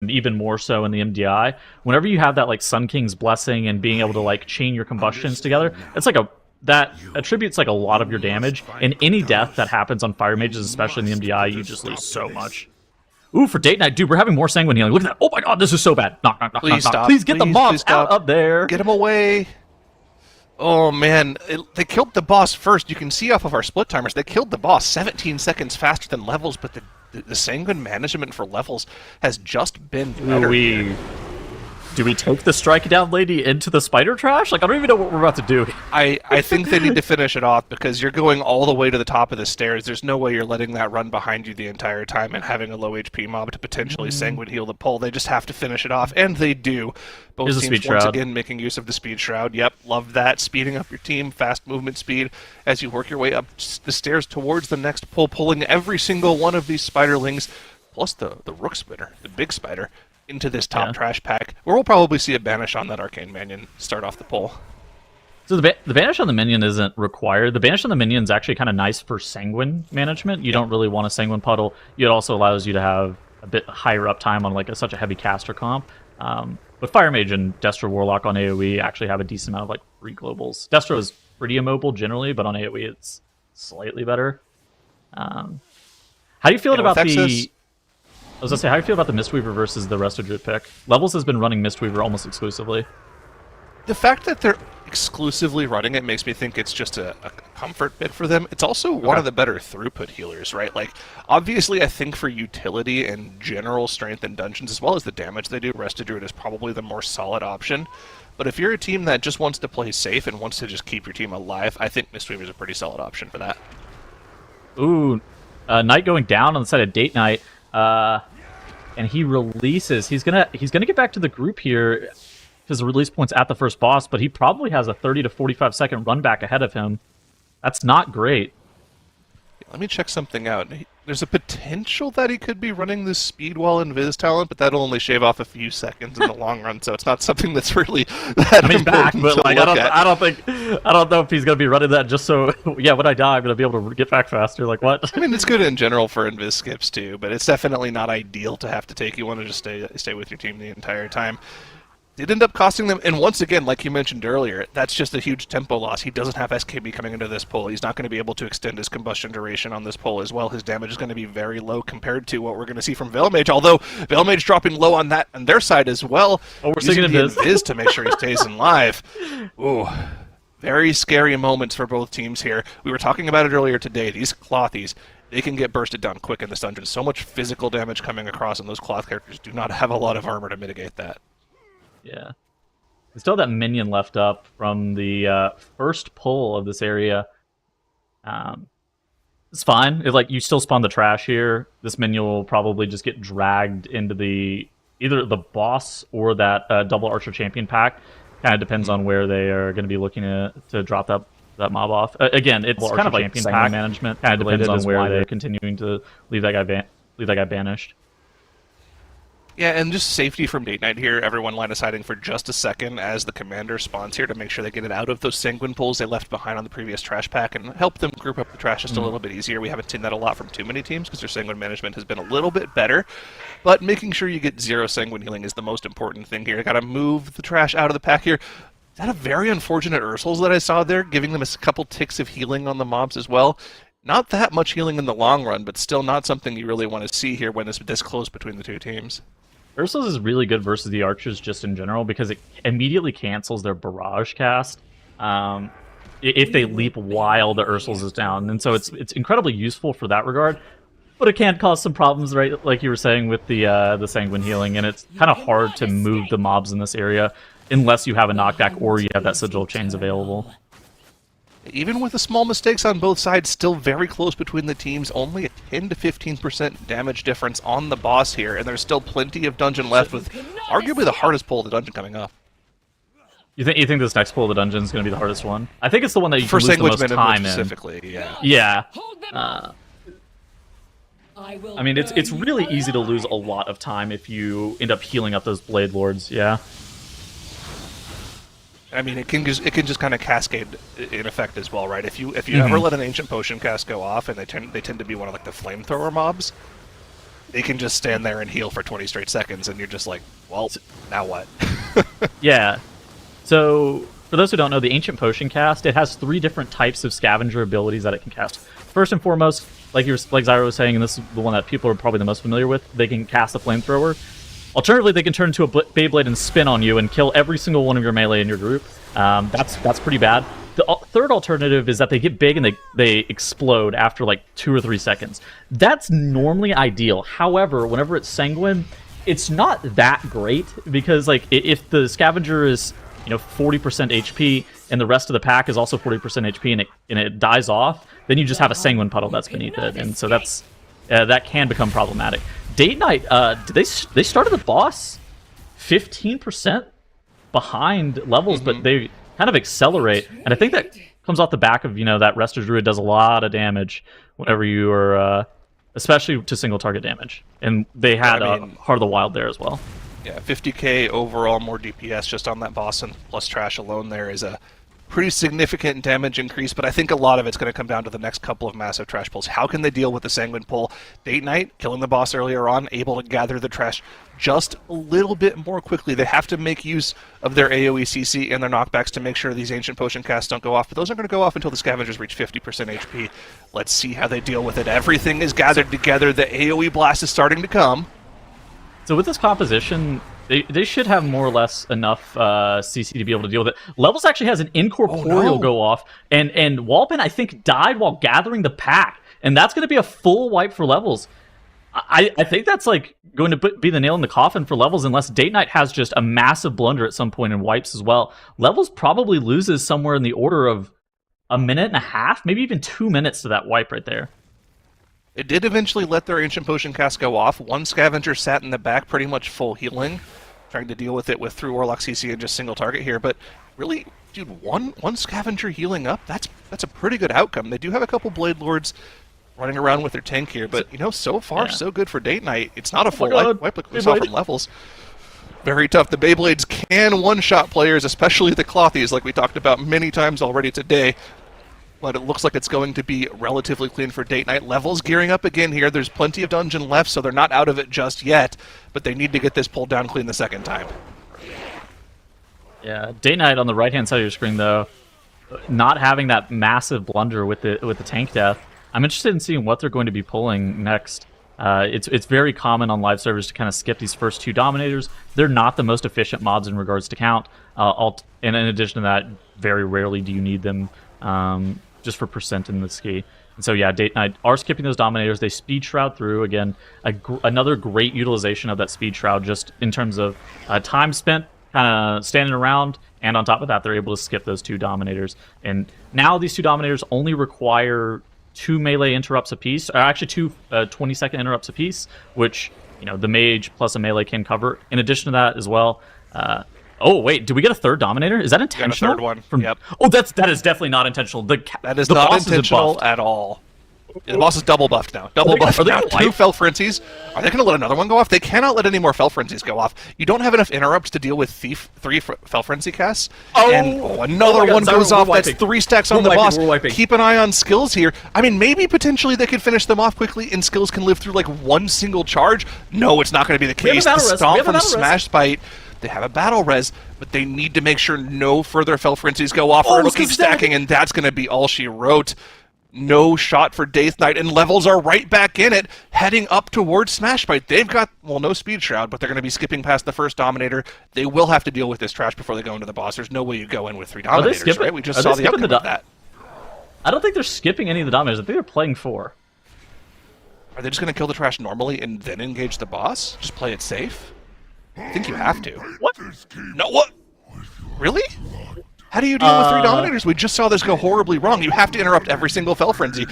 even more so in the MDI. Whenever you have that like Sun King's blessing and being able to like chain your combustions together, it's like that attributes like a lot of your damage. And any death that happens on fire mages, especially in the MDI, you just lose so much. Ooh, for date night, dude, we're having more sanguine healing. Look at that! Oh my god, this is so bad. Knock, knock, knock, Please knock, stop. knock. Please get the mobs stop. out of there. Get them away. Oh man, they killed the boss first. You can see off of our split timers, they killed the boss 17 seconds faster than Levels, but the sanguine management for Levels has just been better. Do we take the strike down lady into the spider trash? Like, I don't even know what we're about to do. I think they need to finish it off because you're going all the way to the top of the stairs. There's no way you're letting that run behind you the entire time and having a low HP mob to potentially sanguine heal the pole. They just have to finish it off, and they do. Both teams once again making use of the speed shroud. Yep, love that. Speeding up your team, fast movement speed as you work your way up the stairs towards the next pole, pulling every single one of these spiderlings, plus the rook spider, the big spider, into this top trash pack, where we'll probably see a banish on that arcane minion start off the pull. So the banish on the minion isn't required. The banish on the minion is actually kind of nice for sanguine management. You don't really want a sanguine puddle. It also allows you to have a bit higher uptime on like such a heavy caster comp. But Fire Mage and Destro Warlock on AoE actually have a decent amount of like free globals. Destro is pretty immobile generally, but on AoE it's slightly better. How do you feel about the... I was going to say, how do you feel about the Mistweaver versus the rest of Druid pick? Levels has been running Mistweaver almost exclusively. The fact that they're exclusively running it makes me think it's just a comfort bit for them. It's also one of the better throughput healers, right? Like, obviously, I think for utility and general strength in dungeons, as well as the damage they do, Rested Druid is probably the more solid option. But if you're a team that just wants to play safe and wants to just keep your team alive, I think Mistweaver is a pretty solid option for that. Ooh, Knight going down on the side of Date Night. And he releases. He's gonna get back to the group here because the release point's at the first boss, but he probably has a 30 to 45 second run back ahead of him. That's not great. Let me check something out. There's a potential that he could be running this speed wall and Viz talent, but that'll only shave off a few seconds in the long run, so it's not something that's really that important back, but to like, look at. I don't know if he's gonna be running that just so yeah, when I die I'm gonna be able to get back faster. Like what? I mean, it's good in general for invis skips too, but it's definitely not ideal to have to take. You want to just stay with your team the entire time. It ended up costing them, and once again, like you mentioned earlier, that's just a huge tempo loss. He doesn't have SKB coming into this pull. He's not going to be able to extend his combustion duration on this pull as well. His damage is going to be very low compared to what we're going to see from Veilmage, although Veilmage dropping low on their side as well. Oh, we're seeing Invis to make sure he stays in live. Ooh, very scary moments for both teams here. We were talking about it earlier today. These Clothies, they can get bursted down quick in this dungeon. So much physical damage coming across, and those Cloth characters do not have a lot of armor to mitigate that. Yeah. We still have that minion left up from the first pull of this area. It's fine. Like, you still spawn the trash here. This minion will probably just get dragged into either the boss or that double Archer Champion pack. Kind of depends on where they are going to be looking to drop that mob off. Again, it's kind of like Champion pack management. Kind of depends on where they're continuing to leave that guy banished. Yeah, and just safety from Date Night here. Everyone line aside for just a second as the commander spawns here to make sure they get it out of those sanguine pools they left behind on the previous trash pack and help them group up the trash just a little bit easier. We haven't seen that a lot from too many teams because their sanguine management has been a little bit better, but making sure you get 0 sanguine healing is the most important thing here. Got to move the trash out of the pack here. Is that a very unfortunate Ursals that I saw there, giving them a couple ticks of healing on the mobs as well? Not that much healing in the long run, but still not something you really want to see here when it's this close between the two teams. Ursul's is really good versus the Archers just in general because it immediately cancels their barrage cast if they leap while the Ursula's is down. And so it's incredibly useful for that regard. But it can cause some problems, right? Like you were saying with the Sanguine healing, and it's kind of hard to move the mobs in this area unless you have a knockback or you have that Sigil of Chains available. Even with the small mistakes on both sides, still very close between the teams. Only a 10 to 15% damage difference on the boss here, and there's still plenty of dungeon left with arguably the hardest pull of the dungeon coming up. You think this next pull of the dungeon is going to be the hardest one? I think it's the one that you can lose the most time in. Specifically, yeah. Yeah. I mean, it's really easy to lose a lot of time if you end up healing up those Blade Lords, yeah. I mean, it can just kind of cascade in effect as well, right? If you ever let an Ancient Potion cast go off, and they tend to be one of like the flamethrower mobs, they can just stand there and heal for 20 straight seconds, and you're just like, well, now what? Yeah. So, for those who don't know, the Ancient Potion cast, it has 3 different types of scavenger abilities that it can cast. First and foremost, like Zyro was saying, and this is the one that people are probably the most familiar with, they can cast a Flamethrower. Alternatively, they can turn into a Beyblade and spin on you and kill every single one of your melee in your group. That's pretty bad. The third alternative is that they get big and they explode after like 2 or 3 seconds. That's normally ideal. However, whenever it's Sanguine, it's not that great because like if the scavenger is 40% HP and the rest of the pack is also 40% HP and it dies off, then you just have a Sanguine puddle that's beneath it, and so that can become problematic. Date Night, they started the boss 15% behind levels, but they kind of accelerate, and I think that comes off the back of that Resto Druid does a lot of damage whenever you are, especially to single target damage, and they had Heart of the Wild there as well. Yeah, 50k overall more DPS just on that boss, and plus trash alone there is a pretty significant damage increase, but I think a lot of it's going to come down to the next couple of massive trash pulls. How can they deal with the Sanguine pull? Date Night, killing the boss earlier on, able to gather the trash just a little bit more quickly. They have to make use of their AoE CC and their knockbacks to make sure these Ancient Potion casts don't go off, but those aren't going to go off until the Scavengers reach 50% HP. Let's see how they deal with it. Everything is gathered together. The AoE blast is starting to come. So with this composition, they should have more or less enough CC to be able to deal with it. Levels actually has an incorporeal go off, and Walpin, I think, died while gathering the pack, and that's going to be a full wipe for Levels. I think that's like going to be the nail in the coffin for Levels unless Date Night has just a massive blunder at some point and wipes as well. Levels probably loses somewhere in the order of a minute and a half, maybe even 2 minutes to that wipe right there. It did eventually let their Ancient Potion cast go off. One Scavenger sat in the back, pretty much full healing, trying to deal with it with through Warlock CC and just single target here. But really, dude, one Scavenger healing up, that's a pretty good outcome. They do have a couple Blade Lords running around with their tank here, but so far so good for Date Night. It's not a full wipe like we saw from Levels. Very tough. The Beyblades can one-shot players, especially the Clothies, like we talked about many times already today. But it looks like it's going to be relatively clean for Date Night. Levels gearing up again here. There's plenty of dungeon left, so they're not out of it just yet. But they need to get this pulled down clean the second time. Yeah, Date Night on the right-hand side of your screen, though, not having that massive blunder with the tank death. I'm interested in seeing what they're going to be pulling next. It's very common on live servers to kind of skip these first 2 Dominators. They're not the most efficient mobs in regards to count. And in addition to that, very rarely do you need them. Just for percent in the ski. And so yeah, Date Night are skipping those Dominators. They Speed Shroud through. Again, another great utilization of that Speed Shroud just in terms of time spent kind of standing around, and on top of that, they're able to skip those 2 Dominators. And now these 2 Dominators only require 2 melee interrupts apiece, or actually 2 20-second interrupts apiece, which the Mage plus a melee can cover. In addition to that as well, oh wait, did we get a 3rd Dominator? Is that intentional? Got a 3rd one. Yep. Oh, that is definitely not intentional. That is not intentional at all. The boss is double buffed now. Double buffed now. 2 Fel Frenzies. Are they going to let another one go off? They cannot let any more Fel Frenzies go off. You don't have enough interrupts to deal with 3 Fel Frenzy casts. Another one goes off. That's 3 stacks on the boss. Keep an eye on skills here. I mean, maybe potentially they could finish them off quickly, and skills can live through like 1 single charge. No, it's not going to be the case. The Stomp from Smash Bite. They have a battle res, but they need to make sure no further Fel Frenzies go off, or it'll keep stacking, and that's going to be all she wrote. No shot for Date Night, and Levels are right back in it, heading up towards Smash Bite. They've got, no Speed Shroud, but they're going to be skipping past the first Dominator. They will have to deal with this trash before they go into the boss. There's no way you go in with 3 Dominators, right? We just saw the outcome of that. I don't think they're skipping any of the Dominators. I think they're playing 4. Are they just going to kill the trash normally and then engage the boss? Just play it safe? I think you have to. What? No, what? Really? How do you deal with 3 Dominators? We just saw this go horribly wrong. You have to interrupt every single Fel Frenzy.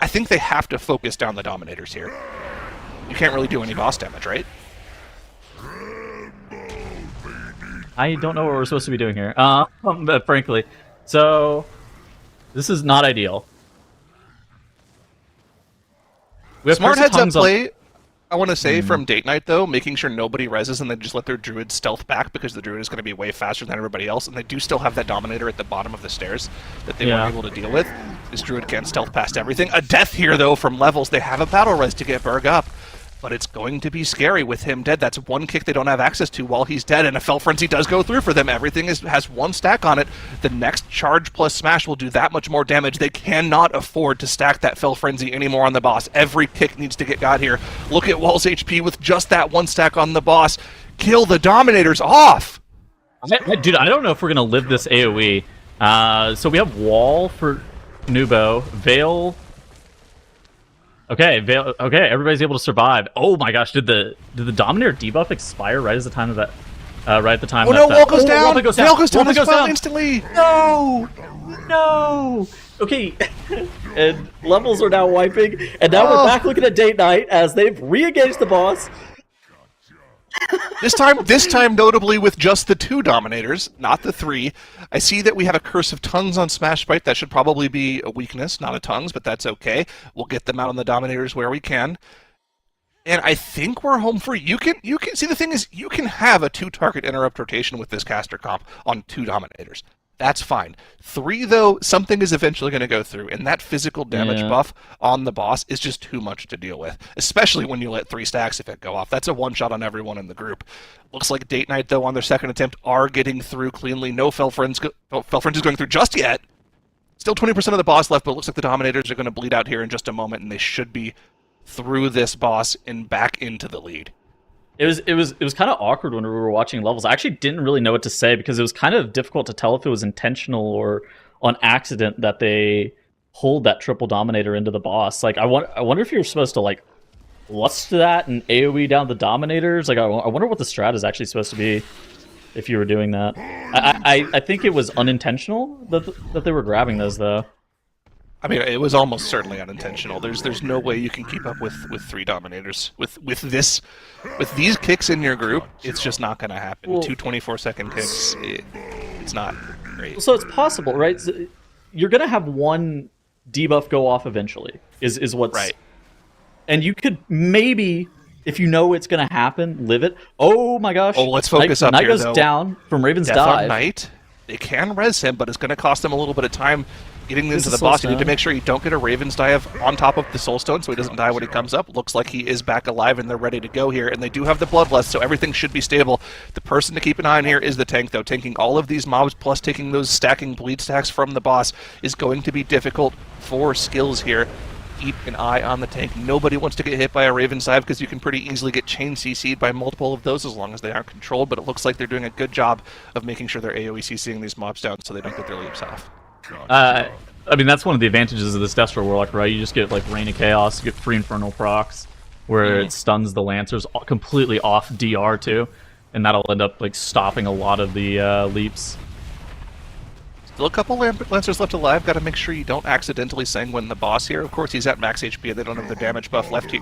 I think they have to focus down the Dominators here. You can't really do any boss damage, right? I don't know what we're supposed to be doing here, frankly. So, this is not ideal. Smart heads up play. I want to say from Date Night, though, making sure nobody reses and they just let their Druid stealth back because the Druid is going to be way faster than everybody else, and they do still have that Dominator at the bottom of the stairs that they weren't able to deal with. This Druid can stealth past everything. A death here, though, from Levels. They have a battle res to get Berg up, but it's going to be scary with him dead. That's one kick they don't have access to while he's dead, and a Fell Frenzy does go through for them. Everything has one stack on it. The next charge plus smash will do that much more damage. They cannot afford to stack that Fell Frenzy anymore on the boss. Every kick needs to get got here. Look at Wall's HP with just that one stack on the boss. Kill the Dominators off! Dude, I don't know if we're going to live this AoE. So we have Wall for Nubo, Veil... Okay, everybody's able to survive. Oh my gosh, did the Dominator debuff expire right as the time of that? Right at the time. Oh no, Wall goes down. Wall goes down. Veil goes down Wall as goes well down instantly. No! Okay, and levels are now wiping, and now we're back looking at Date Night as they've re-engaged the boss. This time notably with just the 2 Dominators, not the 3. I see that we have a Curse of Tongues on Smash Bite. That should probably be a weakness, not a Tongues, but that's okay. We'll get them out on the Dominators where we can. And I think we're home free. You can see, the thing is, you can have a 2-target interrupt rotation with this caster comp on 2 Dominators. That's fine. 3, though, something is eventually going to go through, and that physical damage buff on the boss is just too much to deal with, especially when you let 3 stacks if it go off. That's a one-shot on everyone in the group. Looks like Date Night, though, on their second attempt, are getting through cleanly. No Fell Frenzy is going through just yet. Still 20% of the boss left, but it looks like the Dominators are going to bleed out here in just a moment, and they should be through this boss and back into the lead. It was kind of awkward when we were watching levels. I actually didn't really know what to say because it was kind of difficult to tell if it was intentional or on accident that they pulled that triple Dominator into the boss. Like, I wonder if you're supposed to like lust to that and AoE down the Dominators. Like, I wonder what the strat is actually supposed to be if you were doing that. I think it was unintentional that they were grabbing those though. I mean, it was almost certainly unintentional. There's no way you can keep up with 3 Dominators. With these kicks in your group, it's just not going to happen. Well, 2 24-second kicks, it's not great. So it's possible, right? So you're going to have one debuff go off eventually, is what's... Right. And you could maybe, if you know it's going to happen, live it. Oh my gosh. Oh, let's focus up Knight here, goes though. down from Raven's Death on dive. Knight. They can res him, but it's going to cost them a little bit of time getting into the Soul boss. You need to Stone. make sure you don't get a Raven's dive on top of the Soul Stone so he doesn't die when he comes up. Looks like he is back alive and they're ready to go here. And they do have the Bloodlust, so everything should be stable. The person to keep an eye on here is the tank, though. Tanking all of these mobs plus taking those stacking bleed stacks from the boss is going to be difficult for skills here. Keep an eye on the tank. Nobody wants to get hit by a Raven's dive because you can pretty easily get chain CC'd by multiple of those as long as they aren't controlled, but it looks like they're doing a good job of making sure they're AoE CCing these mobs down so they don't get their leaps off. I mean, that's one of the advantages of this Destro Warlock, right? You just get, like, Rain of Chaos, you get free Infernal procs, where it stuns the Lancers completely off DR, too, and that'll end up, like, stopping a lot of the leaps. Still a couple Lancers left alive. Got to make sure you don't accidentally Sanguine the boss here. Of course, he's at max HP, and they don't have their damage buff left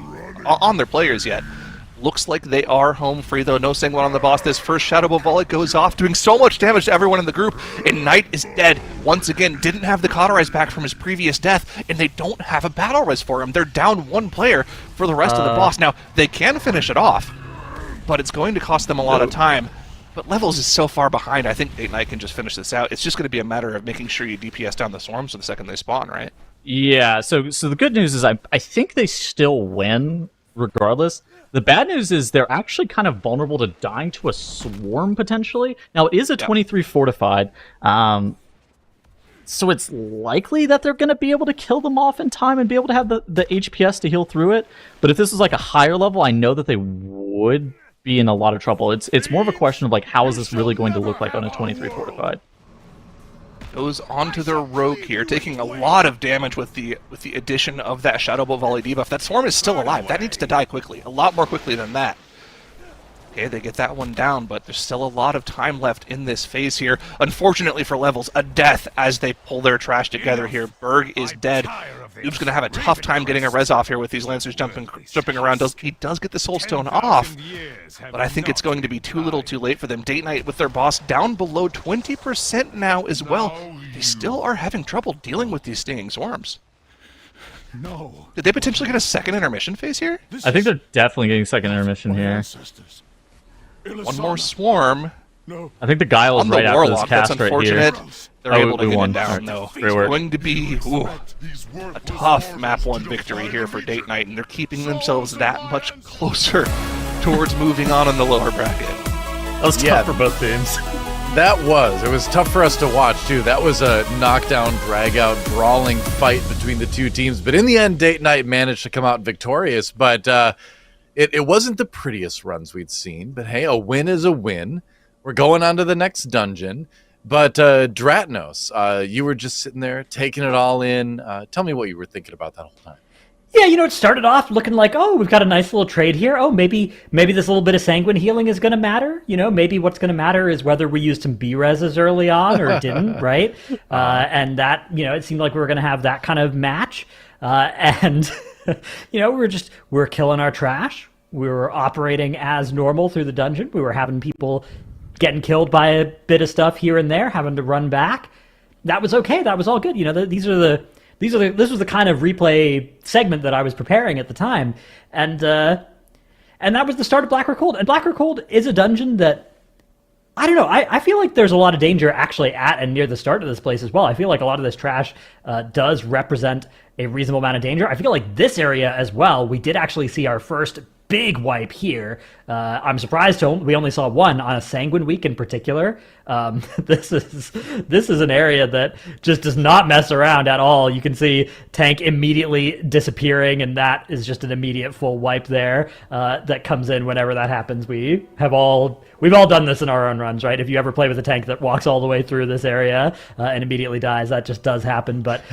on their players yet. Looks like they are home free, though. No Sanguine on the boss. This first Shadow Ball volley goes off, doing so much damage to everyone in the group, and Knight is dead. Once again, didn't have the Cauterize back from his previous death, and they don't have a Battle Res for him. They're down 1 player for the rest of the boss. Now, they can finish it off, but it's going to cost them a lot of time. But Levels is so far behind, I think Date Night can just finish this out. It's just going to be a matter of making sure you DPS down the swarms the second they spawn, right? Yeah, so the good news is I think they still win regardless. The bad news is they're actually kind of vulnerable to dying to a swarm potentially. Now it is a 23 fortified, so it's likely that they're going to be able to kill them off in time and be able to have the HPS to heal through it. But if this is like a higher level, I know that they would be in a lot of trouble. It's more of a question of like, how is this really going to look like on a 23 fortified? Goes onto their rogue here, taking a lot of damage with the addition of that Shadow Ball volley debuff. That swarm is still alive. That needs to die quickly, a lot more quickly than that. Okay, they get that one down, but there's still a lot of time left in this phase here. Unfortunately for Levels, a death as they pull their trash together here. Berg is dead. Noob's going to have a tough time getting a res off here with these Lancers jumping around. He does get the Soul Stone off, but I think it's going to be too little too late for them. Date Night with their boss down below 20% now as well. They still are having trouble dealing with these stinging swarms. No. Did they potentially get a second intermission phase here? I think they're definitely getting second intermission here. One more swarm. No. I think the Guile is On the right after this Warlock, that's cast right here. unfortunate. They're Oh, able to we get won. it down, Alright. though. Great It's work. going to be a tough map 1 victory here for Date Night, and they're keeping themselves that much closer towards moving on in the lower bracket. That was tough Yeah. for both teams. That was. It was tough for us to watch, too. That was a knockdown, drag-out, brawling fight between the two teams. But in the end, Date Night managed to come out victorious. But it wasn't the prettiest runs we'd seen. But hey, a win is a win. We're going on to the next dungeon. But Dratnos, you were just sitting there taking it all in. Tell me what you were thinking about that whole time. Yeah, it started off looking like, oh, we've got a nice little trade here. Oh, maybe this little bit of sanguine healing is going to matter. Maybe what's going to matter is whether we used some B-reses early on or didn't, right? And that, it seemed like we were going to have that kind of match. And, we were killing our trash. We were operating as normal through the dungeon. We were having people getting killed by a bit of stuff here and there, having to run back. That was okay. That was all good. This was the kind of replay segment that I was preparing at the time, and that was the start of Black Cold. And Black Cold is a dungeon that, I don't know, I feel like there's a lot of danger actually at and near the start of this place as well. I feel like a lot of this trash does represent a reasonable amount of danger. I feel like this area as well, we did actually see our first big wipe here. I'm surprised we only saw one on a Sanguine week in particular. This is an area that just does not mess around at all. You can see tank immediately disappearing, and that is just an immediate full wipe there that comes in whenever that happens. We've all done this in our own runs, right? If you ever play with a tank that walks all the way through this area and immediately dies, that just does happen. But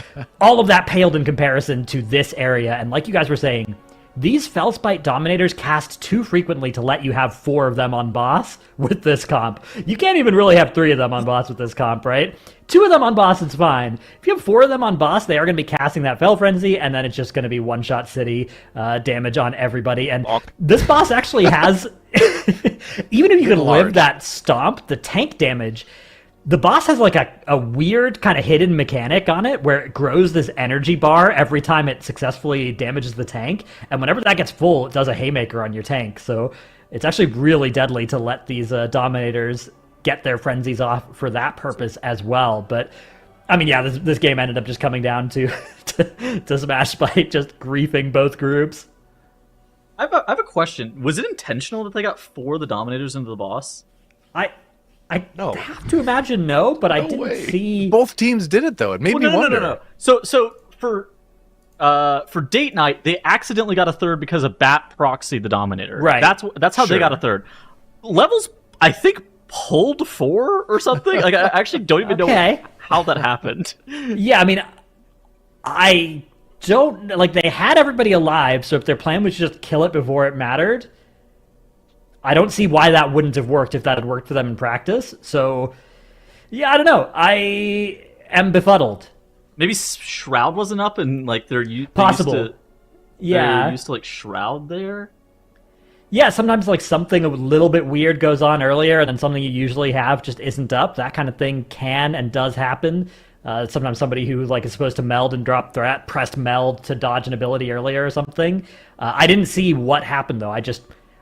all of that paled in comparison to this area. And like you guys were saying, these Felspite Dominators cast too frequently to let you have 4 of them on boss with this comp. You can't even really have 3 of them on boss with this comp, right? 2 of them on boss, it's fine. If you have 4 of them on boss, they are going to be casting that Fel Frenzy, and then it's just going to be one-shot city damage on everybody. And this boss actually has, even if you can live that stomp, the tank damage, the boss has like a weird kind of hidden mechanic on it where it grows this energy bar every time it successfully damages the tank. And whenever that gets full, it does a haymaker on your tank. So it's actually really deadly to let these Dominators get their frenzies off for that purpose as well. But I mean, yeah, this game ended up just coming down to Smash Spite just griefing both groups. I have a question. Was it intentional that they got 4 of the Dominators into the boss? I No. have to imagine no, but I didn't see. Both teams did it, though. It made me wonder. No. So for Date Night, they accidentally got a third because a Bat proxied the Dominator. Right. That's how they got a third. Levels, I think, pulled 4 or something. Like, I actually don't even know how that happened. Yeah, I mean, I don't like. They had everybody alive, so if their plan was just kill it before it mattered, I don't see why that wouldn't have worked if that had worked for them in practice. So, yeah, I don't know. I am befuddled. Maybe Shroud wasn't up, and like they're possible. They're used to like Shroud there. Yeah, sometimes like something a little bit weird goes on earlier, and then something you usually have just isn't up. That kind of thing can and does happen. Sometimes somebody who like is supposed to meld and drop threat pressed meld to dodge an ability earlier or something. I didn't see what happened though.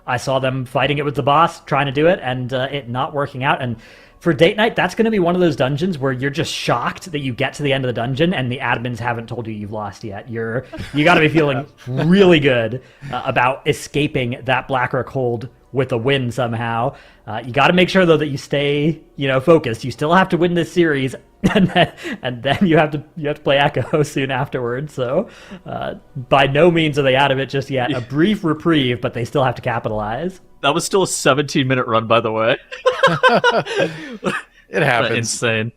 I saw them fighting it with the boss, trying to do it, and it not working out. And for Date Night, that's going to be one of those dungeons where you're just shocked that you get to the end of the dungeon and the admins haven't told you you've lost yet. You got to be feeling really good about escaping that Black Rock hold with a win somehow. You got to make sure though that you stay, focused. You still have to win this series, and then you have to play Echo soon afterwards. So by no means are they out of it just yet. A brief reprieve, but they still have to capitalize. That was still a 17-minute run, by the way. It happens. Insane.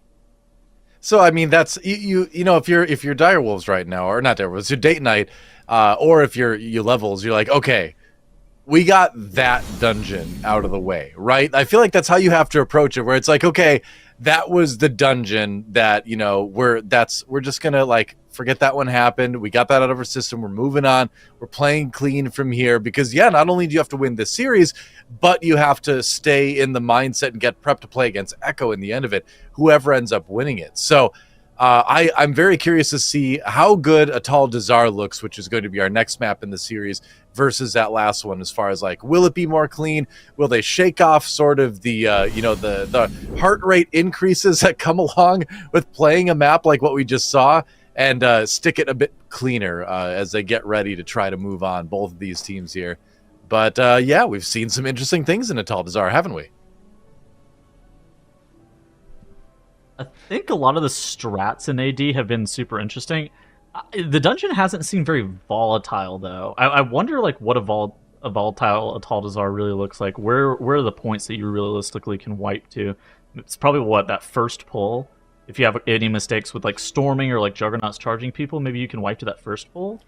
So I mean, that's you know, if you're Direwolves right now, or not Direwolves, you're Date Night, or if you Levels, you're like, okay, we got that dungeon out of the way, right? I feel like that's how you have to approach it, where it's like, okay, that was the dungeon that, we're just gonna like forget that one happened. We got that out of our system. We're moving on. We're playing clean from here because not only do you have to win this series, but you have to stay in the mindset and get prepped to play against Echo in the end of it, whoever ends up winning it. So I'm very curious to see how good Atal Dazar looks, which is going to be our next map in the series, versus that last one. As far as like, will it be more clean? Will they shake off sort of the the heart rate increases that come along with playing a map like what we just saw, and stick it a bit cleaner as they get ready to try to move on, both of these teams here. But yeah, we've seen some interesting things in Atal Dazar, haven't we? I think a lot of the strats in AD have been super interesting. The dungeon hasn't seemed very volatile, though. I wonder, like, what a volatile Atal Dazar really looks like. Where are the points that you realistically can wipe to? It's probably, what, that first pull? If you have any mistakes with, like, storming or, like, Juggernauts charging people, maybe you can wipe to that first pull?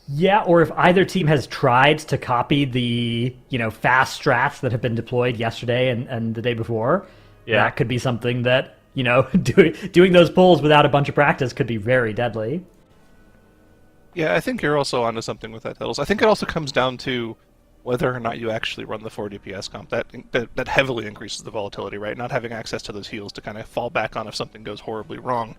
Yeah, or if either team has tried to copy the, fast strats that have been deployed yesterday and the day before. Yeah. That could be something that, doing those pulls without a bunch of practice could be very deadly. Yeah, I think you're also onto something with that, Tuttles. I think it also comes down to whether or not you actually run the 4 DPS comp. That heavily increases the volatility, right? Not having access to those heals to kind of fall back on if something goes horribly wrong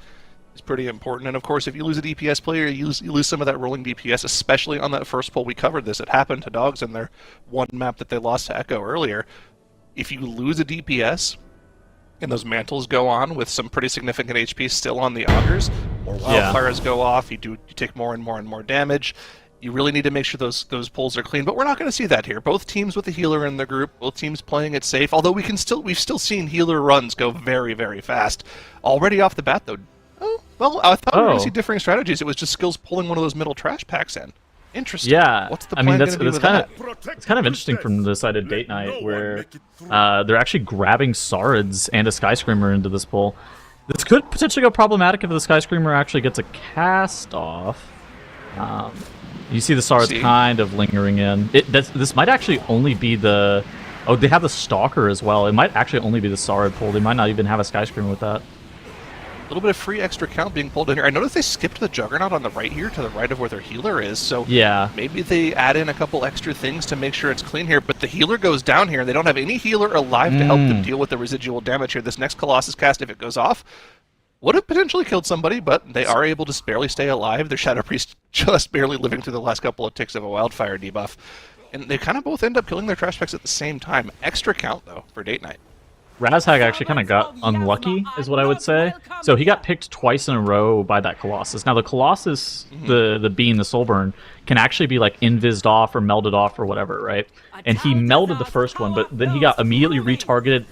is pretty important. And of course, if you lose a DPS player, you lose some of that rolling DPS, especially on that first pull. We covered this. It happened to Dogs in their one map that they lost to Echo earlier. If you lose a DPS, and those mantles go on with some pretty significant HP still on the augers, more wildfires go off, you take more and more and more damage. You really need to make sure those pulls are clean, but we're not going to see that here. Both teams with a healer in the group, both teams playing it safe, although we've still seen healer runs go very, very fast. Already off the bat, though, I thought we were going to see differing strategies. It was just skills pulling one of those middle trash packs in. Interesting. Yeah, what's the plan that's with kind that? of it's kind of interesting from the side of Date Night, where they're actually grabbing Sarids and a Skyscreamer into this pull. This could potentially go problematic if the Skyscreamer actually gets a cast off. You see the Sarids kind of lingering in. This might actually only be the... Oh, they have the Stalker as well. It might actually only be the Sarid pull. They might not even have a Skyscreamer with that. A little bit of free extra count being pulled in here. I noticed they skipped the Juggernaut on the right here, to the right of where their healer is, so yeah, maybe they add in a couple extra things to make sure it's clean here, but the healer goes down here, and they don't have any healer alive to help them deal with the residual damage here. This next Colossus cast, if it goes off, would have potentially killed somebody, but they are able to barely stay alive. Their Shadow Priest just barely living through the last couple of ticks of a wildfire debuff. And they kind of both end up killing their trash packs at the same time. Extra count, though, for Date Night. Razhag actually kind of got unlucky, is what I would say. So he got picked twice in a row by that Colossus. Now the Colossus, the being the Soulburn, can actually be like invised off or melded off or whatever, right? And he melded the first one, but then he got immediately retargeted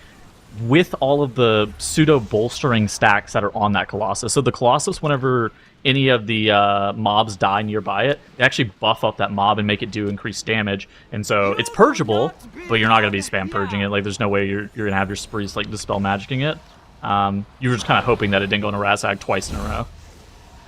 with all of the pseudo bolstering stacks that are on that Colossus. So the Colossus, whenever any of the mobs die nearby it, they actually buff up that mob and make it do increased damage. And so it's purgeable, but you're not going to be spam purging it. Like, there's no way you're going to have your sprees like dispel magicking it. You were just kind of hoping that it didn't go into Razhag twice in a row.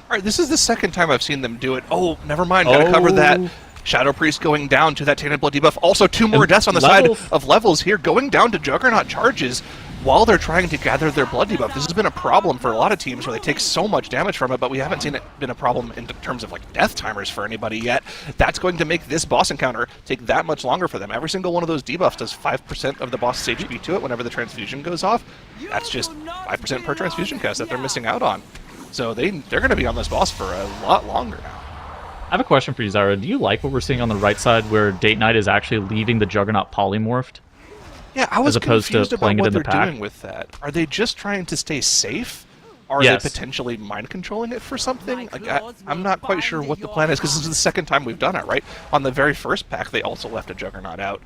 Alright, this is the second time I've seen them do it. Oh, never mind, gotta cover that. Shadow Priest going down to that Tainted Blood debuff. Also, 2 more deaths on the side of Levels here, going down to Juggernaut charges while they're trying to gather their blood debuff. This has been a problem for a lot of teams where they take so much damage from it, but we haven't seen it been a problem in terms of like death timers for anybody yet. That's going to make this boss encounter take that much longer for them. Every single one of those debuffs does 5% of the boss's HP to it whenever the transfusion goes off. That's just 5% per transfusion cast that they're missing out on. So they're going to be on this boss for a lot longer now. I have a question for you, Zara. Do you like what we're seeing on the right side where Date Night is actually leaving the Juggernaut polymorphed? Yeah, I was confused about what they're pack? doing with that. Are they just trying to stay safe? Or are they potentially mind controlling it for something? Like, I'm not quite sure what the plan is, because this is the second time we've done it, right? On the very first pack, they also left a Juggernaut out.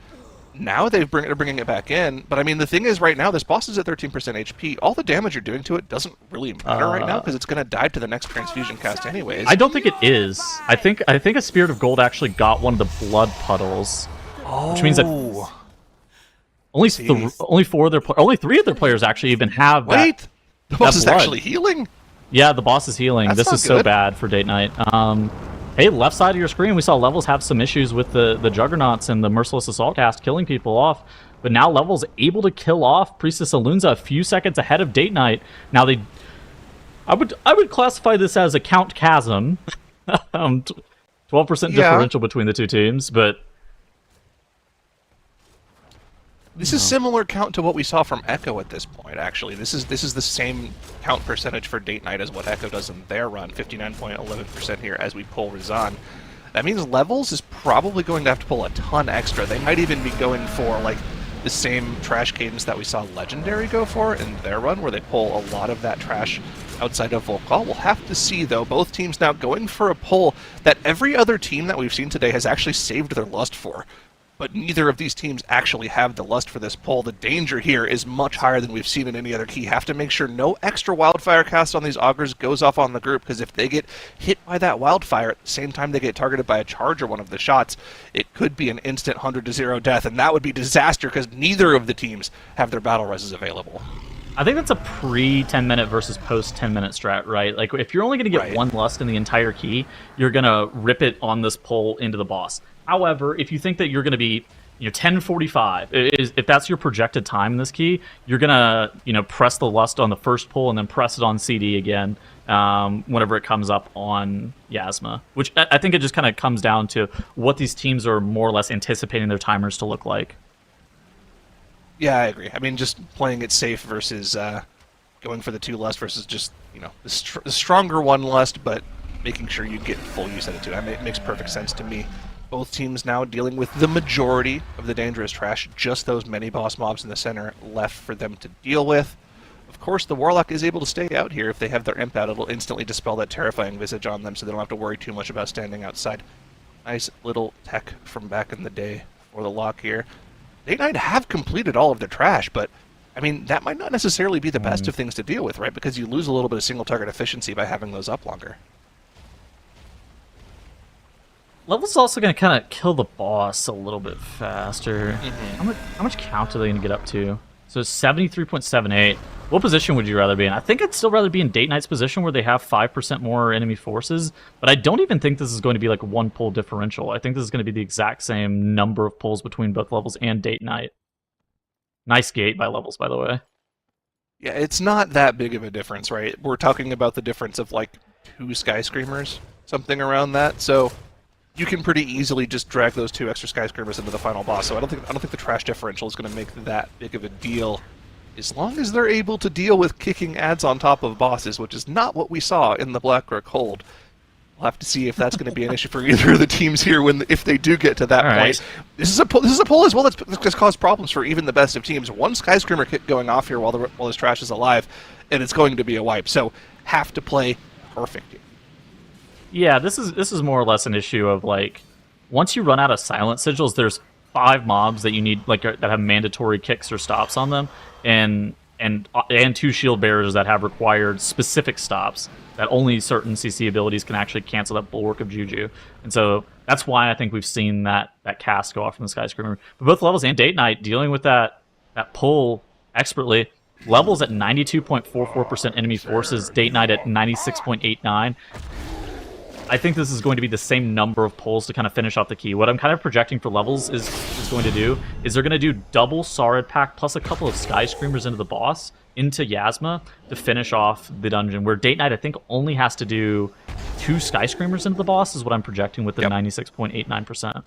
Now they're bringing it back in, but I mean, the thing is, right now, this boss is at 13% HP. All the damage you're doing to it doesn't really matter right now, because it's going to die to the next transfusion cast anyways. I don't think it is. I think a Spirit of Gold actually got one of the blood puddles, which means that only 3 of their players actually even have that. Wait, the boss is actually healing? Yeah, the boss is healing. That's this is so bad for Date Night. Hey, left side of your screen, we saw Levels have some issues with the Juggernauts and the Merciless Assault cast killing people off. But now Levels able to kill off Priestess Alunza a few seconds ahead of Date Night. Now I would classify this as a count chasm. 12% differential between the two teams, but This is similar count to what we saw from Echo at this point, actually. This is the same count percentage for Date Night as what Echo does in their run, 59.11% here as we pull Razan. That means Levels is probably going to have to pull a ton extra. They might even be going for, like, the same trash cadence that we saw Legendary go for in their run, where they pull a lot of that trash outside of Volcall. We'll have to see, though. Both teams now going for a pull that every other team that we've seen today has actually saved their lust for. But neither of these teams actually have the lust for this pull. The danger here is much higher than we've seen in any other key. Have to make sure no extra wildfire cast on these augurs goes off on the group, because if they get hit by that wildfire at the same time they get targeted by a charge or one of the shots, it could be an instant 100-0 death, and that would be disaster because neither of the teams have their battle reses available. I think that's a pre-10-minute versus post-10-minute strat, right? Like, if you're only going to get one lust in the entire key, you're going to rip it on this pull into the boss. However, if you think that you're going to be, 10:45, if that's your projected time in this key, you're going to, press the lust on the first pull and then press it on CD again whenever it comes up on Yasma. Which I think it just kind of comes down to what these teams are more or less anticipating their timers to look like. Yeah, I agree. I mean, just playing it safe versus going for the 2 lust versus just, the stronger 1 lust, but making sure you get full use out of it. It makes perfect sense to me. Both teams now dealing with the majority of the dangerous trash, just those many boss mobs in the center left for them to deal with. Of course, the Warlock is able to stay out here. If they have their imp out, it'll instantly dispel that terrifying visage on them, so they don't have to worry too much about standing outside. Nice little tech from back in the day for the lock here. Date Night have completed all of their trash, but, I mean, that might not necessarily be the best of things to deal with, right? Because you lose a little bit of single-target efficiency by having those up longer. Level's also going to kind of kill the boss a little bit faster. How much count are they going to get up to? So 73.78. What position would you rather be in? I think I'd still rather be in Date Night's position where they have 5% more enemy forces, but I don't even think this is going to be like 1 pull differential. I think this is going to be the exact same number of pulls between both Levels and Date Night. Nice gate by Levels, by the way. Yeah, it's not that big of a difference, right? We're talking about the difference of like 2 Skyscreamers, something around that, so you can pretty easily just drag those 2 extra Skyscreamers into the final boss, so I don't think the trash differential is going to make that big of a deal, as long as they're able to deal with kicking ads on top of bosses, which is not what we saw in the Blackrock Hold. We'll have to see if that's going to be an issue for either of the teams here if they do get to that point. Right. This is a pull as well that's going to cause problems for even the best of teams. 1 Skyscreamer kick going off here while this trash is alive, and it's going to be a wipe. So have to play perfect. Yeah, this is more or less an issue of, like, once you run out of silent sigils, there's 5 mobs that you need, like, that have mandatory kicks or stops on them, and 2 shield bearers that have required specific stops that only certain CC abilities can actually cancel that bulwark of Juju. And so that's why I think we've seen that cast go off from the Skyscreamer. But both Levels and Date Night dealing with that pull expertly. Levels at 92.44% enemy forces, Date Night at 96.89. I think this is going to be the same number of pulls to kind of finish off the key. What I'm kind of projecting for Levels is going to do is they're going to do double Sarid Pack plus a couple of Skyscreamers into the boss, into Yasma, to finish off the dungeon, where Date Night, I think, only has to do 2 Skyscreamers into the boss, is what I'm projecting with the 96.89%.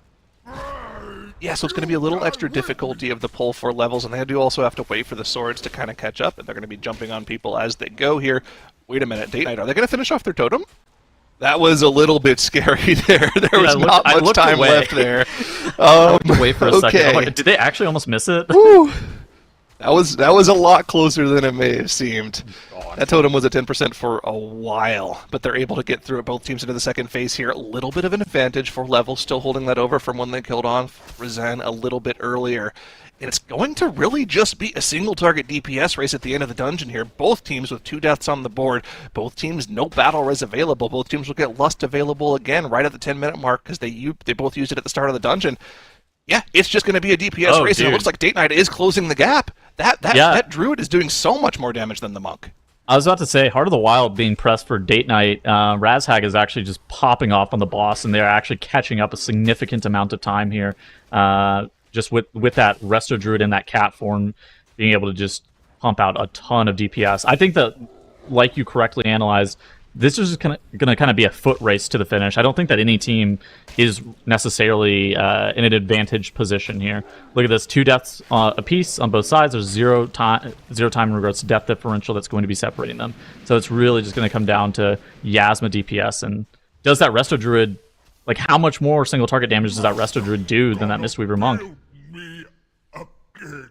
Yeah, so it's going to be a little extra difficulty of the pull for Levels, and they do also have to wait for the swords to kind of catch up, and they're going to be jumping on people as they go here. Wait a minute, Date Night, are they going to finish off their totem? That was a little bit scary there. There was not much time left there. Wait for a second. Oh, did they actually almost miss it? Woo. That was a lot closer than it may have seemed. That totem was at 10% for a while, but they're able to get through it. Both teams into the second phase here. A little bit of an advantage for Level, still holding that over from when they killed off Razan a little bit earlier. And it's going to really just be a single-target DPS race at the end of the dungeon here. Both teams with 2 deaths on the board. Both teams no battle res available. Both teams will get Lust available again right at the 10-minute mark because they both used it at the start of the dungeon. Yeah, it's just going to be a DPS race, and it looks like Date Night is closing the gap. That Druid is doing so much more damage than the Monk. I was about to say, Heart of the Wild being pressed for Date Night, Razhag is actually just popping off on the boss, and they're actually catching up a significant amount of time here. Just with that Resto Druid in that cat form, being able to just pump out a ton of DPS. I think that, like you correctly analyzed, this is going to kind of be a foot race to the finish. I don't think that any team is necessarily in an advantaged position here. Look at this, 2 deaths apiece on both sides. There's zero time in regards to death differential that's going to be separating them. So it's really just going to come down to Yasma DPS, and does that Resto Druid, like how much more single target damage does that Resto Druid do than that Mistweaver Monk?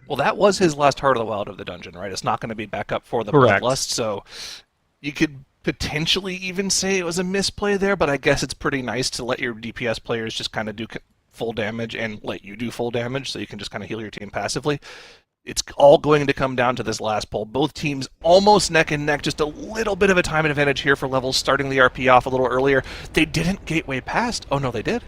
Well, that was his last Heart of the Wild of the dungeon, right? It's not going to be back up for the Correct. Bloodlust, so you could potentially even say it was a misplay there, but I guess it's pretty nice to let your DPS players just kind of do full damage and let you do full damage, so you can just kind of heal your team passively. It's all going to come down to this last pull. Both teams almost neck and neck, just a little bit of a time advantage here for Levels, starting the RP off a little earlier. They didn't gateway past. Oh, no, they did.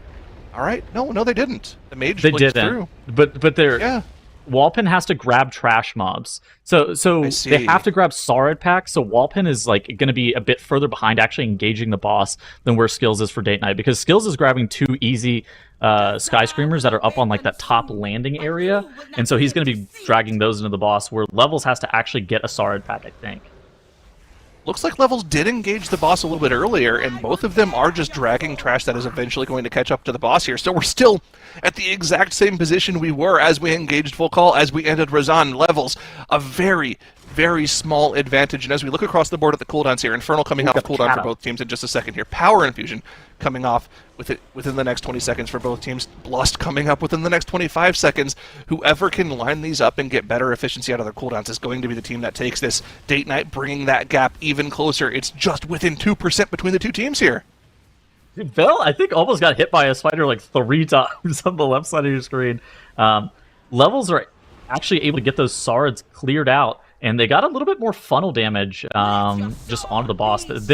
All right. No, they didn't. The mage They blinked didn't. through. But they're... Yeah. Walpin has to grab trash mobs. So they have to grab Sarid packs, so Walpin is like going to be a bit further behind actually engaging the boss than where Skills is for Date Night, because Skills is grabbing 2 easy Sky Screamers that are up on like that top landing area, and so he's going to be dragging those into the boss, where Levels has to actually get a Sarid pack, I think. Looks like Levels did engage the boss a little bit earlier, and both of them are just dragging trash that is eventually going to catch up to the boss here. So we're still at the exact same position we were as we engaged Full Call, as we ended Razan. Levels, a very, very small advantage. And as we look across the board at the cooldowns here, Infernal coming off cooldown for both teams in just a second here. Power Infusion coming off within the next 20 seconds for both teams. Lust coming up within the next 25 seconds. Whoever can line these up and get better efficiency out of their cooldowns is going to be the team that takes this. Date Night bringing that gap even closer. It's just within 2% between the two teams here. Dude, Bell, I think, almost got hit by a spider like 3 times on the left side of your screen. Levels are actually able to get those Sarids cleared out, and they got a little bit more funnel damage just onto the boss. This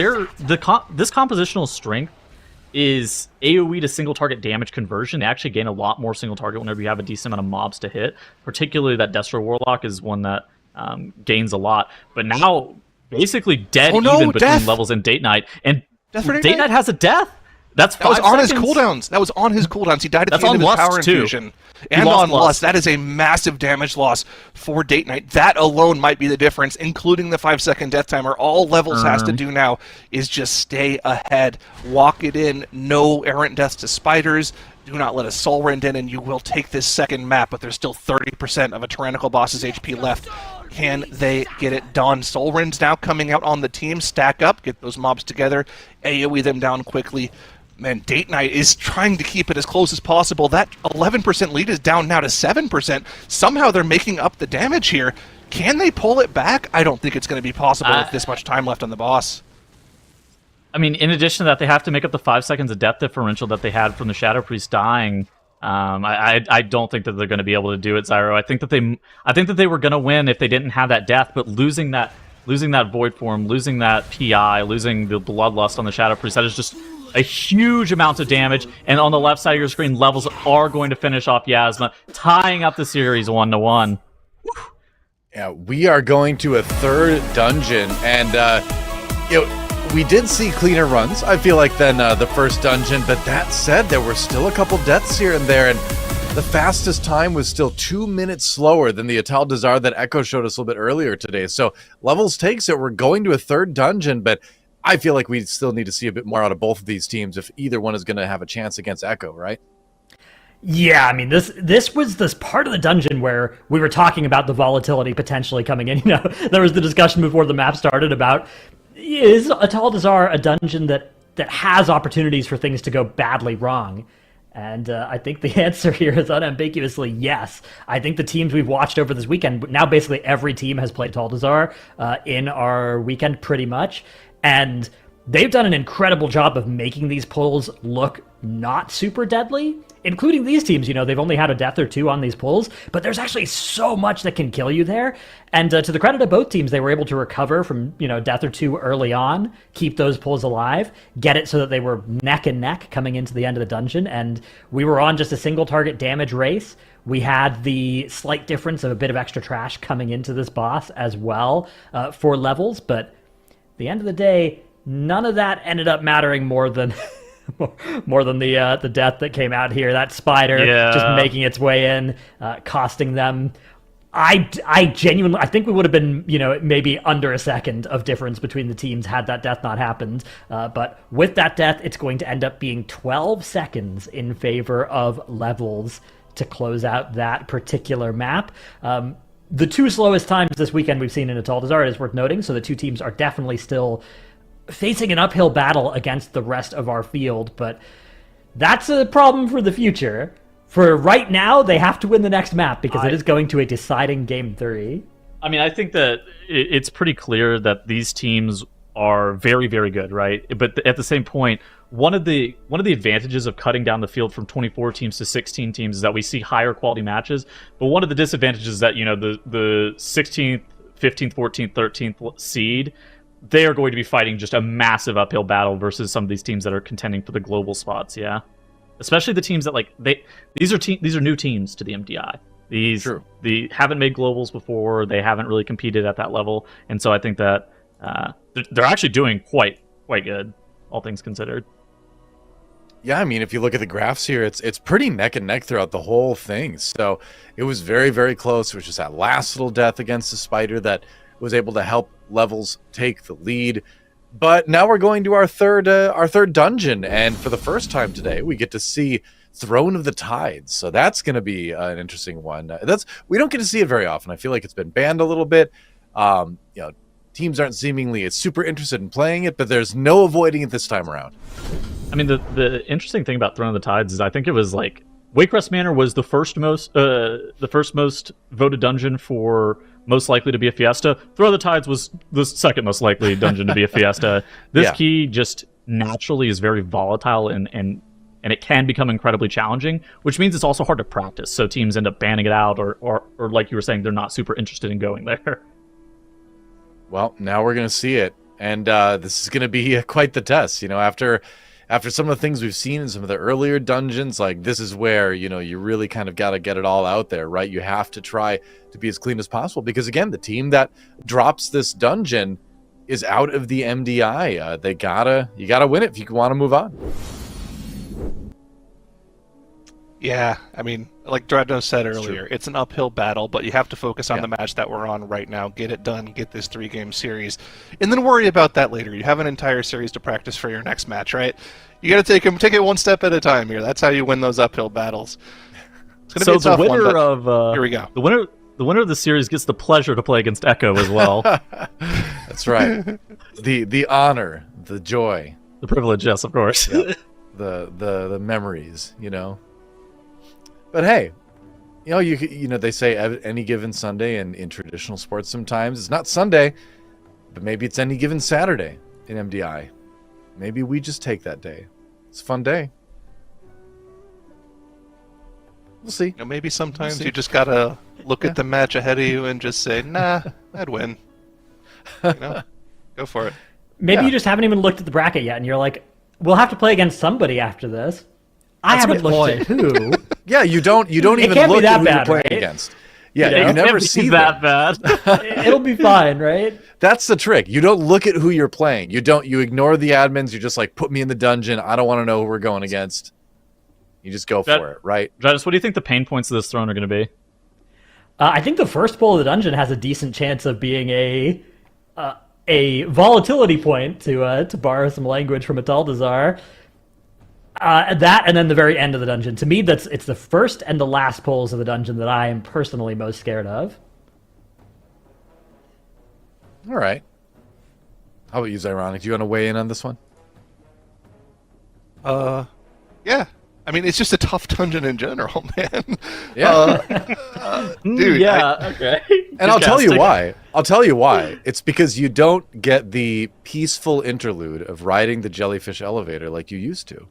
compositional strength is AoE to single target damage conversion. They actually gain a lot more single target whenever you have a decent amount of mobs to hit. Particularly that Destro Warlock is one that gains a lot. But now, basically dead even between Levels and Date Night. And Date Night has a death. That was on his cooldowns. That was on his cooldowns. He died at the end of his Power Infusion. And on Lust. That is a massive damage loss for Date Night. That alone might be the difference, including the 5-second death timer. All Levels has to do now is just stay ahead. Walk it in. No errant deaths to spiders. Do not let a Soul Rend in, and you will take this second map, but there's still 30% of a Tyrannical boss's HP left. Can they get it done? Soul Rend's now coming out on the team. Stack up, get those mobs together, AoE them down quickly. Man, Date Night is trying to keep it as close as possible. That 11% lead is down now to 7%. Somehow they're making up the damage here. Can they pull it back? I don't think it's going to be possible with this much time left on the boss. I mean, in addition to that, they have to make up the 5 seconds of death differential that they had from the Shadow Priest dying. I don't think that they're going to be able to do it, Zyro. I think that they were going to win if they didn't have that death, but losing that Void Form, losing that PI, losing the Bloodlust on the Shadow Priest, that is just a huge amount of damage. And on the left side of your screen, Levels are going to finish off Yasma, tying up the series 1-1. Yeah, we are going to a third dungeon, and we did see cleaner runs, I feel like, than the first dungeon, but that said, there were still a couple deaths here and there, and the fastest time was still 2 minutes slower than the Atal Dazar that Echo showed us a little bit earlier today. So Levels takes it. We're going to a third dungeon, but I feel like we still need to see a bit more out of both of these teams if either one is going to have a chance against Echo, right? Yeah, I mean, this was this part of the dungeon where we were talking about the volatility potentially coming in. You know, there was the discussion before the map started about, is Atal Dazar a dungeon that has opportunities for things to go badly wrong? And I think the answer here is unambiguously yes. I think the teams we've watched over this weekend, now basically every team has played Atal Dazar in our weekend pretty much, and they've done an incredible job of making these pulls look not super deadly, including these teams. You know, they've only had a death or 2 on these pulls, but there's actually so much that can kill you there. And to the credit of both teams, they were able to recover from, death or 2 early on, keep those pulls alive, get it so that they were neck and neck coming into the end of the dungeon. And we were on just a single target damage race. We had the slight difference of a bit of extra trash coming into this boss as well for Levels, but at the end of the day, none of that ended up mattering more than the death that came out here. That spider just making its way in, costing them I genuinely, I think we would have been, maybe under a second of difference between the teams had that death not happened. But with that death, it's going to end up being 12 seconds in favor of Levels to close out that particular map. The two slowest times this weekend we've seen in Ataldazar is worth noting, so the two teams are definitely still facing an uphill battle against the rest of our field, but that's a problem for the future. For right now, they have to win the next map because it is going to a deciding Game 3. I mean, I think that it's pretty clear that these teams are very, very good, right? But at the same point, one of the advantages of cutting down the field from 24 teams to 16 teams is that we see higher quality matches. But one of the disadvantages is that, the 16th, 15th, 14th, 13th seed, they are going to be fighting just a massive uphill battle versus some of these teams that are contending for the global spots, yeah? Especially the teams that these are new teams to the MDI. They haven't made globals before. They haven't really competed at that level, and so I think that they're actually doing quite good, all things considered. Yeah, I mean, if you look at the graphs here, it's pretty neck and neck throughout the whole thing. So it was very, very close. It was just that last little death against the Spider that was able to help Levels take the lead. But now we're going to our third dungeon, and for the first time today, we get to see Throne of the Tides. So that's going to be an interesting one. We don't get to see it very often. I feel like it's been banned a little bit. Teams aren't seemingly super interested in playing it, but there's no avoiding it this time around. I mean, the interesting thing about Throne of the Tides is I think it was like Wakerest Manor was the first most voted dungeon for most likely to be a fiesta. Throw the Tides was the second most likely dungeon to be a fiesta. This key just naturally is very volatile and it can become incredibly challenging, which means it's also hard to practice. So teams end up banning it out or like you were saying, they're not super interested in going there. Well, now we're going to see it. And this is going to be quite the test. After some of the things we've seen in some of the earlier dungeons, like this is where, you really kind of got to get it all out there, right? You have to try to be as clean as possible because, again, the team that drops this dungeon is out of the MDI. You gotta win it if you want to move on. Yeah, I mean, like Dreadnought said earlier, it's an uphill battle, but you have to focus on the match that we're on right now, get it done, get this 3-game series, and then worry about that later. You have an entire series to practice for your next match, right? You got to take it one step at a time here. That's how you win those uphill battles. It's gonna be a tough one, but here we go. The winner of the series gets the pleasure to play against Echo as well. That's right. The honor, the joy, the privilege, yes, of course. Yep. The memories, But hey, they say any given Sunday in traditional sports sometimes. It's not Sunday, but maybe it's any given Saturday in MDI. Maybe we just take that day. It's a fun day. We'll see. Maybe sometimes you just got to look at the match ahead of you and just say, nah, I'd win. Go for it. Maybe you just haven't even looked at the bracket yet, and you're like, we'll have to play against somebody after this. I haven't looked at who. Yeah, you don't even look at who you're playing against. Yeah, you never see that bad. It'll be fine, right? That's the trick. You don't look at who you're playing. You ignore the admins. You're just like, put me in the dungeon. I don't want to know who we're going against. You just go for it, right? Jadis, what do you think the pain points of this throne are going to be? I think the first pull of the dungeon has a decent chance of being a volatility point, to borrow some language from Ataldazar. That and then the very end of the dungeon. To me, it's the first and the last pulls of the dungeon that I am personally most scared of. All right. How about you, Zyronic? Do you want to weigh in on this one? Yeah. I mean, it's just a tough dungeon in general, man. Yeah. Dude. Yeah. Okay. And I'll tell you why. It's because you don't get the peaceful interlude of riding the jellyfish elevator like you used to.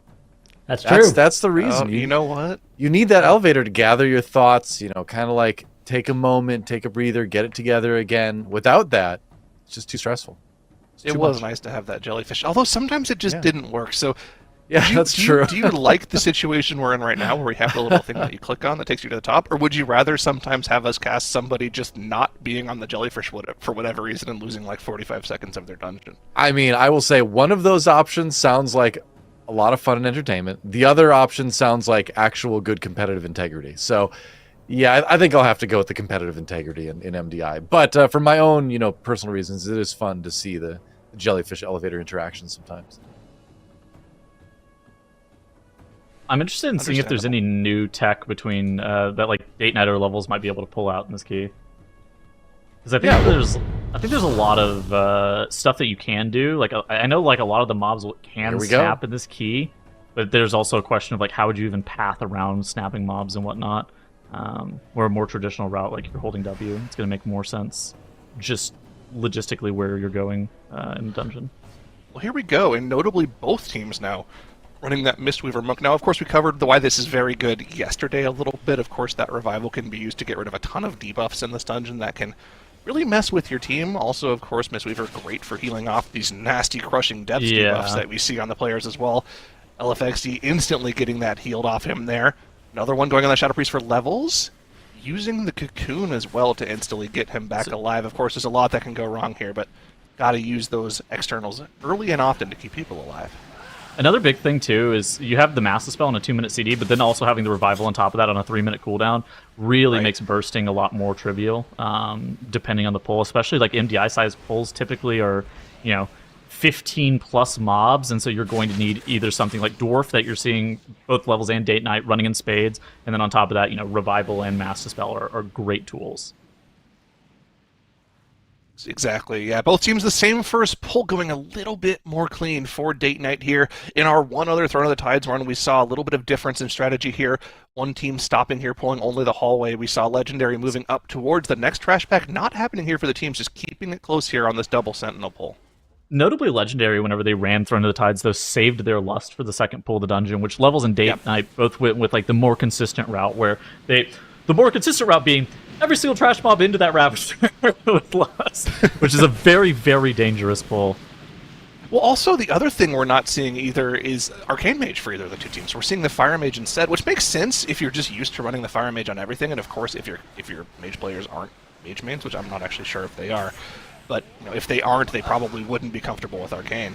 That's true. That's the reason. You know what? You need that elevator to gather your thoughts, kind of like take a moment, take a breather, get it together again. Without that, it's just too stressful. It was nice to have that jellyfish, although sometimes it just didn't work. So, that's true. Do you like the situation we're in right now where we have the little thing that you click on that takes you to the top? Or would you rather sometimes have us cast somebody just not being on the jellyfish for whatever reason and losing like 45 seconds of their dungeon? I mean, I will say one of those options sounds like a lot of fun and entertainment. The other option sounds like actual good competitive integrity. So, Yeah, I think I'll have to go with the competitive integrity in MDI. But for my own, personal reasons, it is fun to see the jellyfish elevator interactions sometimes. I'm interested in seeing if there's any new tech between that like date night or levels might be able to pull out in this key. Because I think there's a lot of stuff that you can do. Like I know like a lot of the mobs can snap in this key, but there's also a question of like how would you even path around snapping mobs and whatnot. Or a more traditional route, like if you're holding W, it's going to make more sense just logistically where you're going in the dungeon. Well, here we go, and notably both teams now running that Mistweaver Monk. Now, of course, we covered why this is very good yesterday a little bit. Of course, that revival can be used to get rid of a ton of debuffs in this dungeon that can really mess with your team. Also, of course, Mistweaver great for healing off these nasty crushing depths debuffs that we see on the players as well. LFXD instantly getting that healed off him there. Another one going on the Shadow Priest for levels, using the Cocoon as well to instantly get him back alive. Of course, there's a lot that can go wrong here, but gotta use those externals early and often to keep people alive. Another big thing, too, is you have the Master Spell on a 2-minute CD, but then also having the Revival on top of that on a 3-minute cooldown really makes bursting a lot more trivial, depending on the pull. Especially, like, MDI-sized pulls typically are, 15-plus mobs, and so you're going to need either something like Dwarf that you're seeing both levels and Date Night running in spades, and then on top of that, Revival and Master Spell are great tools. Exactly, yeah. Both teams the same first pull, going a little bit more clean for Date Night here. In our one other Throne of the Tides run, we saw a little bit of difference in strategy here. One team stopping here, pulling only the hallway. We saw Legendary moving up towards the next trash pack. Not happening here for the teams, just keeping it close here on this double Sentinel pull. Notably Legendary, whenever they ran Throne of the Tides, though, saved their Lust for the second pull of the dungeon, which levels and Date Night both went with like the more consistent route, where the more consistent route being every single trash mob into that Ravager with Lust, which is a very, very dangerous pull. Well, also, the other thing we're not seeing either is Arcane Mage for either of the two teams. We're seeing the Fire Mage instead, which makes sense if you're just used to running the Fire Mage on everything, and of course, if your Mage players aren't Mage mains, which I'm not actually sure if they are. But if they aren't, they probably wouldn't be comfortable with Arcane.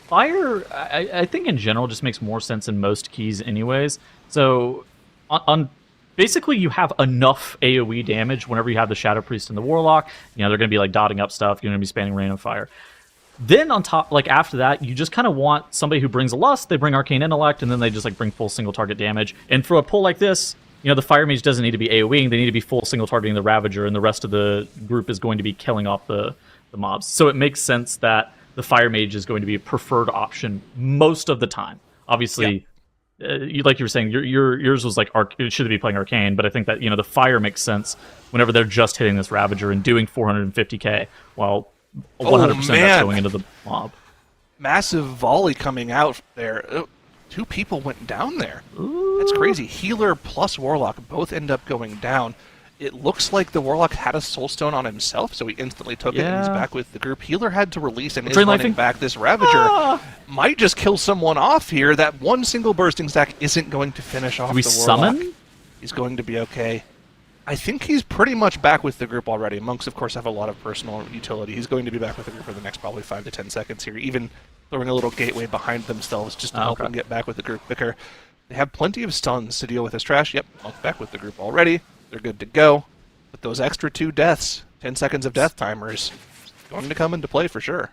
Fire, I think in general, just makes more sense in most keys anyways. So, on basically, you have enough AoE damage whenever you have the Shadow Priest and the Warlock. They're going to be like dotting up stuff. You're going to be spamming Rain of Fire. Then on top, like after that, you just kind of want somebody who brings a Lust. They bring Arcane Intellect, and then they just like bring full single target damage. And for a pull like this, the Fire Mage doesn't need to be AoEing, they need to be full single targeting the Ravager, and the rest of the group is going to be killing off the mobs. So it makes sense that the Fire Mage is going to be a preferred option most of the time. Obviously, like you were saying, yours was like, it should be playing Arcane, but I think that, the Fire makes sense whenever they're just hitting this Ravager and doing 450k, while 100% that's going into the mob. Massive volley coming out there. Two people went down there. Ooh. That's crazy. Healer plus Warlock both end up going down. It looks like the Warlock had a Soulstone on himself, so he instantly took it and he's back with the group. Healer had to release and is running back. This Ravager might just kill someone off here. That one single bursting stack isn't going to finish off the Warlock. Summon? He's going to be okay. I think he's pretty much back with the group already. Monks, of course, have a lot of personal utility. He's going to be back with the group for the next probably 5 to 10 seconds here, even throwing a little gateway behind themselves just to help them get back with the group quicker. They have plenty of stuns to deal with this trash. Yep, Monk back with the group already. They're good to go. But those extra 2 deaths, 10 seconds of death timers, going to come into play for sure.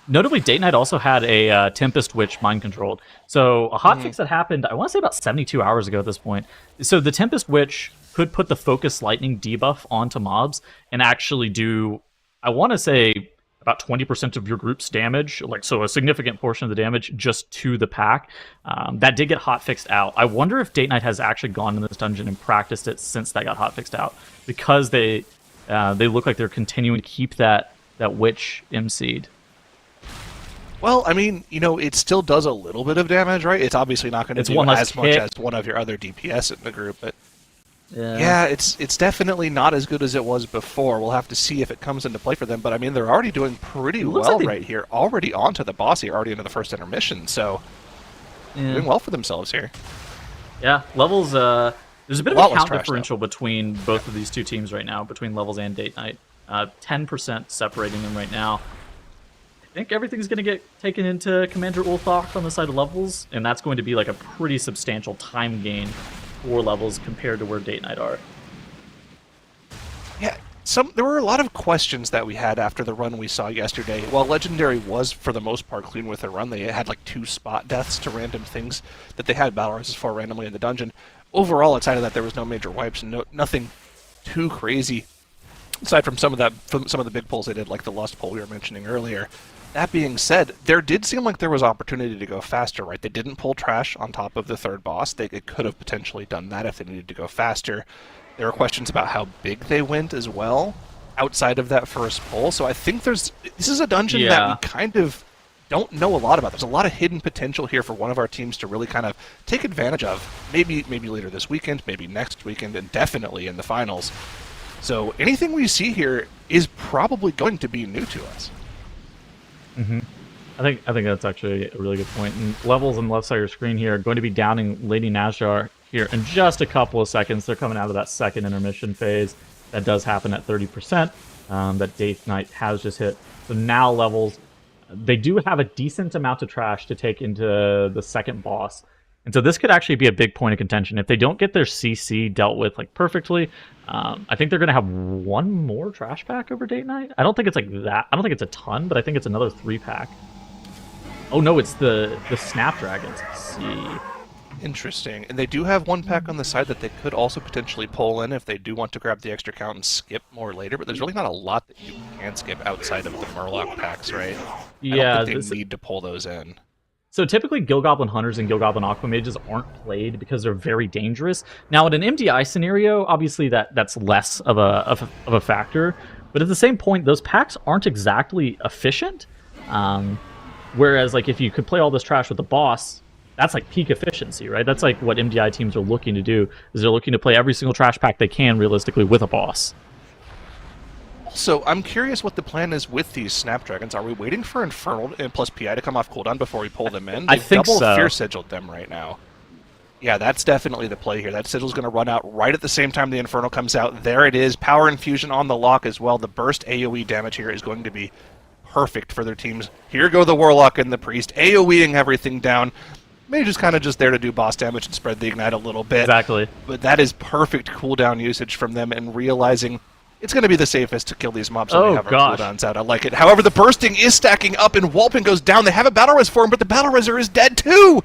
Notably, Date Night also had a Tempest Witch mind controlled. So a hotfix that happened, I want to say about 72 hours ago at this point. So the Tempest Witch could put the Focus Lightning debuff onto mobs and actually do, I want to say, about 20% of your group's damage, so a significant portion of the damage just to the pack. That did get hotfixed out. I wonder if Date Night has actually gone in this dungeon and practiced it since that got hotfixed out, because they look like they're continuing to keep that Witch MC'd. Well, I mean, it still does a little bit of damage, right? It's obviously not going to do as much as one of your other DPS in the group, but yeah, it's definitely not as good as it was before. We'll have to see if it comes into play for them, but I mean, they're already doing pretty well right here. Already onto the boss here, already into the first intermission, so doing well for themselves here. Yeah, levels, there's a bit of a count differential between both of these two teams right now, between levels and Date Night. 10% separating them right now. I think everything's going to get taken into Commander Ulthok on the side of levels, and that's going to be like a pretty substantial time gain for levels compared to where Date Night are. Yeah, there were a lot of questions that we had after the run we saw yesterday. While Legendary was, for the most part, clean with their run, they had like 2 spot deaths to random things that they had battle rises for randomly in the dungeon. Overall, outside of that, there was no major wipes and nothing too crazy, aside from some of the big pulls they did, like the Lust pull we were mentioning earlier. That being said, there did seem like there was opportunity to go faster, right? They didn't pull trash on top of the third boss. They could have potentially done that if they needed to go faster. There were questions about how big they went as well, outside of that first pull. So I think this is a dungeon that we kind of don't know a lot about. There's a lot of hidden potential here for one of our teams to really kind of take advantage of. Maybe later this weekend, maybe next weekend, and definitely in the finals. So anything we see here is probably going to be new to us. Mm-hmm. I think that's actually a really good point. And levels on the left side of your screen here are going to be downing Lady Nazjar here in just a couple of seconds. They're coming out of that second intermission phase. That does happen at 30%. That Date Night has just hit. So now levels, they do have a decent amount of trash to take into the second boss. And so this could actually be a big point of contention. If they don't get their CC dealt with like perfectly, I think they're going to have one more trash pack over Date Night. I don't think it's like that. I don't think it's a ton, but I think it's another 3-pack. Oh no, it's the Snapdragons. Let's see. Interesting. And they do have 1 pack on the side that they could also potentially pull in if they do want to grab the extra count and skip more later, but there's really not a lot that you can skip outside of the Murloc packs, right? Yeah. I don't think they need to pull those in. So typically Gil Goblin Hunters and Gil Goblin Aquamages aren't played because they're very dangerous. Now in an MDI scenario, obviously that's less of a factor, but at the same point, those packs aren't exactly efficient. Whereas like if you could play all this trash with the boss, that's like peak efficiency, right? That's like what MDI teams are looking to do, is they're looking to play every single trash pack they can realistically with a boss. So I'm curious what the plan is with these Snapdragons. Are we waiting for Infernal and plus PI to come off cooldown before we pull them in? I think double so. Fear sigiled them right now. Yeah, that's definitely the play here. That sigil's going to run out right at the same time the Infernal comes out. There it is. Power Infusion on the lock as well. The burst AoE damage here is going to be perfect for their teams. Here go the Warlock and the Priest, AoEing everything down. Mage's kind of just there to do boss damage and spread the Ignite a little bit. Exactly. But that is perfect cooldown usage from them and realizing it's going to be the safest to kill these mobs when they have our cooldowns out. I like it. However, the bursting is stacking up and Walpin goes down. They have a battle res for him, but the battle reser is dead too!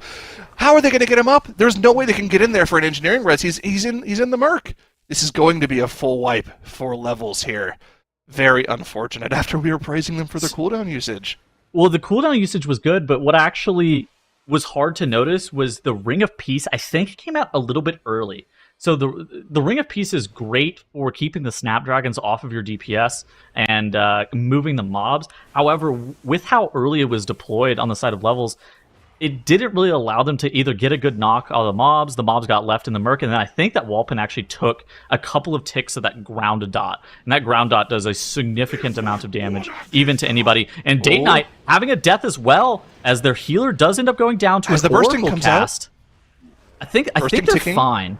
How are they going to get him up? There's no way they can get in there for an engineering res. He's in the Merc. This is going to be a full wipe for levels here. Very unfortunate after we were praising them for their cooldown usage. Well, the cooldown usage was good, but what actually was hard to notice was the Ring of Peace. I think it came out a little bit early. So the Ring of Peace is great for keeping the Snapdragons off of your DPS and moving the mobs. However, with how early it was deployed on the side of levels, it didn't really allow them to either get a good knock on the mobs got left in the Merc, and then I think that Walpin actually took a couple of ticks of that grounded dot. And that ground dot does a significant amount of damage, even to anybody. And Date Night having a death as well, as their healer does end up going down to as an the bursting Oracle comes cast. Out, I think they're ticking. fine.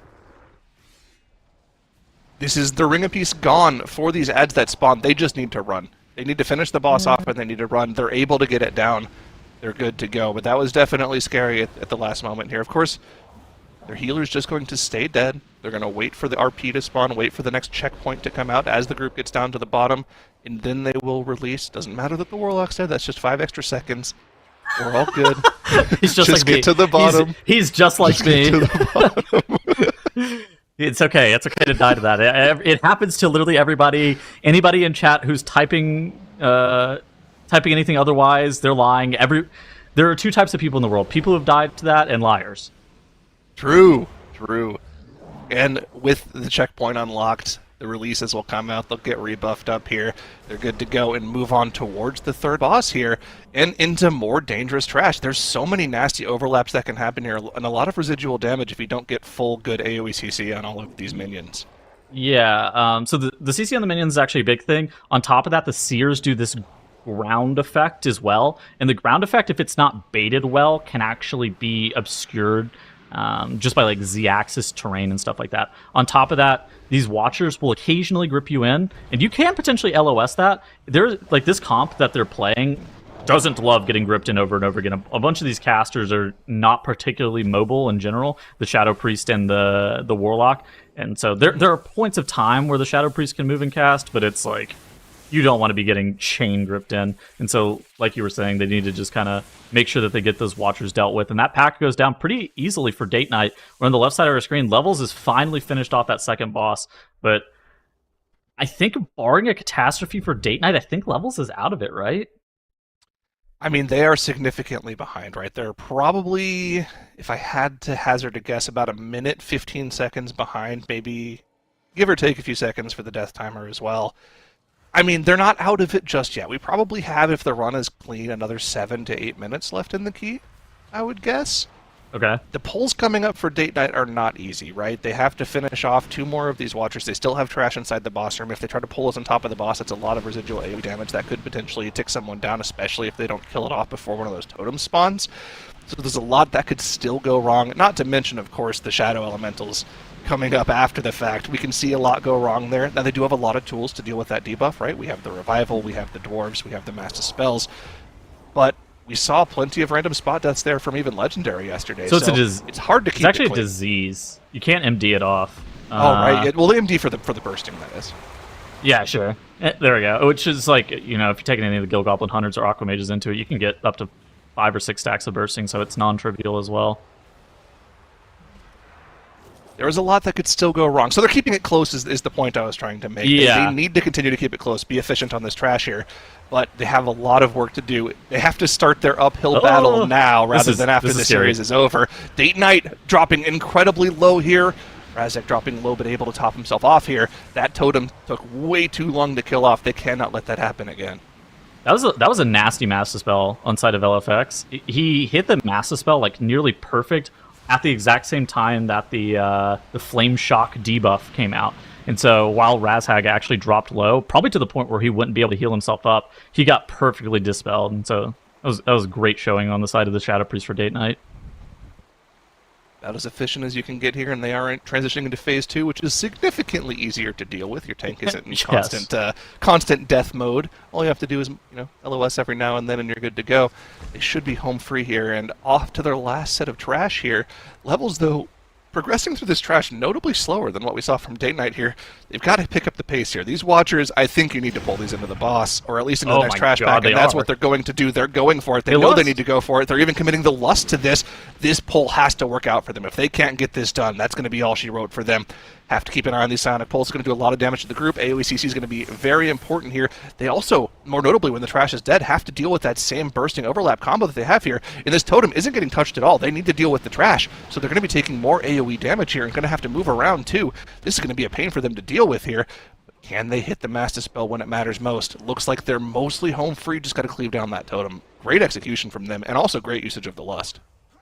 This is the Ring of Peace gone for these ads that spawn. They just need to run. They need to finish the boss off and they need to run. They're able to get it down. They're good to go. But that was definitely scary at the last moment here. Of course, their healer's just going to stay dead. They're going to wait for the RP to spawn, wait for the next checkpoint to come out as the group gets down to the bottom, and then they will release. Doesn't matter that the Warlock's dead. That's just 5 extra seconds. We're all good. He's just like get me. To the bottom. He's just like me. Get to the bottom. It's okay. It's okay to die to that. It happens to literally everybody. Anybody in chat who's typing anything otherwise, they're lying. There are 2 types of people in the world: people who have died to that and liars. True. And with the checkpoint unlocked, the releases will come out. They'll get rebuffed up here. They're good to go and move on towards the third boss here and into more dangerous trash. There's so many nasty overlaps that can happen here and a lot of residual damage if you don't get full good AoE CC on all of these minions. Yeah, so the CC on the minions is actually a big thing. On top of that, the Seers do this ground effect as well. And the ground effect, if it's not baited well, can actually be obscured just by like Z-axis terrain and stuff like that. On top of that, these Watchers will occasionally grip you in, and you can potentially LOS that. There's like this comp that they're playing doesn't love getting gripped in over and over again. A bunch of these casters are not particularly mobile in general, the Shadow Priest and the Warlock. And so there are points of time where the Shadow Priest can move and cast, but it's like, you don't want to be getting chain gripped in. And so, like you were saying, they need to just kind of make sure that they get those Watchers dealt with. And that pack goes down pretty easily for Date Night. We're on the left side of our screen. Levels is finally finished off that second boss, but I think barring a catastrophe for Date Night, I think Levels is out of it, right? I mean, they are significantly behind, right? They're probably, if I had to hazard a guess, about a minute, 15 seconds behind, maybe give or take a few seconds for the death timer as well. I mean, they're not out of it just yet. We probably have, if the run is clean, another 7 to 8 minutes left in the key, I would guess. Okay. The pulls coming up for Date Night are not easy, right? They have to finish off 2 more of these Watchers. They still have trash inside the boss room. If they try to pull us on top of the boss, it's a lot of residual AoE damage that could potentially tick someone down, especially if they don't kill it off before one of those totems spawns. So there's a lot that could still go wrong, not to mention, of course, the Shadow Elementals coming up after the fact. We can see a lot go wrong there. Now, they do have a lot of tools to deal with that debuff, right? We have the Revival, we have the Dwarves, we have the Master Spells, but we saw plenty of random spot deaths there from even Legendary yesterday. So it's hard to keep It's actually it a clean. disease. You can't MD it off. Oh, right. Well, the MD for the bursting, that is. Yeah, sure. There we go. Which is like, if you're taking any of the Guild Goblin Hunters or Aquamages into it, you can get up to 5 or 6 stacks of bursting, so it's non-trivial as well. There was a lot that could still go wrong. So they're keeping it close is the point I was trying to make. Yeah. They need to continue to keep it close, be efficient on this trash here, but they have a lot of work to do. They have to start their uphill battle now rather than after the series is over. Date Night dropping incredibly low here. Razak dropping low but able to top himself off here. That totem took way too long to kill off. They cannot let that happen again. That was a nasty Master Spell on side of LFX. He hit the Master Spell like nearly perfect at the exact same time that the Flame Shock debuff came out. And so while Razhag actually dropped low, probably to the point where he wouldn't be able to heal himself up, he got perfectly dispelled. And so that was great showing on the side of the Shadow Priest for Date Night. About as efficient as you can get here, and they are transitioning into Phase 2, which is significantly easier to deal with. Your tank isn't in constant death mode. All you have to do is, LOS every now and then, and you're good to go. They should be home free here, and off to their last set of trash here. Levels, though, progressing through this trash notably slower than what we saw from Date Night here. They've got to pick up the pace here. These Watchers, I think you need to pull these into the boss, or at least into the next trash pack, and that's what they're going to do. They're going for it. They know they need to go for it. They're even committing the lust to this. This pull has to work out for them. If they can't get this done, that's going to be all she wrote for them. Have to keep an eye on these Psionic Pulls. It's going to do a lot of damage to the group. AoE CC is going to be very important here. They also, more notably, when the trash is dead, have to deal with that same bursting overlap combo that they have here. And this totem isn't getting touched at all. They need to deal with the trash. So they're going to be taking more AoE damage here and going to have to move around too. This is going to be a pain for them to deal with here. Can they hit the Master Spell when it matters most? Looks like they're mostly home free. Just got to cleave down that totem. Great execution from them, and also great usage of the Lust.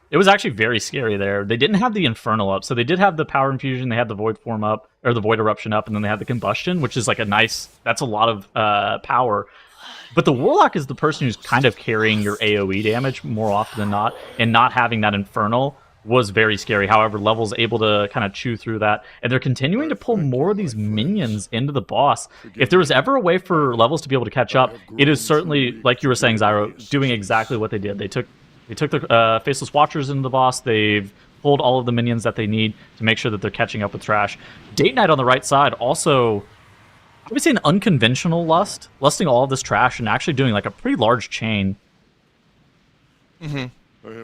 It was actually very scary there. They didn't have the Infernal up, so they did have the Power Infusion, they had the Void Form up, or the Void Eruption up, and then they had the Combustion, which is like that's a lot of power. But the Warlock is the person who's kind of carrying your AoE damage more often than not, and not having that Infernal was very scary. However, Level's able to kind of chew through that, and they're continuing to pull more of these minions into the boss. If there was ever a way for Levels to be able to catch up, it is certainly, like you were saying, Zyro, doing exactly what they did. They took the Faceless Watchers into the boss. They've pulled all of the minions that they need to make sure that they're catching up with trash. Date Night on the right side also, I would say, an unconventional lusting all of this trash and actually doing like a pretty large chain. Mm-hmm.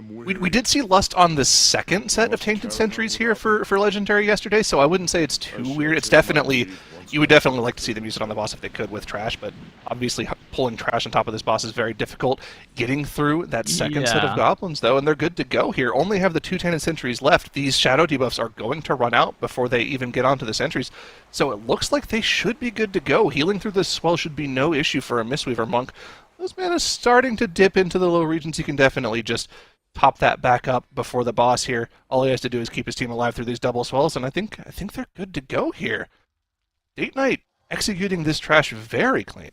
We did see Lust on the second set of Tainted Sentries here for Legendary yesterday, so I wouldn't say it's too weird. It's definitely, you would definitely like to see them use it on the boss if they could with trash, but obviously pulling trash on top of this boss is very difficult. Getting through that second set of goblins, though, and they're good to go here. Only have the 2 Tainted Sentries left. These shadow debuffs are going to run out before they even get onto the sentries, so it looks like they should be good to go. Healing through this swell should be no issue for a Mistweaver Monk. This man is starting to dip into the low regions. He can definitely just top that back up before the boss here. All he has to do is keep his team alive through these double swells, and I think they're good to go here. Date Night executing this trash very clean.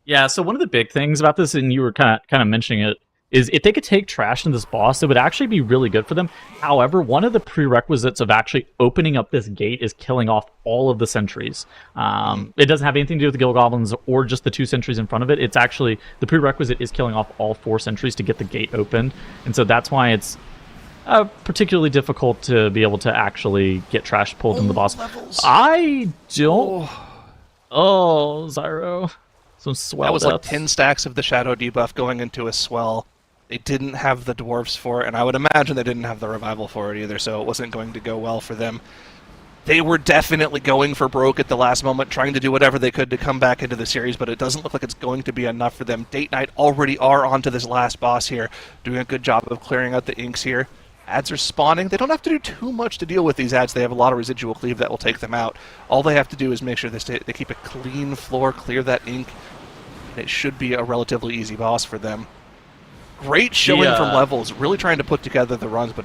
Yeah, so one of the big things about this, and you were kind of mentioning it, is if they could take trash in this boss, it would actually be really good for them. However, one of the prerequisites of actually opening up this gate is killing off all of the sentries. It doesn't have anything to do with the Guild Goblins or just the 2 sentries in front of it. It's actually, the prerequisite is killing off all 4 sentries to get the gate opened. And so that's why it's particularly difficult to be able to actually get trash pulled in the boss. Levels. I don't... Oh, Zyro. Some swell That was like deaths. 10 stacks of the shadow debuff going into a swell. They didn't have the dwarves for it, and I would imagine they didn't have the revival for it either, so it wasn't going to go well for them. They were definitely going for broke at the last moment, trying to do whatever they could to come back into the series, but it doesn't look like it's going to be enough for them. Date Night already are onto this last boss here, doing a good job of clearing out the inks here. Ads are spawning. They don't have to do too much to deal with these ads. They have a lot of residual cleave that will take them out. All they have to do is make sure they keep a clean floor, clear that ink. It should be a relatively easy boss for them. Great showing from Levels, really trying to put together the runs, but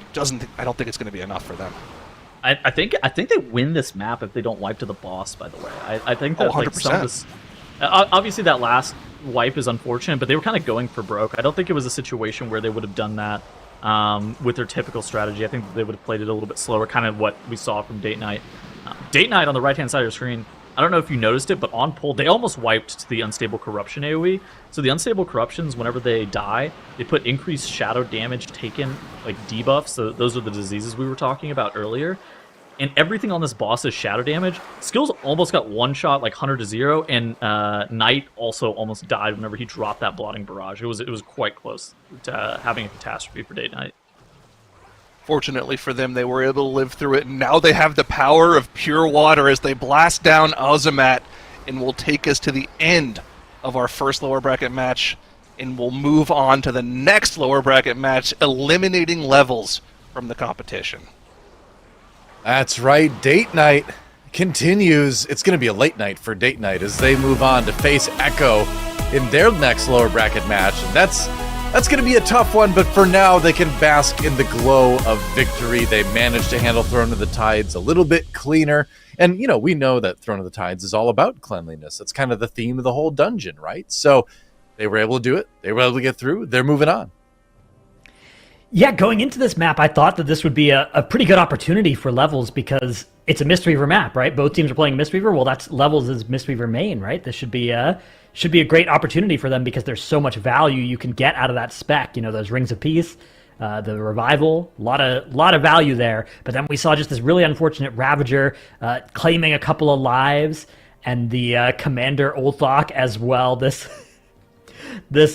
I don't think it's going to be enough for them. I think they win this map if they don't wipe to the boss, by the way. I think that like, some of this... Obviously, that last wipe is unfortunate, but they were kind of going for broke. I don't think it was a situation where they would have done that with their typical strategy. I think they would have played it a little bit slower, kind of what we saw from Date Night. Date Night on the right-hand side of your screen, I don't know if you noticed it, but on pull, they almost wiped to the Unstable Corruption AoE. So the Unstable Corruptions, whenever they die, they put increased shadow damage taken, like debuffs. So those are the diseases we were talking about earlier. And everything on this boss is shadow damage. Skills almost got one-shot, like 100 to 0, and Knight also almost died whenever he dropped that Blotting Barrage. It was quite close to having a catastrophe for Date Night. Fortunately for them, they were able to live through it, and now they have the power of pure water as they blast down Azamat, and will take us to the end of our first lower bracket match, and we'll move on to the next lower bracket match, eliminating Levels from the competition. That's right, Date Night continues. It's going to be a late night for Date Night as they move on to face Echo in their next lower bracket match. And that's going to be a tough one, but for now they can bask in the glow of victory. They managed to handle Throne of the Tides a little bit cleaner. And, you know, we know that Throne of the Tides is all about cleanliness. That's kind of the theme of the whole dungeon, right? So they were able to do it. They were able to get through. They're moving on. Yeah, going into this map, I thought that this would be a pretty good opportunity for Levels because it's a Mistweaver map, right? Both teams are playing Mistweaver. Well, that's Levels' Mistweaver main, right? This should be a great opportunity for them because there's so much value you can get out of that spec. You know, those Rings of Peace, the Revival, a lot of value there. But then we saw just this really unfortunate Ravager claiming a couple of lives, and the Commander Ulthok as well. This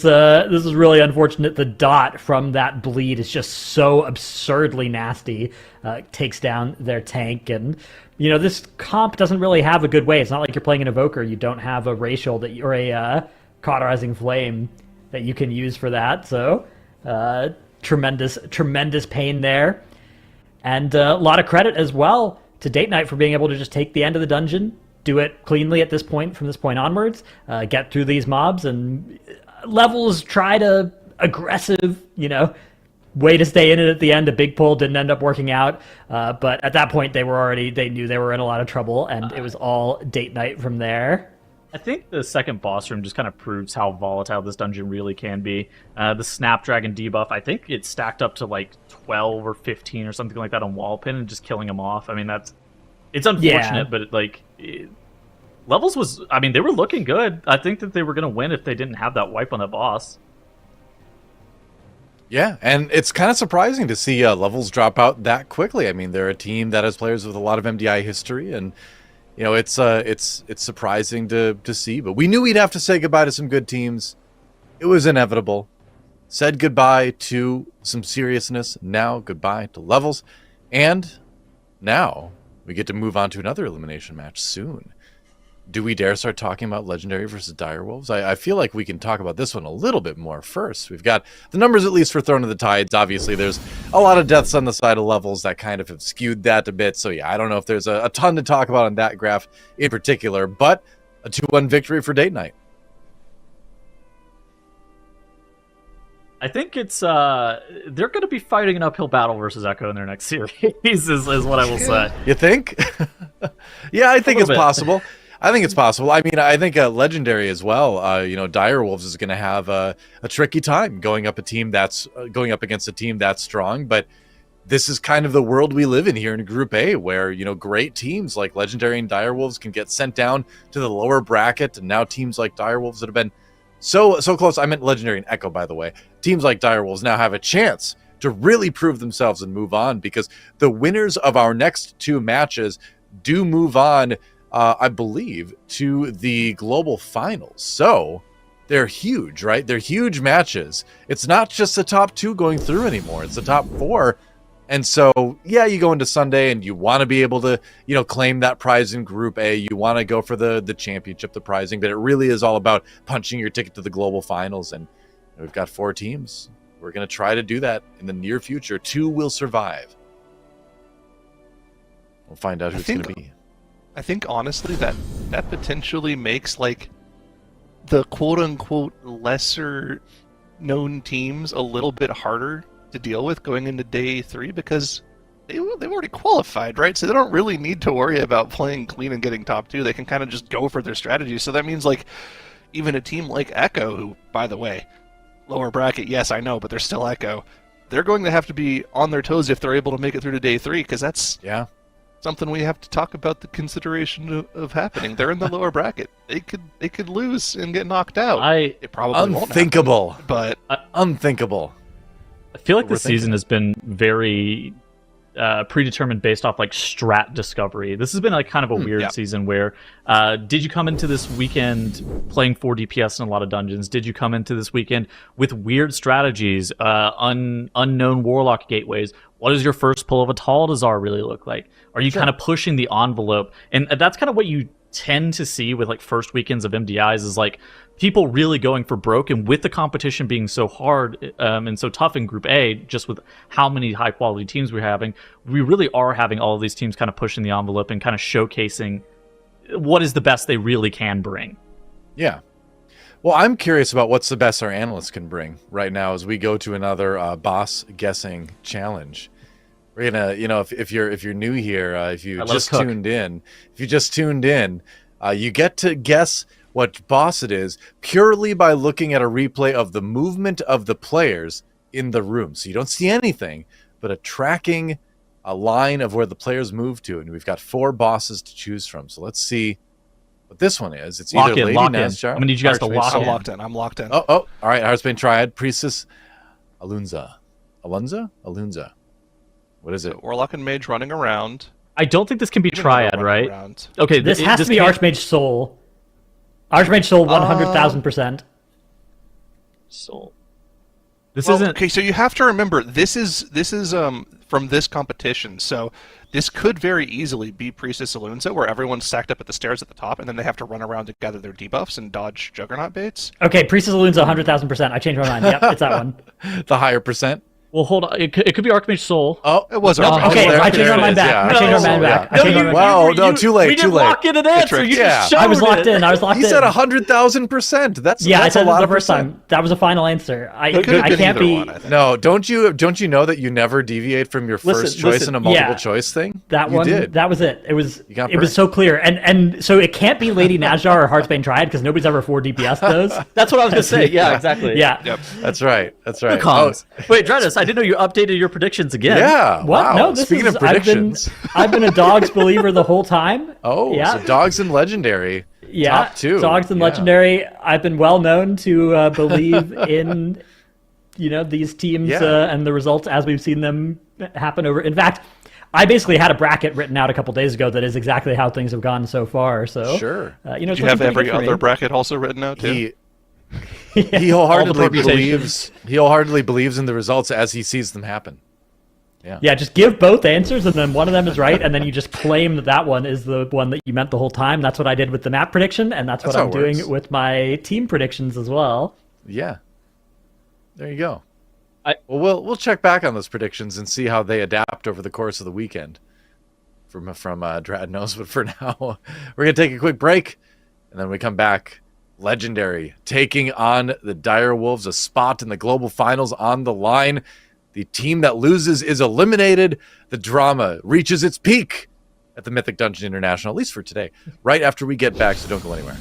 is really unfortunate. The dot from that bleed is just so absurdly nasty. Takes down their tank, and you know this comp doesn't really have a good way. It's not like you're playing an Evoker. You don't have a racial that or a cauterizing flame that you can use for that. So tremendous pain there, and a lot of credit as well to Date Night for being able to just take the end of the dungeon, do it cleanly at this point from this point onwards, get through these mobs, and Levels tried a aggressive, way to stay in it at the end. A big pull didn't end up working out, but at that point they knew they were in a lot of trouble, and it was all Date Night from there. I think the second boss room just kind of proves how volatile this dungeon really can be. The Snapdragon debuff, I think it stacked up to like 12 or 15 or something like that on Wallpin, and just killing him off. I mean, it's unfortunate, but Levels was, they were looking good. I think that they were going to win if they didn't have that wipe on the boss. Yeah, and it's kind of surprising to see Levels drop out that quickly. I mean, they're a team that has players with a lot of MDI history, and it's surprising to see. But we knew we'd have to say goodbye to some good teams. It was inevitable. Said goodbye to some seriousness. Now goodbye to Levels, and now we get to move on to another elimination match soon. Do we dare start talking about Legendary versus Direwolves? I feel like we can talk about this one a little bit more first. We've got the numbers, at least for Throne of the Tides. Obviously, there's a lot of deaths on the side of Levels that kind of have skewed that a bit. So yeah, I don't know if there's a ton to talk about on that graph in particular, but a 2-1 victory for Date Night. I think it's they're going to be fighting an uphill battle versus Echo in their next series. is what I will say. You think? Yeah, I think it's possible. I think it's possible. I mean, I think Legendary as well. Direwolves is going to have a tricky time going up against a team that's strong. But this is kind of the world we live in here in Group A, where great teams like Legendary and Direwolves can get sent down to the lower bracket, and now teams like Direwolves that have been so close. I meant Legendary and Echo, by the way. Teams like Direwolves now have a chance to really prove themselves and move on, because the winners of our next 2 matches do move on, I believe, to the global finals. So they're huge, right? They're huge matches. It's not just the top 2 going through anymore. It's the top 4. And so, yeah, you go into Sunday and you want to be able to, claim that prize in Group A. You want to go for the championship, the prizing, but it really is all about punching your ticket to the global finals. And we've got 4 teams. We're going to try to do that in the near future. 2 will survive. We'll find out who it's going to be. I think, honestly, that potentially makes, the quote-unquote lesser-known teams a little bit harder to deal with going into day 3, because they've already qualified, right? So they don't really need to worry about playing clean and getting top 2. They can kind of just go for their strategy. So that means, even a team like Echo, who, by the way, lower bracket, yes, I know, but they're still Echo. They're going to have to be on their toes if they're able to make it through to day 3, because that's something we have to talk about the consideration of happening. They're in the lower bracket. They could lose and get knocked out. It probably unthinkable, won't happen, but unthinkable. I feel like this season has been very predetermined based off strat discovery. This has been kind of a weird season where did you come into this weekend playing 4 DPS in a lot of dungeons? Did you come into this weekend with weird strategies, unknown warlock gateways? What does your first pull of a Tal'Dazar really look like? Are you kind of pushing the envelope? And that's kind of what you tend to see with first weekends of MDIs is people really going for broke, and with the competition being so hard and so tough in Group A, just with how many high quality teams we're having, we really are having all of these teams kind of pushing the envelope and kind of showcasing what is the best they really can bring. Yeah. Well, I'm curious about what's the best our analysts can bring right now as we go to another boss guessing challenge. We're gonna, if you're new here, if you just tuned in, you get to guess what boss it is purely by looking at a replay of the movement of the players in the room. So you don't see anything, but a line of where the players move to, and we've got 4 bosses to choose from. So let's see what this one is. It's either Lady Nazjar. I'm gonna need you guys to lock in. I'm locked in. Oh, all right. Heartsbane Triad, Priestess, Alunza. What is it? Warlock and Mage running around. I don't think this can be Triad, right? Around. Okay, this has to be Archmage Soul. Archmage Soul 100,000%. Soul. This isn't okay. So you have to remember this is from this competition. So this could very easily be Priestess Alunza, where everyone's stacked up at the stairs at the top, and then they have to run around to gather their debuffs and dodge Juggernaut baits. Okay, Priestess Alunza 100,000%. I changed my mind. Yep, it's that one. The higher percent. Well, hold on. It could be Archmage Soul. Oh, it was Archmage Soul. Okay, I changed my mind back. Too late. We didn't lock in an answer. You just showed I was locked in. He said 100,000%. That's I said a lot the of first time. That was a final answer. I can't be. No, don't you know that you never deviate from your first choice in a multiple choice thing? That one. Did. That was it. It was so clear, and so it can't be Lady Nazjar or Heartsbane Triad because nobody's ever 4 DPS those. That's what I was gonna say. Yeah, exactly. Yeah. Yep. That's right. Wait, Dreadus, I didn't know you updated your predictions again. Yeah. What? Wow. No, Speaking of predictions, I've been a Dogs believer the whole time. Oh, yeah. So Dogs and Legendary. Yeah. Top 2. Dogs and Legendary. I've been well known to believe in, these teams and the results as we've seen them happen over. In fact, I basically had a bracket written out a couple days ago that is exactly how things have gone so far. So sure. Did you have every other bracket also written out too? He wholeheartedly believes in the results as he sees them happen. Yeah, just give both answers, and then one of them is right, and then you just claim that one is the one that you meant the whole time. That's what I did with the map prediction, and that's what I'm doing with my team predictions as well. Yeah. There you go. We'll check back on those predictions and see how they adapt over the course of the weekend from Dradnos, but for now, we're going to take a quick break, and then when we come back, Legendary taking on the Dire Wolves, a spot in the global finals on the line. The team that loses is eliminated. The drama reaches its peak at the Mythic Dungeon International, at least for today, right after we get back, so don't go anywhere.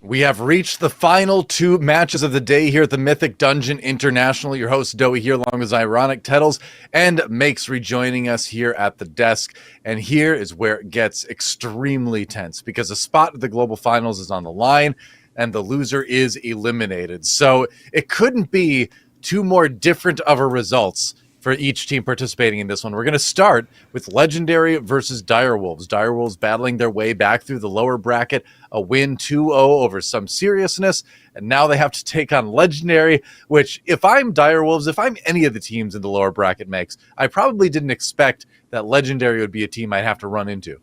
We have reached the final two matches of the day here at the Mythic Dungeon International. Your host, Doey, here along with Ironic Tettles, and Makes rejoining us here at the desk. And here is where it gets extremely tense, because a spot at the Global Finals is on the line. and the loser is eliminated. So it couldn't be two more different of a results for each team participating in this one. We're going to start with Legendary versus Direwolves. Direwolves battling their way back through the lower bracket, a win 2-0 over Some Seriousness, and now they have to take on Legendary, which if I'm Direwolves, if I'm any of the teams in the lower bracket mix, I probably didn't expect that Legendary would be a team I'd have to run into.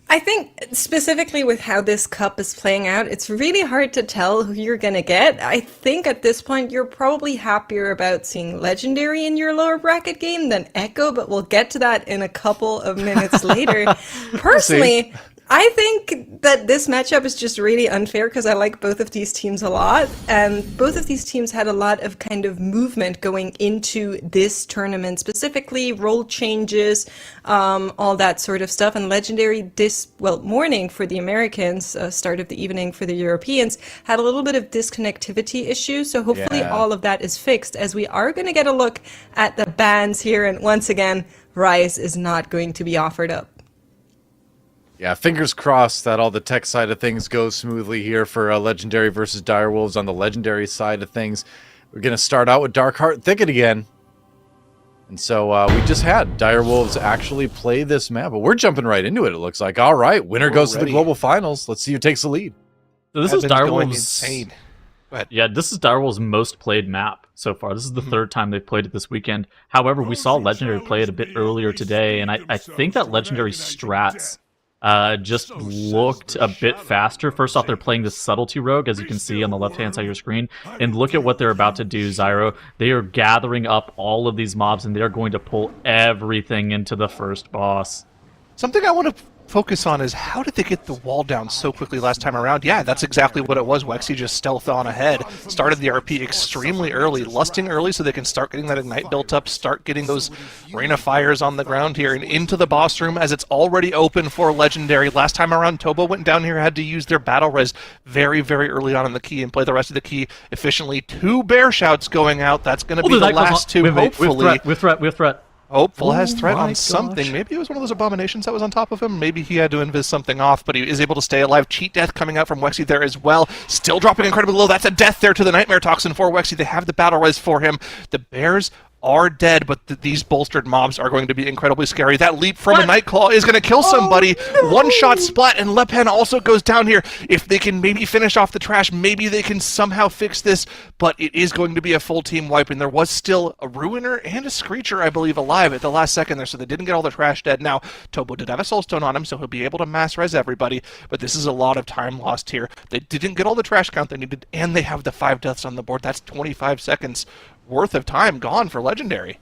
I think specifically with how this cup is playing out, it's really hard to tell who you're going to get. I think at this point, you're probably happier about seeing Legendary in your lower bracket game than Echo, but we'll get to that in a couple of minutes later. Personally, I think that this matchup is just really unfair because I like both of these teams a lot, and both of these teams had a lot of kind of movement going into this tournament, specifically role changes, all that sort of stuff. And Legendary morning for the Americans, start of the evening for the Europeans, had a little bit of disconnectivity issues. So hopefully all of that is fixed, as we are going to get a look at the bans here. And once again, Rise is not going to be offered up. Yeah, fingers crossed that all the tech side of things goes smoothly here for Legendary versus Direwolves. On the Legendary side of things, we're going to start out with Darkheart Thicket again. And so we just had Direwolves actually play this map, but we're jumping right into it, it looks like. All right, winner goes to the Global Finals. Let's see who takes the lead. So this is Direwolves. Insane. Go ahead. Yeah, this is Direwolves' most played map so far. This is the third time they've played it this weekend. However, we saw Legendary play it a bit earlier today, and I think that Legendary strats just looked a bit faster. First off, they're playing this Subtlety Rogue, as you can see on the left-hand side of your screen. And look at what they're about to do, Zyro. They are gathering up all of these mobs, and they're going to pull everything into the first boss. Something I want to focus on is how did they get the wall down so quickly last time around? Yeah, that's exactly what it was. Wexy just stealthed on ahead, started the RP extremely early, lusting early so they can start getting that Ignite built up, start getting those Rain of Fires on the ground here and into the boss room as it's already open for Legendary. Last time around, Tobo went down here, had to use their Battle Res very, very early on in the key and play the rest of the key efficiently. 2 Bear Shouts going out. That's going to be the last 2, hopefully. With threat. Hopeful has threat on something. Maybe it was one of those abominations that was on top of him. Maybe he had to invis something off, but he is able to stay alive. Cheat Death coming out from Wexy there as well. Still dropping incredibly low. That's a death there to the Nightmare Toxin for Wexy. They have the Battle Res for him. The Bears are dead, but these bolstered mobs are going to be incredibly scary. That leap from a Nightclaw is going to kill somebody. One-shot splat, and Le Pen also goes down here. If they can maybe finish off the trash, maybe they can somehow fix this, but it is going to be a full team wipe, and there was still a Ruiner and a Screecher, I believe, alive at the last second there, so they didn't get all the trash dead. Now, Tobo did have a Soulstone on him, so he'll be able to mass res everybody, but this is a lot of time lost here. They didn't get all the trash count they needed, and they have the 5 deaths on the board. That's 25 seconds worth of time gone for Legendary.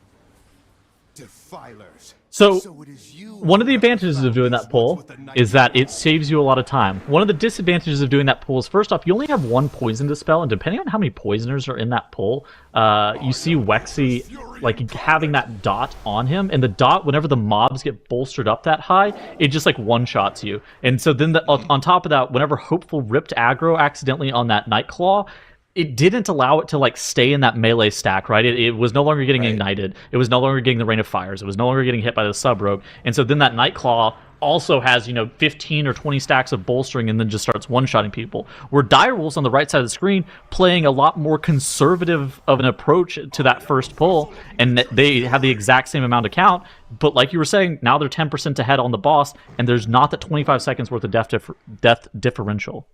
Defilers. So one of the advantages of doing that pull is that it saves you a lot of time. One of the disadvantages of doing that pull is, first off, you only have 1 poison to spell, and depending on how many poisoners are in that pull, you see Wexy like having that dot on him, and the dot, whenever the mobs get bolstered up that high, it just like one-shots you. And so then on top of that, whenever Hopeful ripped aggro accidentally on that Nightclaw, it didn't allow it to like stay in that melee stack, right? It was no longer getting ignited. It was no longer getting the Rain of Fires. It was no longer getting hit by the sub-rogue. And so then that Nightclaw also has, 15 or 20 stacks of bolstering and then just starts one-shotting people. Where Direwolves on the right side of the screen playing a lot more conservative of an approach to that first pull, and they have the exact same amount of count, but like you were saying, now they're 10% ahead on the boss, and there's not that 25 seconds worth of death differential.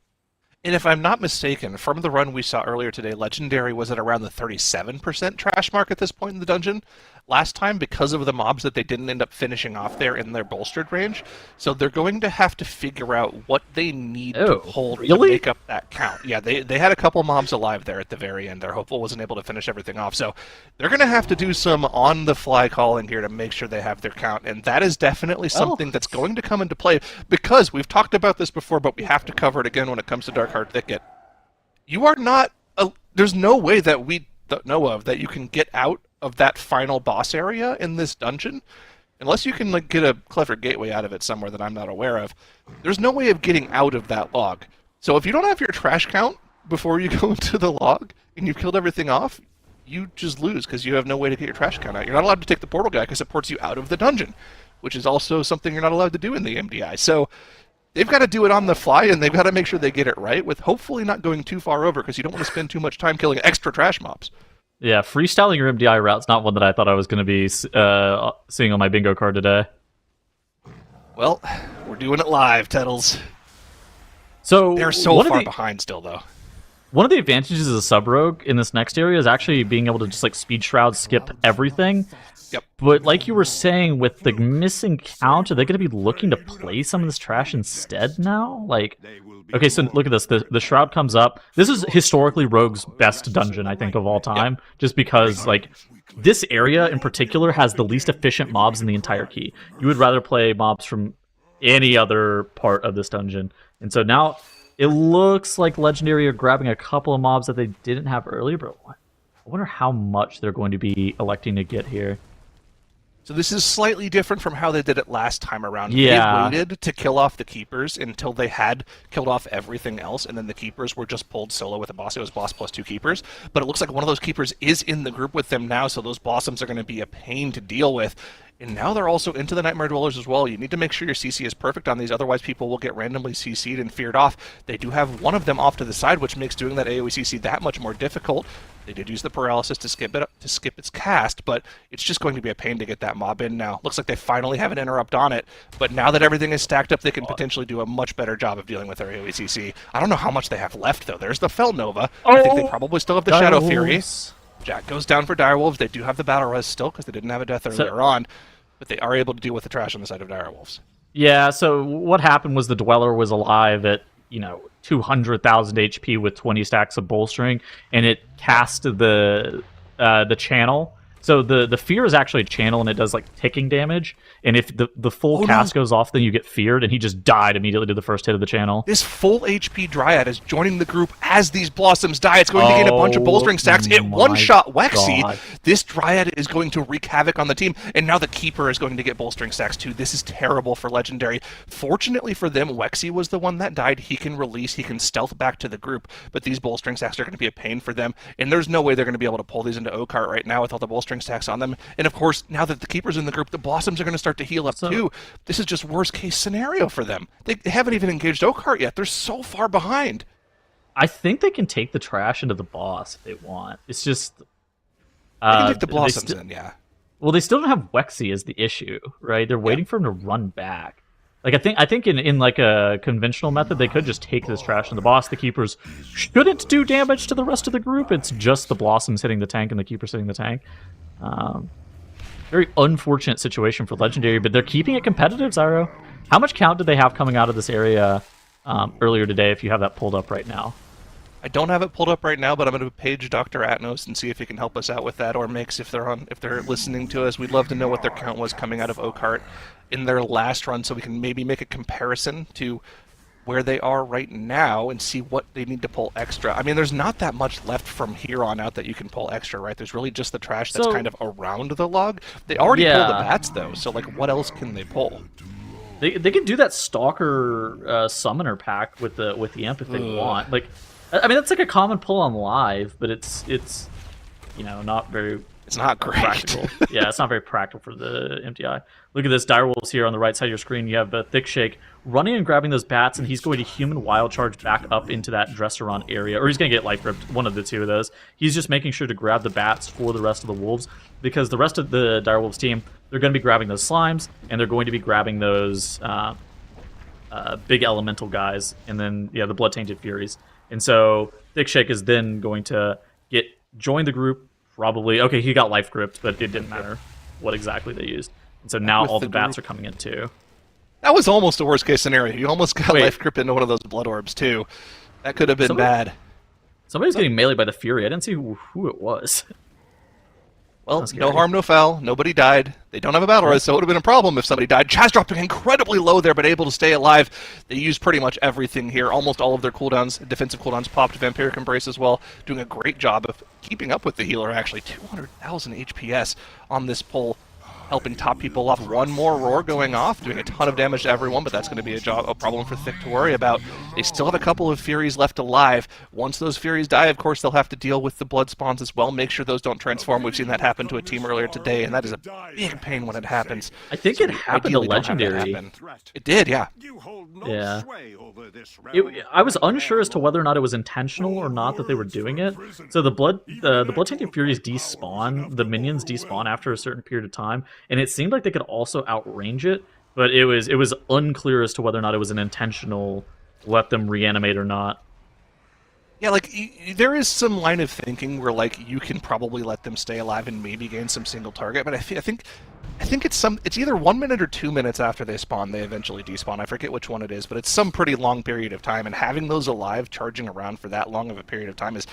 And if I'm not mistaken, from the run we saw earlier today, Legendary was at around the 37% trash mark at this point in the dungeon last time because of the mobs that they didn't end up finishing off there in their bolstered range. So they're going to have to figure out what they need to pull to make up that count. Yeah, they had a couple mobs alive there at the very end. Their Hopeful wasn't able to finish everything off. So they're going to have to do some on-the-fly calling here to make sure they have their count. And that is definitely something that's going to come into play because we've talked about this before, but we have to cover it again when it comes to Darkheart Thicket. You are not... there's no way that we know of that you can get out of that final boss area in this dungeon, unless you can get a clever gateway out of it somewhere that I'm not aware of. There's no way of getting out of that log. So if you don't have your trash count before you go into the log and you've killed everything off, you just lose because you have no way to get your trash count out. You're not allowed to take the portal guy because it ports you out of the dungeon, which is also something you're not allowed to do in the MDI. So they've got to do it on the fly, and they've got to make sure they get it right with hopefully not going too far over, because you don't want to spend too much time killing extra trash mobs. Yeah, freestyling your MDI route's not one that I thought I was going to be seeing on my bingo card today. Well, we're doing it live, Tettles. So They're so far behind still, though. One of the advantages of a sub-rogue in this next area is actually being able to just like speed shroud skip everything. Yep. But like you were saying, with the missing count, are they going to be looking to play some of this trash instead now? Like, okay, so look at this. The shroud comes up. This is historically Rogue's best dungeon, I think, of all time, just because like this area in particular has the least efficient mobs in the entire key. You would rather play mobs from any other part of this dungeon, and so now it looks like Legendary are grabbing a couple of mobs that they didn't have earlier. But I wonder how much they're going to be electing to get here. So this is slightly different from how they did it last time around. Yeah. They waited to kill off the Keepers until they had killed off everything else, and then the Keepers were just pulled solo with a boss. It was boss plus 2 Keepers. But it looks like one of those Keepers is in the group with them now, so those blossoms are going to be a pain to deal with. And now they're also into the Nightmare Dwellers as well. You need to make sure your CC is perfect on these, otherwise people will get randomly CC'd and feared off. They do have one of them off to the side, which makes doing that AoE CC that much more difficult. They did use the paralysis to skip its cast, but it's just going to be a pain to get that mob in now. Looks like they finally have an interrupt on it, but now that everything is stacked up, they can potentially do a much better job of dealing with their AoE CC. I don't know how much they have left, though. There's the Fel Nova. I think they probably still have the Shadow Fury. Jack goes down for Direwolves. They do have the Battle Res still, because they didn't have a death earlier on, but they are able to deal with the trash on the side of Direwolves. Yeah, so what happened was the Dweller was alive at, 200,000 HP with 20 stacks of bolstering, and it cast the channel. So the fear is actually a channel, and it does like ticking damage. And if the full cast goes off, then you get feared, and he just died immediately to the first hit of the channel. This full HP Dryad is joining the group as these blossoms die. It's going to gain a bunch of bolstering stacks. It one-shot Wexy. This Dryad is going to wreak havoc on the team, and now the Keeper is going to get bolstering stacks too. This is terrible for Legendary. Fortunately for them, Wexy was the one that died. He can release, he can stealth back to the group, but these bolstering stacks are going to be a pain for them, and there's no way they're going to be able to pull these into Okart right now with all the bolstering stacks on them. And of course, now that the Keeper's in the group, the blossoms are going to start to heal up too. This is just worst case scenario for them. They haven't even engaged Okart yet. They're so far behind. I think they can take the trash into the boss if they want. It's just They can take the blossoms in, yeah. Well, they still don't have Wexy as the issue, right? They're waiting for him to run back. Like I think in like a conventional method, they could just take this trash in the boss. The Keepers shouldn't do damage to the rest of the group. It's just the blossoms hitting the tank and the Keepers hitting the tank. Very unfortunate situation for Legendary, but they're keeping it competitive, Zyro. How much count did they have coming out of this area earlier today, if you have that pulled up right now? I don't have it pulled up right now, but I'm going to page Dr. Atnos and see if he can help us out with that, or Mix if they're listening to us. We'd love to know what their count was coming out of Okart in their last run, so we can maybe make a comparison to where they are right now and see what they need to pull extra. I mean, there's not that much left from here on out that you can pull extra, right? There's really just the trash that's kind of around the log. They already pulled the bats, though, so like, what else can they pull? They can do that Stalker Summoner pack with the Imp if they want. Like, I mean, that's like a common pull on live, but it's not very. It's not great. Practical. Yeah, it's not very practical for the MDI. Look at this, Direwolves here on the right side of your screen. You have Thick Shake running and grabbing those bats, and he's going to human wild charge back up into that Dresseron area, or he's going to get life ripped, one of the two of those. He's just making sure to grab the bats for the rest of the wolves, because the rest of the Direwolves team, they're going to be grabbing those slimes, and they're going to be grabbing those big elemental guys, and then the Blood Tainted Furies. And so Thick Shake is then going to join the group. Probably. Okay, he got life gripped, but it didn't matter what exactly they used. And so now all the bats are coming in too. That was almost a worst case scenario. You almost got life gripped into one of those blood orbs too. That could have been bad. Somebody's getting meleeed by the Fury. I didn't see who it was. Well, no harm, no foul. Nobody died. They don't have a battle res, so it would have been a problem if somebody died. Chaz dropping incredibly low there, but able to stay alive. They used pretty much everything here. Almost all of their cooldowns, defensive cooldowns, popped. Vampiric Embrace as well, doing a great job of keeping up with the healer, actually. 200,000 HPS on this pull, helping top people off. One more roar going off, doing a ton of damage to everyone, but that's going to be a problem for Thick to worry about. They still have a couple of Furies left alive. Once those Furies die, of course, they'll have to deal with the Blood Spawns as well. Make sure those don't transform. We've seen that happen to a team earlier today, and that is a big pain when it happens. I think it happened to Ideally don't have that Legendary. happen. It did, yeah. You hold no Yeah. sway over this realm. I was unsure as to whether or not it was intentional or not that they were doing it. So the Blood-Tainted Furies despawn, the minions despawn after a certain period of time, and it seemed like they could also outrange it, but it was unclear as to whether or not it was an intentional let them reanimate or not. Yeah, like, there is some line of thinking where, like, you can probably let them stay alive and maybe gain some single target, but I think it's either 1 minute or 2 minutes after they spawn, they eventually despawn. I forget which one it is, but it's some pretty long period of time, and having those alive charging around for that long of a period of time is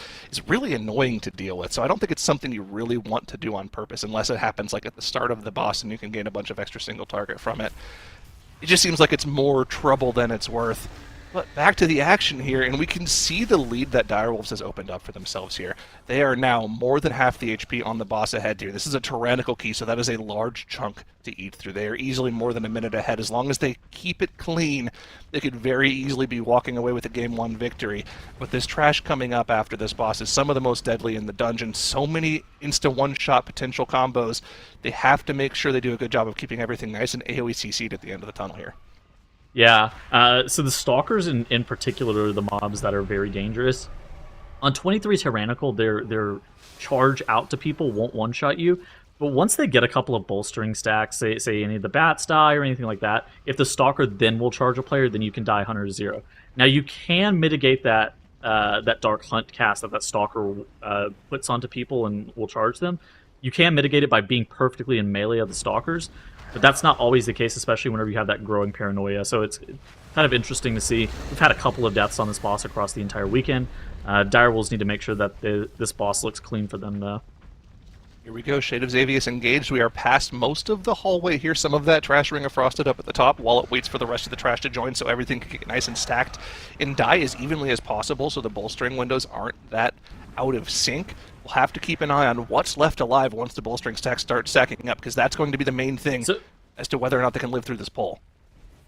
really annoying to deal with. So I don't think it's something you really want to do on purpose, unless it happens, like, at the start of the boss and you can gain a bunch of extra single target from it. It just seems like it's more trouble than it's worth. But back to the action here, and we can see the lead that Direwolves has opened up for themselves here. They are now more than half the HP on the boss ahead here. This is a tyrannical key, so that is a large chunk to eat through. They are easily more than a minute ahead. As long as they keep it clean, they could very easily be walking away with a Game 1 victory. But this trash coming up after this boss is some of the most deadly in the dungeon. So many insta-one-shot potential combos. They have to make sure they do a good job of keeping everything nice and AoE CC'd at the end of the tunnel here. Yeah, so the Stalkers in particular are the mobs that are very dangerous. On 23 Tyrannical, their charge out to people won't one-shot you, but once they get a couple of bolstering stacks, say any of the bats die or anything like that, if the Stalker then will charge a player, then you can die Hunter to 0. Now you can mitigate that Dark Hunt cast that Stalker puts onto people and will charge them. You can mitigate it by being perfectly in melee of the Stalkers, but that's not always the case, especially whenever you have that growing paranoia. So it's kind of interesting to see. We've had a couple of deaths on this boss across the entire weekend. Direwolves need to make sure that this boss looks clean for them, though. Here we go, Shade of Xavius engaged. We are past most of the hallway here. Some of that trash ring of Frosted up at the top while it waits for the rest of the trash to join so everything can get nice and stacked and die as evenly as possible so the bolstering windows aren't that out of sync. We'll have to keep an eye on what's left alive once the bolstering stacks start stacking up, because that's going to be the main thing as to whether or not they can live through this pull.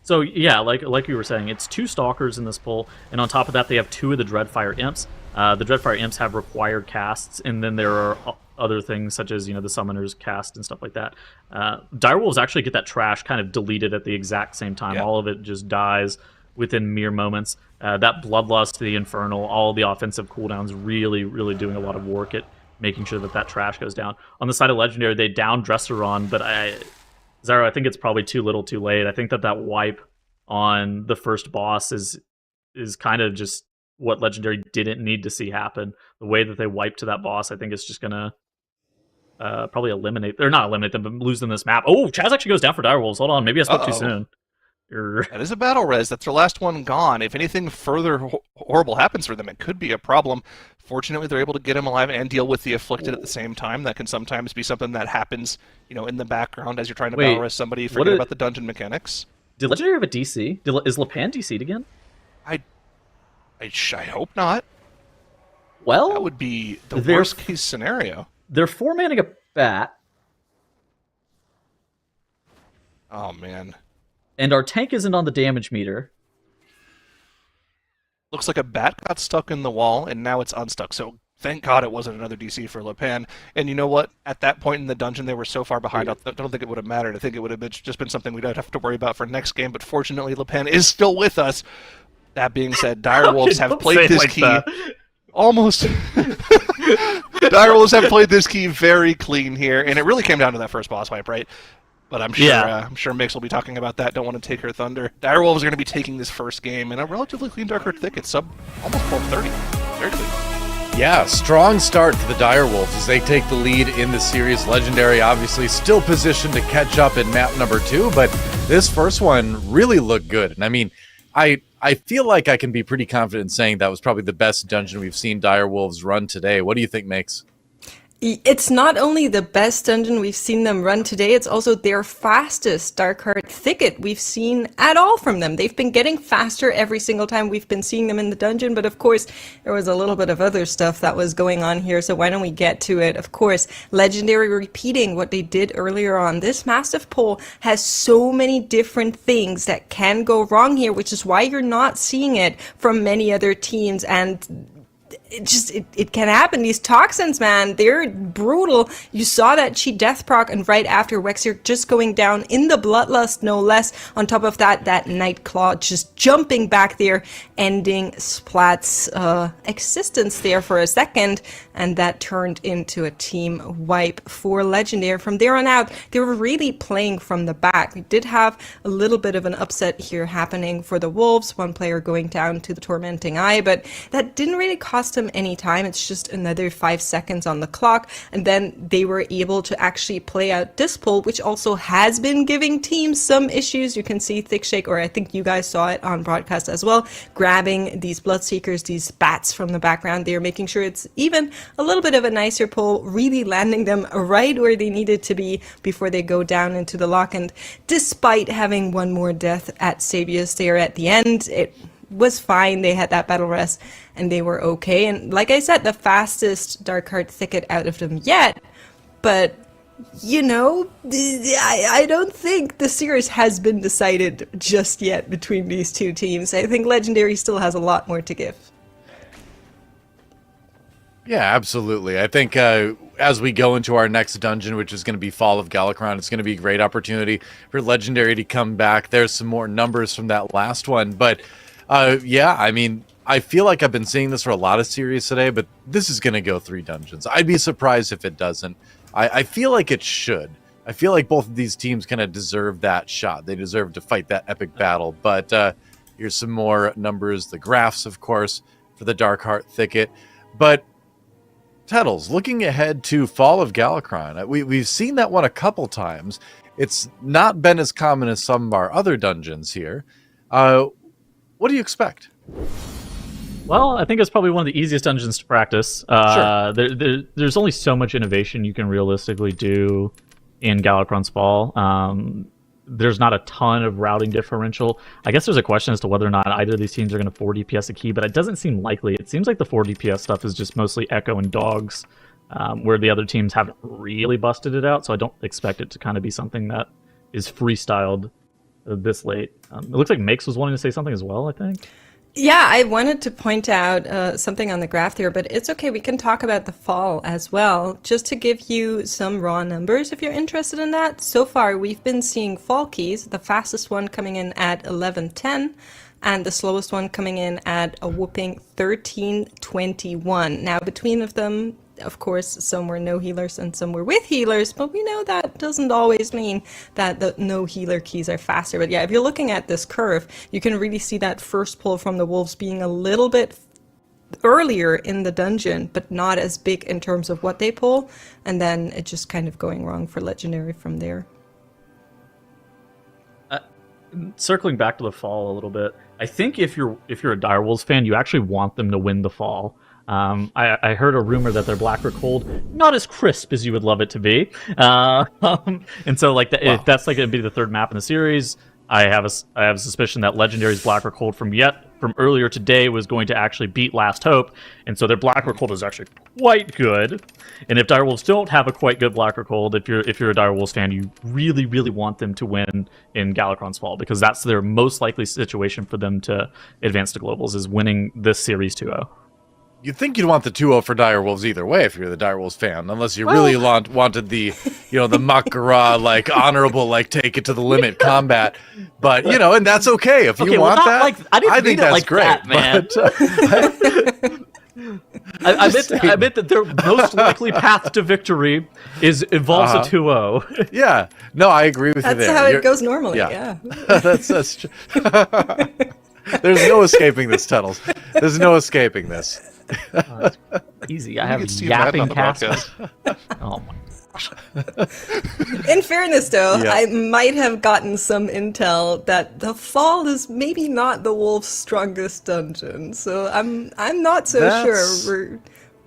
So yeah, like you were saying, it's 2 Stalkers in this pull, and on top of that they have 2 of the Dreadfire Imps. The Dreadfire Imps have required casts, and then there are other things such as, the Summoner's cast and stuff like that. Direwolves actually get that trash kind of deleted at the exact same time. Yeah. All of it just dies within mere moments. That Bloodlust to the Infernal, all the offensive cooldowns really, really doing a lot of work at making sure that trash goes down. On the side of Legendary, they down Dresseron, but Zaro, I think it's probably too little too late. I think that wipe on the first boss is kind of just what Legendary didn't need to see happen. The way that they wiped to that boss, I think it's just going to probably not eliminate them, but lose them this map. Oh, Chaz actually goes down for Direwolves. Hold on, maybe I spoke too soon. That is a battle res. That's their last one gone. If anything further horrible happens for them, it could be a problem. Fortunately, they're able to get him alive and deal with the afflicted at the same time. That can sometimes be something that happens, in the background as you're trying to battle res somebody. Forget about the dungeon mechanics. Did Legendary have a DC? Is Lepan DC'd again? I hope not. Well, that would be the worst case scenario. They're 4-manning a bat. Oh, man. And our tank isn't on the damage meter. Looks like a bat got stuck in the wall, and now it's unstuck. So thank God it wasn't another DC for Le Pen. And you know what? At that point in the dungeon, they were so far behind, I don't think it would have mattered. I think it would have just been something we'd have to worry about for next game. But fortunately, Le Pen is still with us. That being said, Direwolves have played this key almost... Direwolves have played this key very clean here, and it really came down to that first boss wipe, right? But I'm sure Mix will be talking about that. Don't want to take her thunder. Direwolves are going to be taking this first game in a relatively clean Dark Earth Thicket, sub almost 12:30. Very clean. Yeah, strong start for the Direwolves as they take the lead in the series. Legendary obviously still positioned to catch up in map number 2, but this first one really looked good. And I mean, I feel like I can be pretty confident in saying that was probably the best dungeon we've seen Direwolves run today. What do you think, Makes? It's not only the best dungeon we've seen them run today, it's also their fastest Darkheart Thicket we've seen at all from them. They've been getting faster every single time we've been seeing them in the dungeon, but of course, there was a little bit of other stuff that was going on here, so why don't we get to it? Of course, Legendary repeating what they did earlier on. This Mastiff poll has so many different things that can go wrong here, which is why you're not seeing it from many other teams, and it can happen. These toxins, man, they're brutal. You saw that cheat death proc, and right after Wexier just going down in the Bloodlust, no less. On top of that, that Nightclaw just jumping back there, ending Splat's existence there for a second, and that turned into a team wipe for Legendary. From there on out, they were really playing from the back. We did have a little bit of an upset here happening for the Wolves, one player going down to the Tormenting Eye, but that didn't really cost them any time. It's just another 5 seconds on the clock, and then they were able to actually play out this pull, which also has been giving teams some issues. You can see Thickshake, or I think you guys saw it on broadcast as well, grabbing these Bloodseekers, these bats from the background there, making sure it's even a little bit of a nicer pull, really landing them right where they needed to be before they go down into the lock. And despite having one more death at Sabius there at the end, it was fine. They had that battle rest and they were okay. And like I said, the fastest Darkheart Thicket out of them yet. But, you know, I don't think the series has been decided just yet between these two teams. I think Legendary still has a lot more to give. Yeah, absolutely. I think as we go into our next dungeon, which is going to be Fall of Galakron, it's going to be a great opportunity for Legendary to come back. There's some more numbers from that last one, but yeah, I mean, I feel like I've been seeing this for a lot of series today, but this is going to go 3 dungeons. I'd be surprised if it doesn't. I feel like it should. I feel like both of these teams kind of deserve that shot. They deserve to fight that epic battle. But here's some more numbers, the graphs, of course, for the Darkheart Thicket. But Tettles, looking ahead to Fall of Galakron, we've seen that one a couple times. It's not been as common as some of our other dungeons here. What do you expect? Well, I think it's probably one of the easiest dungeons to practice. Sure. There's only so much innovation you can realistically do in Galakron's Fall. There's not a ton of routing differential. I guess there's a question as to whether or not either of these teams are going to 4 DPS a key, but it doesn't seem likely. It seems like the 4 DPS stuff is just mostly Echo and Dogs, where the other teams haven't really busted it out, so I don't expect it to kind of be something that is freestyled this late. It looks like Makes was wanting to say something as well, I think. Yeah, I wanted to point out something on the graph there, but it's okay. We can talk about the fall as well, just to give you some raw numbers if you're interested in that. So far, we've been seeing fall keys, the fastest one coming in at 11:10, and the slowest one coming in at a whooping 13:21. Now, between of them, of course, some were no healers and some were with healers, but we know that doesn't always mean that the no healer keys are faster. But yeah, if you're looking at this curve, you can really see that first pull from the Wolves being a little bit earlier in the dungeon, but not as big in terms of what they pull, and then it just kind of going wrong for Legendary from there. Circling back to the fall a little bit, I think if you're a Direwolves fan, you actually want them to win the fall. I heard a rumor that their Black Cold not as crisp as you would love it to be, and so like if that's like going to be the third map in the series, I have a suspicion that Legendary's Black Cold from earlier today was going to actually beat Last Hope, and so their Black Cold is actually quite good. And if Direwolves don't have a quite good Black Cold, if you're a Direwolves fan, you really want them to win in Galakron's Fall, because that's their most likely situation for them to advance to globals, is winning this series 2-0. You'd think you'd want the 2-0 for Direwolves either way if you're the Direwolves fan, unless you really wanted the, the Makara, like, honorable, like, take it to the limit combat. But, and that's okay. If you want that, like, I think that's like great, that, man. But, I meant that their most likely path to victory involves a 2-0. Yeah. No, I agree with you there. That's how it goes normally, yeah. That's true. There's no escaping this, Tunnels. There's no escaping this. Oh, easy. I have Steve Madden on yapping the cast. podcast. Oh my gosh. In fairness, though, Yeah. I might have gotten some intel that the fall is maybe not the Wolves' strongest dungeon. So I'm not so That's- sure.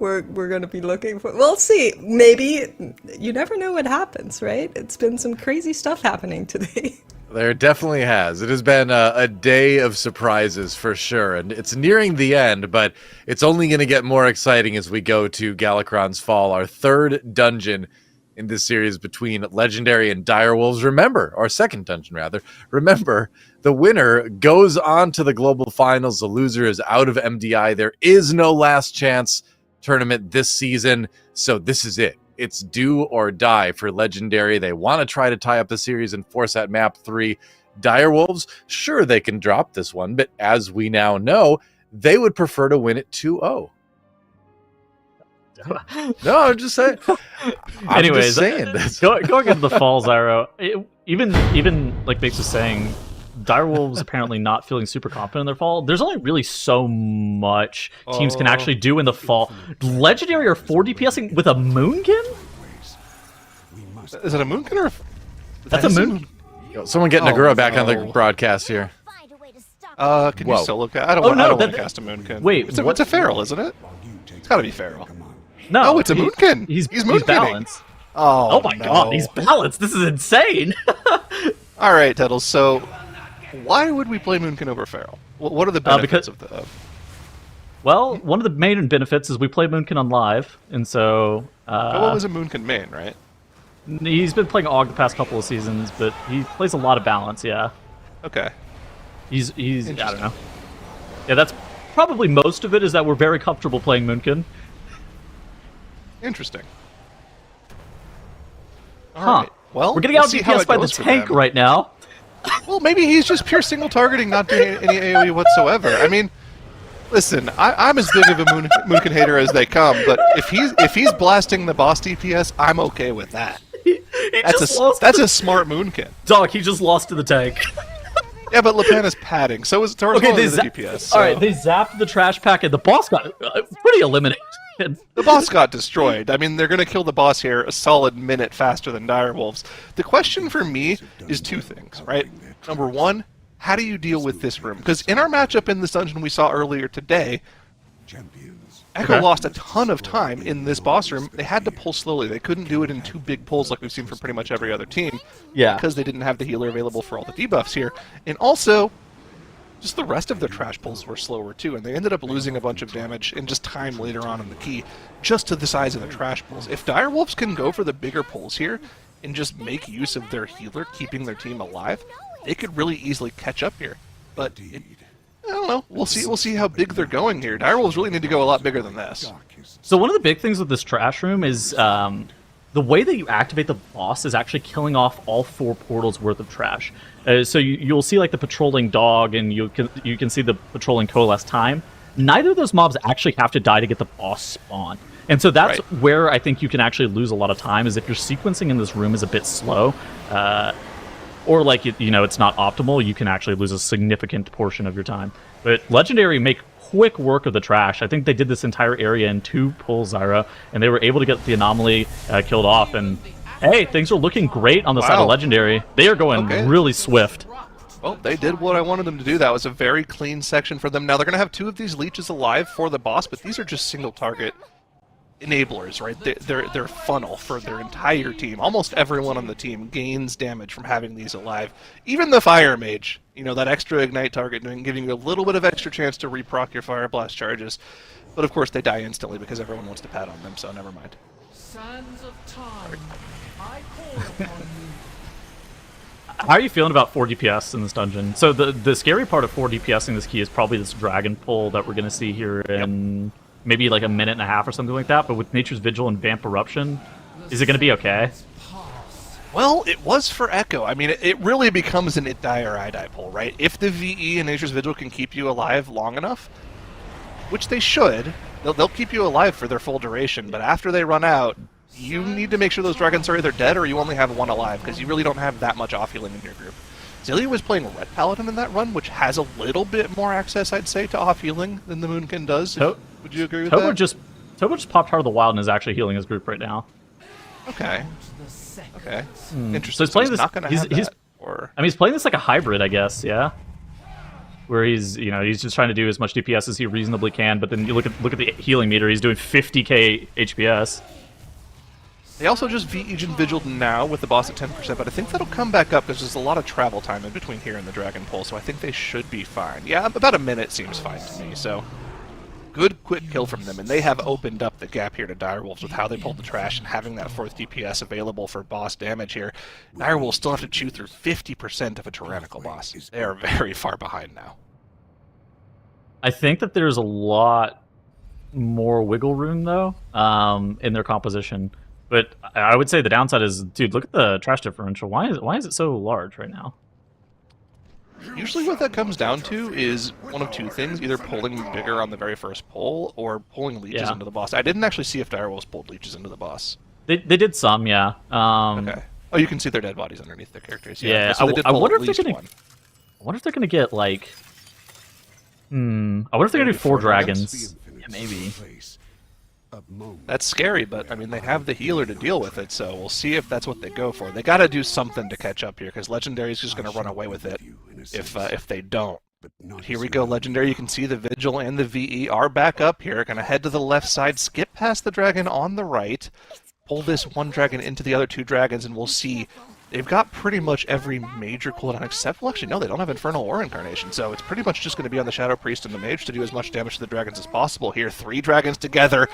we're going to be looking for. We'll see. Maybe you never know what happens, right? It's been some crazy stuff happening today. There definitely has. It has been a day of surprises for sure, and it's nearing the end, but it's only going to get more exciting as we go to Galakron's Fall, our third dungeon in this series between Legendary and Direwolves. Remember, our second dungeon rather. Remember, the winner goes on to the global finals. The loser is out of MDI. There is no last chance tournament this season, so this is it. It's do or die for Legendary. They want to try to tie up the series and force at map 3. Direwolves, sure, they can drop this one, but as we now know, they would prefer to win it 2-0. No, I'm just saying. Anyways, that's going into the Fall, Zyro, even like Biggs was saying, Direwolves apparently not feeling super confident in their Fall. There's only really so much teams can actually do in the Fall. Legendary are 4 DPSing with a Moonkin? Is it a Moonkin or? That's a Moon. Yo, someone get Nagura back on the broadcast here. Can you Whoa. solo cast? I don't want to cast a Moonkin. Wait, it's a Feral, isn't it? It's got to be Feral. No, Oh, it's a Moonkin. He's Moonkinning. balanced. Oh my no. god, he's balanced. This is insane. All right, Tettles. So, why would we play Moonkin over Feral? What are the benefits of the? Well, one of the main benefits is we play Moonkin on live, and so what was a Moonkin main, right? he's been playing AUG the past couple of seasons, but he plays a lot of balance. Yeah, Okay. he's I don't know. Yeah, that's probably most of it. Is that we're very comfortable playing Moonkin. Interesting. All Huh. right. Well, We're getting we'll out see how DPS it by the goes for tank them. right now. Well, maybe he's just pure single targeting, not doing any AoE whatsoever. I mean, listen, I'm as big of a Moonkin hater as they come, but if he's blasting the boss DPS, I'm okay with that. That's a smart Moonkin. Dog, he just lost to the tank. Yeah, but Lepan is padding, so is Taurus Okay, they the DPS. So. All right, they zapped the trash pack, and the boss got pretty eliminated. The boss got destroyed. I mean, they're going to kill the boss here a solid minute faster than Direwolves. The question for me is two things, right? Number one, how do you deal with this room? Because in our matchup in this dungeon we saw earlier today, Echo lost a ton of time in this boss room. They had to pull slowly. They couldn't do it in 2 big pulls like we've seen from pretty much every other team. Yeah. Because they didn't have the healer available for all the debuffs here. And also, just the rest of their trash pulls were slower too, and they ended up losing a bunch of damage in just time later on in the key, just to the size of the trash pulls. If Direwolves can go for the bigger pulls here, and just make use of their healer, keeping their team alive, they could really easily catch up here. But I don't know. We'll see. We'll see how big they're going here. Direwolves really need to go a lot bigger than this. So one of the big things with this trash room is the way that you activate the boss is actually killing off all 4 portals worth of trash. So you'll see like the patrolling dog, and you can see the patrolling coalesce time. Neither of those mobs actually have to die to get the boss spawn. And so that's where I think you can actually lose a lot of time, is if your sequencing in this room is a bit slow, or like it's not optimal, you can actually lose a significant portion of your time. But Legendary make quick work of the trash. I think they did this entire area in 2 pulls, Zyra, and they were able to get the anomaly killed off. And hey, things are looking great on the side of Legendary. They are going really swift. Well, they did what I wanted them to do. That was a very clean section for them. Now they're going to have 2 of these leeches alive for the boss, but these are just single target enablers, right? They're funnel for their entire team. Almost everyone on the team gains damage from having these alive. Even the Fire Mage, that extra ignite target, giving you a little bit of extra chance to reproc your Fire Blast charges. But of course they die instantly because everyone wants to pad on them, so never mind. Sands of time, I call upon you. How are you feeling about 4 DPS in this dungeon? So the scary part of 4 DPS in this key is probably this dragon pull that we're going to see here in maybe like a minute and a half or something like that. But with Nature's Vigil and Vamp Eruption, is it going to be okay? Well, it was for Echo. I mean, it really becomes an It Die or I Die pull, right? If the VE and Nature's Vigil can keep you alive long enough, which they should, they'll keep you alive for their full duration. But after they run out, you need to make sure those dragons are either dead or you only have 1 alive, because you really don't have that much off-healing in your group. Zillia was playing Red Paladin in that run, which has a little bit more access, I'd say, to off-healing than the Moonkin does. Would you agree with that? Tobo just popped Heart of the Wild and is actually healing his group right now. Okay. Okay. Interesting. So he's playing this. Not gonna have that, or... I mean, he's playing this like a hybrid, I guess. Yeah. where he's he's just trying to do as much DPS as he reasonably can. But then you look at the healing meter; he's doing 50k HPS. They also just VE and Vigiled now with the boss at 10%, but I think that'll come back up because there's a lot of travel time in between here and the Dragon Pole, so I think they should be fine. Yeah, about a minute seems fine to me, so good quick kill from them, and they have opened up the gap here to Direwolves with how they pulled the trash and having that 4th DPS available for boss damage here. Direwolves still have to chew through 50% of a Tyrannical boss. They are very far behind now. I think that there's a lot more wiggle room, though, in their composition. But I would say the downside is, dude, look at the trash differential. Why is it so large right now? Usually what that comes down to is one of two things, either pulling bigger on the very first pull or pulling leeches into the boss. I didn't actually see if Direwolves pulled leeches into the boss. They did some, yeah. Okay. Oh, you can see their dead bodies underneath their characters. Yeah, so they did I pull wonder at if they're least gonna. one. I wonder if they're gonna get like. I wonder if they're gonna do 4 dragons. Yeah, maybe. That's scary, but I mean they have the healer to deal with it, so we'll see if that's what they go for. They got to do something to catch up here, because Legendary is just going to run away with it if they don't. Here we go, Legendary. You can see the Vigil and the VE are back up here. Going to head to the left side, skip past the dragon on the right, pull this one dragon into the other 2 dragons, and we'll see. They've got pretty much every major cooldown except, well, actually, no, they don't have Infernal or Incarnation, so it's pretty much just going to be on the Shadow Priest and the Mage to do as much damage to the dragons as possible here. 3 dragons together.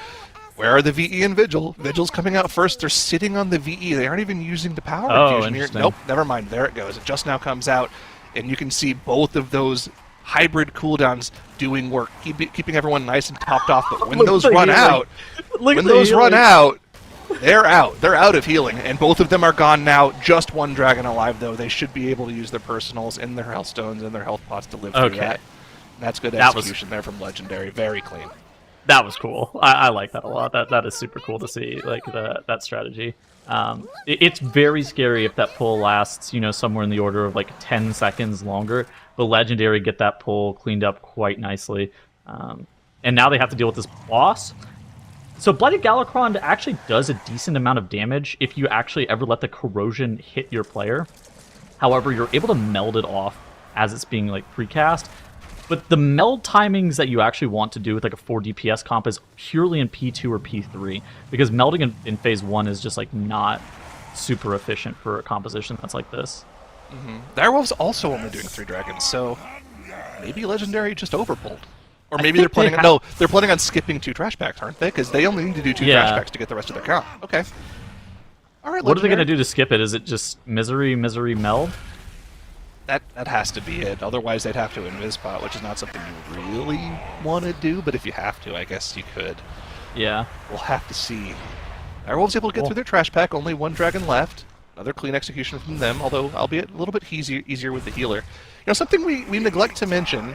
Where are the VE and Vigil? Vigil's coming out first. They're sitting on the VE. They aren't even using the power infusion here. Nope, never mind. There it goes. It just now comes out, and you can see both of those hybrid cooldowns doing work, keeping everyone nice and topped off. But when those run out, they're out. They're out of healing, and both of them are gone now. Just one dragon alive, though. They should be able to use their personals and their health stones and their health pots to live through that. And that's good execution there from Legendary. Very clean. That was cool. I like that a lot. That is super cool to see, like that strategy. It's very scary if that pull lasts, somewhere in the order of like 10 seconds longer. But Legendary get that pull cleaned up quite nicely. And now they have to deal with this boss. So Blighted Galakrond actually does a decent amount of damage if you actually ever let the corrosion hit your player. However, you're able to meld it off as it's being like precast. But the meld timings that you actually want to do with like a 4 DPS comp is purely in P2 or P3, because melding in phase 1 is just like not super efficient for a composition that's like this. Direwolves also only doing 3 dragons, so maybe Legendary just overpulled. Or maybe they're planning they're planning on skipping 2 trash packs, aren't they? Because they only need to do 2 trash packs to get the rest of their count. Okay. All right. What are they gonna do to skip it? Is it just misery meld? That has to be it. Otherwise, they'd have to invis-pot, which is not something you really want to do. But if you have to, I guess you could. Yeah. We'll have to see. Direwolves able to get through their trash pack. Only 1 dragon left. Another clean execution from them, although albeit a little bit easier with the healer. Something we neglect to mention.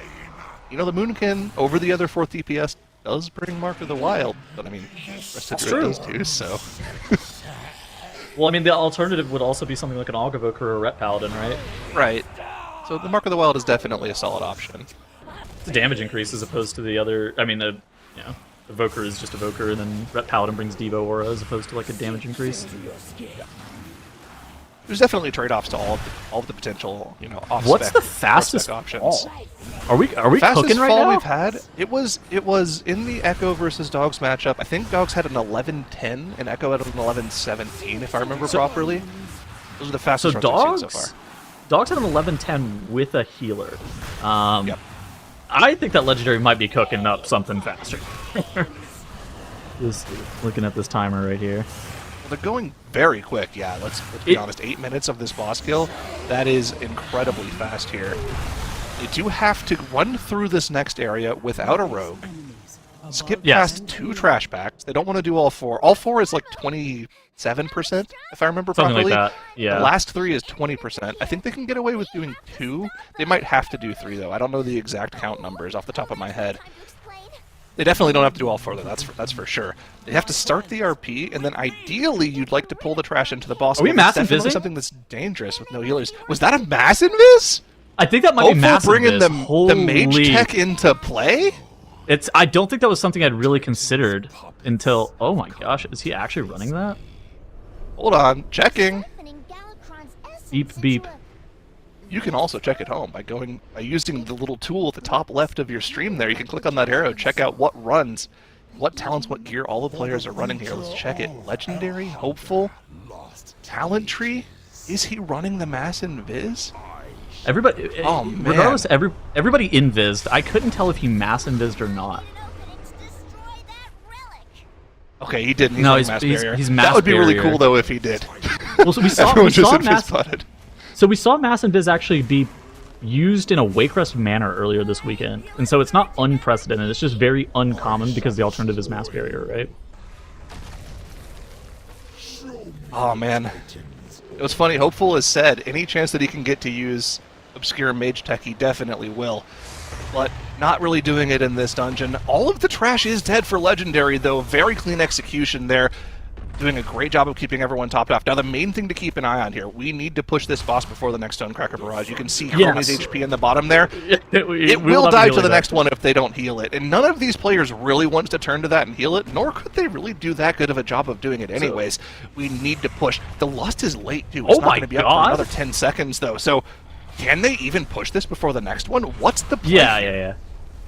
The Moonkin over the other 4th DPS does bring Mark of the Wild, but I mean, rest of Druid does too. So. Well, I mean, the alternative would also be something like an Augavoker or a Ret Paladin, right? Right. So the Mark of the Wild is definitely a solid option. The damage increase as opposed to the other. I mean, the Evoker is just Evoker, and then Ret Paladin brings Devo Aura as opposed to like a damage increase. There's definitely trade-offs to all of the potential, off-spec. What's the fastest options? Are we cooking right now? We've had it was in the Echo versus Dogs matchup. I think Dogs had an 11-10 and Echo had an 11-17, if I remember properly. Those are the fastest runs I've seen so far. Dogs had an 11-10 with a healer. Yep. I think that Legendary might be cooking up something faster. Just looking at this timer right here. Well, they're going very quick, yeah. Let's be honest. 8 minutes of this boss kill, that is incredibly fast here. They do have to run through this next area without a rogue. Skip past 2 trash packs. They don't want to do all 4. All 4 is like 27%, if I remember Something properly. Like that. Yeah. The last 3 is 20%. I think they can get away with doing 2. They might have to do 3 though. I don't know the exact count numbers off the top of my head. They definitely don't have to do all 4 though. That's for sure. They have to start the RP, and then ideally you'd like to pull the trash into the boss. Are we mass invising? Something that's dangerous with no healers. Was that a mass invis? I think that might be mass bringing invis. the mage tech into play. I don't think that was something I'd really considered until. Oh my gosh, is he actually running that? Hold on, checking. Beep beep. you can also check at home by using the little tool at the top left of your stream there. You can click on that arrow, check out what runs, what talents, what gear all the players are running here. Let's check it. Legendary, Hopeful, Talent Tree. Is he running the Mass Invis? Everybody, Oh, man. regardless, everybody invised. I couldn't tell if he mass invised or not. Okay, he didn't. He's No, on he's- mass he's- barrier. he's that mass would be really barrier. cool though if he did. Well, so we saw Everyone just mass. invis-butted. So we saw mass invis actually be used in a Wake Rest manner earlier this weekend, and so it's not unprecedented. It's just very uncommon because the alternative is mass barrier, right? Oh man, it was funny. Hopeful has said any chance that he can get to use obscure mage tech, he definitely will. But not really doing it in this dungeon. All of the trash is dead for Legendary, though. Very clean execution there. Doing a great job of keeping everyone topped off. Now, the main thing to keep an eye on here, we need to push this boss before the next Stonecracker Barrage. You can see Chromie's Yes. HP in the bottom there. It will not be die to healing the that. next one if they don't heal it. And none of these players really wants to turn to that and heal it, nor could they really do that good of a job of doing it anyways. We need to push. The Lust is late, too. It's Oh not my going to be up God. for another 10 seconds, though. So, can they even push this before the next one? What's the play? Yeah.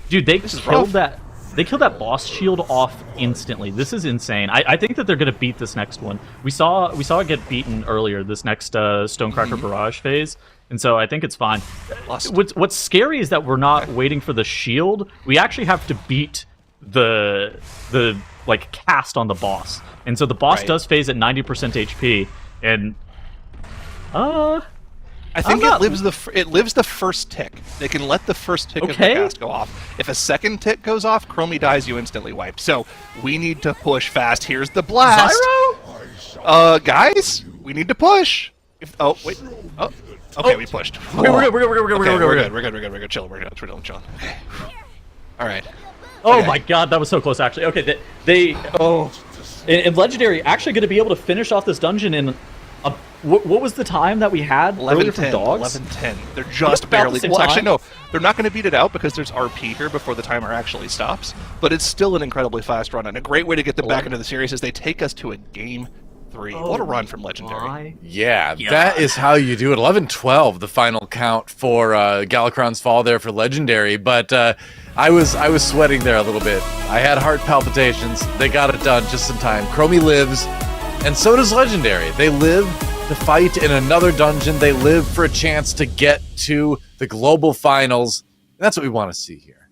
Dude, they This is killed rough. that. They killed that boss shield off instantly. This is insane. I think that they're gonna beat this next one. We saw it get beaten earlier. This next Stonecracker Barrage phase, and so I think it's fine. Lust. What's scary is that we're not waiting for the shield. We actually have to beat the like cast on the boss, and so the boss Right. does phase at 90% HP, and I think I'm not- it lives the first tick. They can let the first tick of the Okay. cast go off. If a second tick goes off, Chromie dies, you instantly wipe. So we need to push fast. Here's the blast. Zyro? Guys, we need to push. Oh wait. Oh, okay, we pushed. Okay, we're good. We're good. Okay, We're good. We're good. Chill. We're chilling. Okay. All right. Oh Okay. my god, that was so close actually. Okay, and Legendary actually going to be able to finish off this dungeon in what was the time that we had earlier for 11-10. dogs? 11-10. They're just About the barely. same Well, actually, time? no. They're not going to beat it out because there's RP here before the timer actually stops. But it's still an incredibly fast run, and a great way to get them back into the series is they take us to a game 3. What a run from Legendary. Yeah, that is how you do it. 11-12, the final count for Galakron's fall there for Legendary. But I was sweating there a little bit. I had heart palpitations. They got it done just in time. Chromie lives, and so does Legendary. They live to fight in another dungeon. They live for a chance to get to the global finals. That's what we want to see here.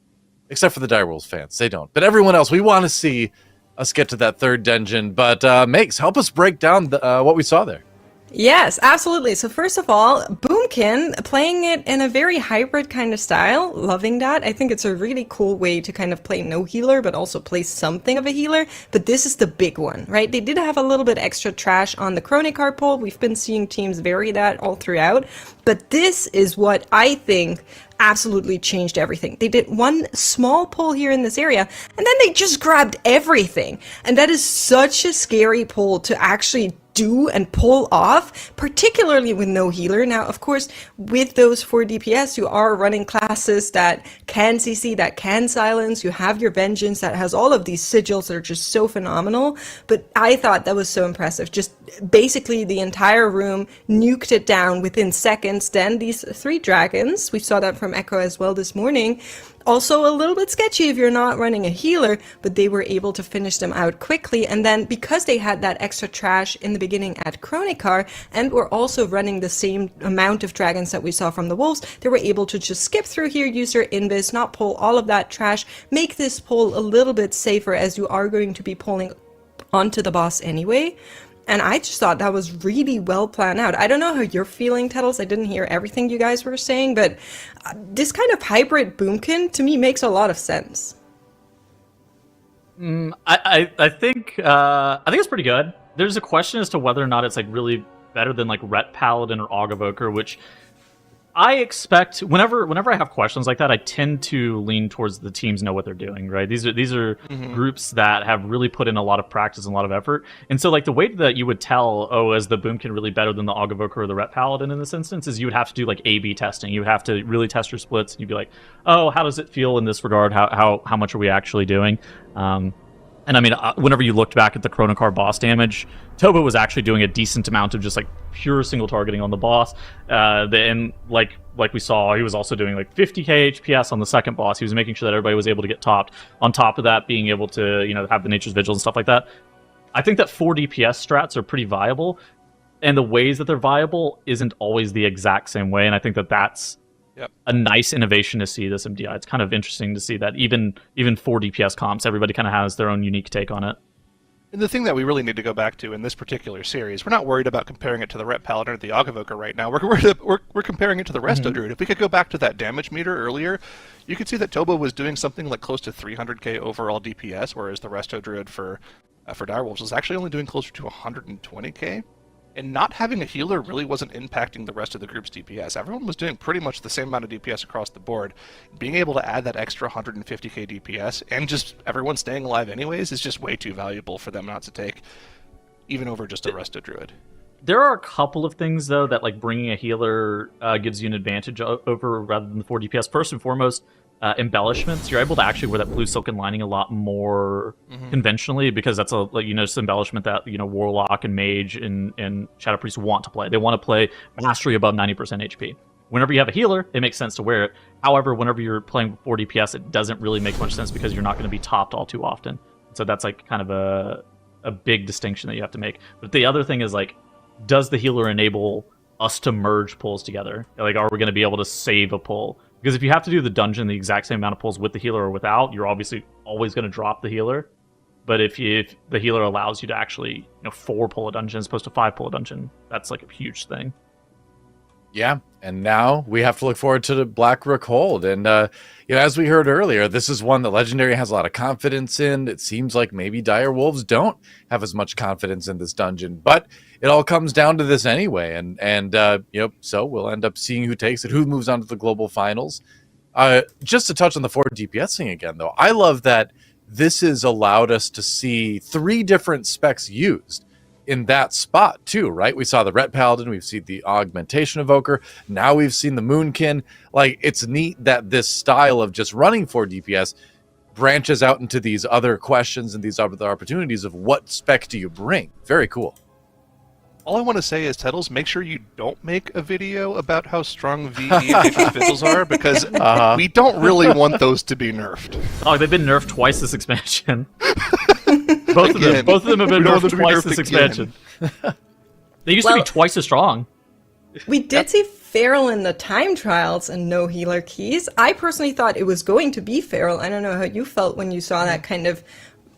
Except for the Direwolves fans. They don't. But everyone else, we want to see us get to that third dungeon. But Makes, help us break down what we saw there. Yes, absolutely. So first of all, Boomkin playing it in a very hybrid kind of style. Loving that. I think it's a really cool way to kind of play no healer, but also play something of a healer. But this is the big one, right? They did have a little bit extra trash on the Chronicar poll. We've been seeing teams vary that all throughout. But this is what I think absolutely changed everything. They did one small pull here in this area, and then they just grabbed everything. And that is such a scary pull to actually do and pull off, particularly with no healer. Now, of course, with those 4 DPS, you are running classes that can CC, that can silence. You have your Vengeance that has all of these sigils that are just so phenomenal. But I thought that was so impressive. Just basically the entire room nuked it down within seconds. Then these 3 dragons, we saw that from Echo as well this morning. Also a little bit sketchy if you're not running a healer, but they were able to finish them out quickly. And then because they had that extra trash in the beginning at Chronicar, and were also running the same amount of dragons that we saw from the wolves, they were able to just skip through here, use their invis, not pull all of that trash, make this pull a little bit safer as you are going to be pulling onto the boss anyway. And I just thought that was really well planned out. I don't know how you're feeling, Tettles. I didn't hear everything you guys were saying, but this kind of hybrid Boomkin to me makes a lot of sense. I think it's pretty good. There's a question as to whether or not it's like really better than like Ret Paladin or Augevoker, which I expect whenever I have questions like that, I tend to lean towards the teams know what they're doing, right? These are groups that have really put in a lot of practice and a lot of effort. And so like the way that you would tell, oh, is the Boomkin really better than the Augevoker or the Ret Paladin in this instance, is you would have to do like A/B testing. You would have to really test your splits and you'd be like, oh, how does it feel in this regard? How much are we actually doing? And I mean, whenever you looked back at the Chronocar boss damage, Toba was actually doing a decent amount of just like pure single targeting on the boss. And like we saw, he was also doing like 50k HPS on the second boss. He was making sure that everybody was able to get topped. On top of that, being able to have the Nature's Vigil and stuff like that. I think that 4 DPS strats are pretty viable, and the ways that they're viable isn't always the exact same way. And I think that that's a nice innovation to see this MDI. It's kind of interesting to see that even 4 DPS comps, everybody kind of has their own unique take on it. And the thing that we really need to go back to in this particular series, we're not worried about comparing it to the Ret Paladin or the Ogavoker right now. We're comparing it to the Resto Druid. If we could go back to that damage meter earlier, you could see that Toba was doing something like close to 300k overall DPS, whereas the Resto Druid for Direwolves was actually only doing closer to 120k. And not having a healer really wasn't impacting the rest of the group's DPS. Everyone was doing pretty much the same amount of DPS across the board. Being able to add that extra 150k DPS, and just everyone staying alive anyways, is just way too valuable for them not to take, even over just a Resto Druid. There are a couple of things, though, that like bringing a healer gives you an advantage over rather than the 4 DPS. First and foremost, embellishments. You're able to actually wear that blue silken lining a lot more conventionally, because that's just embellishment that Warlock and Mage and Shadow Priest want to play. They want to play Mastery above 90% HP. Whenever you have a healer, it makes sense to wear it. However, whenever you're playing 4 DPS, it doesn't really make much sense because you're not going to be topped all too often. So that's like kind of a big distinction that you have to make. But the other thing is like, does the healer enable us to merge pulls together? Like, are we going to be able to save a pull? Because if you have to do the dungeon the exact same amount of pulls with the healer or without, you're obviously always going to drop the healer. But if the healer allows you to actually 4 pull a dungeon as opposed to 5 pull a dungeon, that's like a huge thing. Yeah, and now we have to look forward to the Black Rook Hold. And, as we heard earlier, this is one that Legendary has a lot of confidence in. It seems like maybe Dire Wolves don't have as much confidence in this dungeon. But it all comes down to this anyway. And so we'll end up seeing who takes it, who moves on to the global finals. Just to touch on the 4 DPS thing again, though, I love that this has allowed us to see 3 different specs used in that spot too, right? We saw the Ret Paladin, we've seen the Augmentation Evoker, now we've seen the Moonkin. Like, it's neat that this style of just running 4 DPS branches out into these other questions and these other opportunities of what spec do you bring. Very cool. All I want to say is, Tettles, make sure you don't make a video about how strong VE and Nature's Vigils are, because we don't really want those to be nerfed. Oh, they've been nerfed twice this expansion. Both of them have been nerfed twice this expansion. They used to be twice as strong. We did see Feral in the time trials and no healer keys. I personally thought it was going to be Feral. I don't know how you felt when you saw that kind of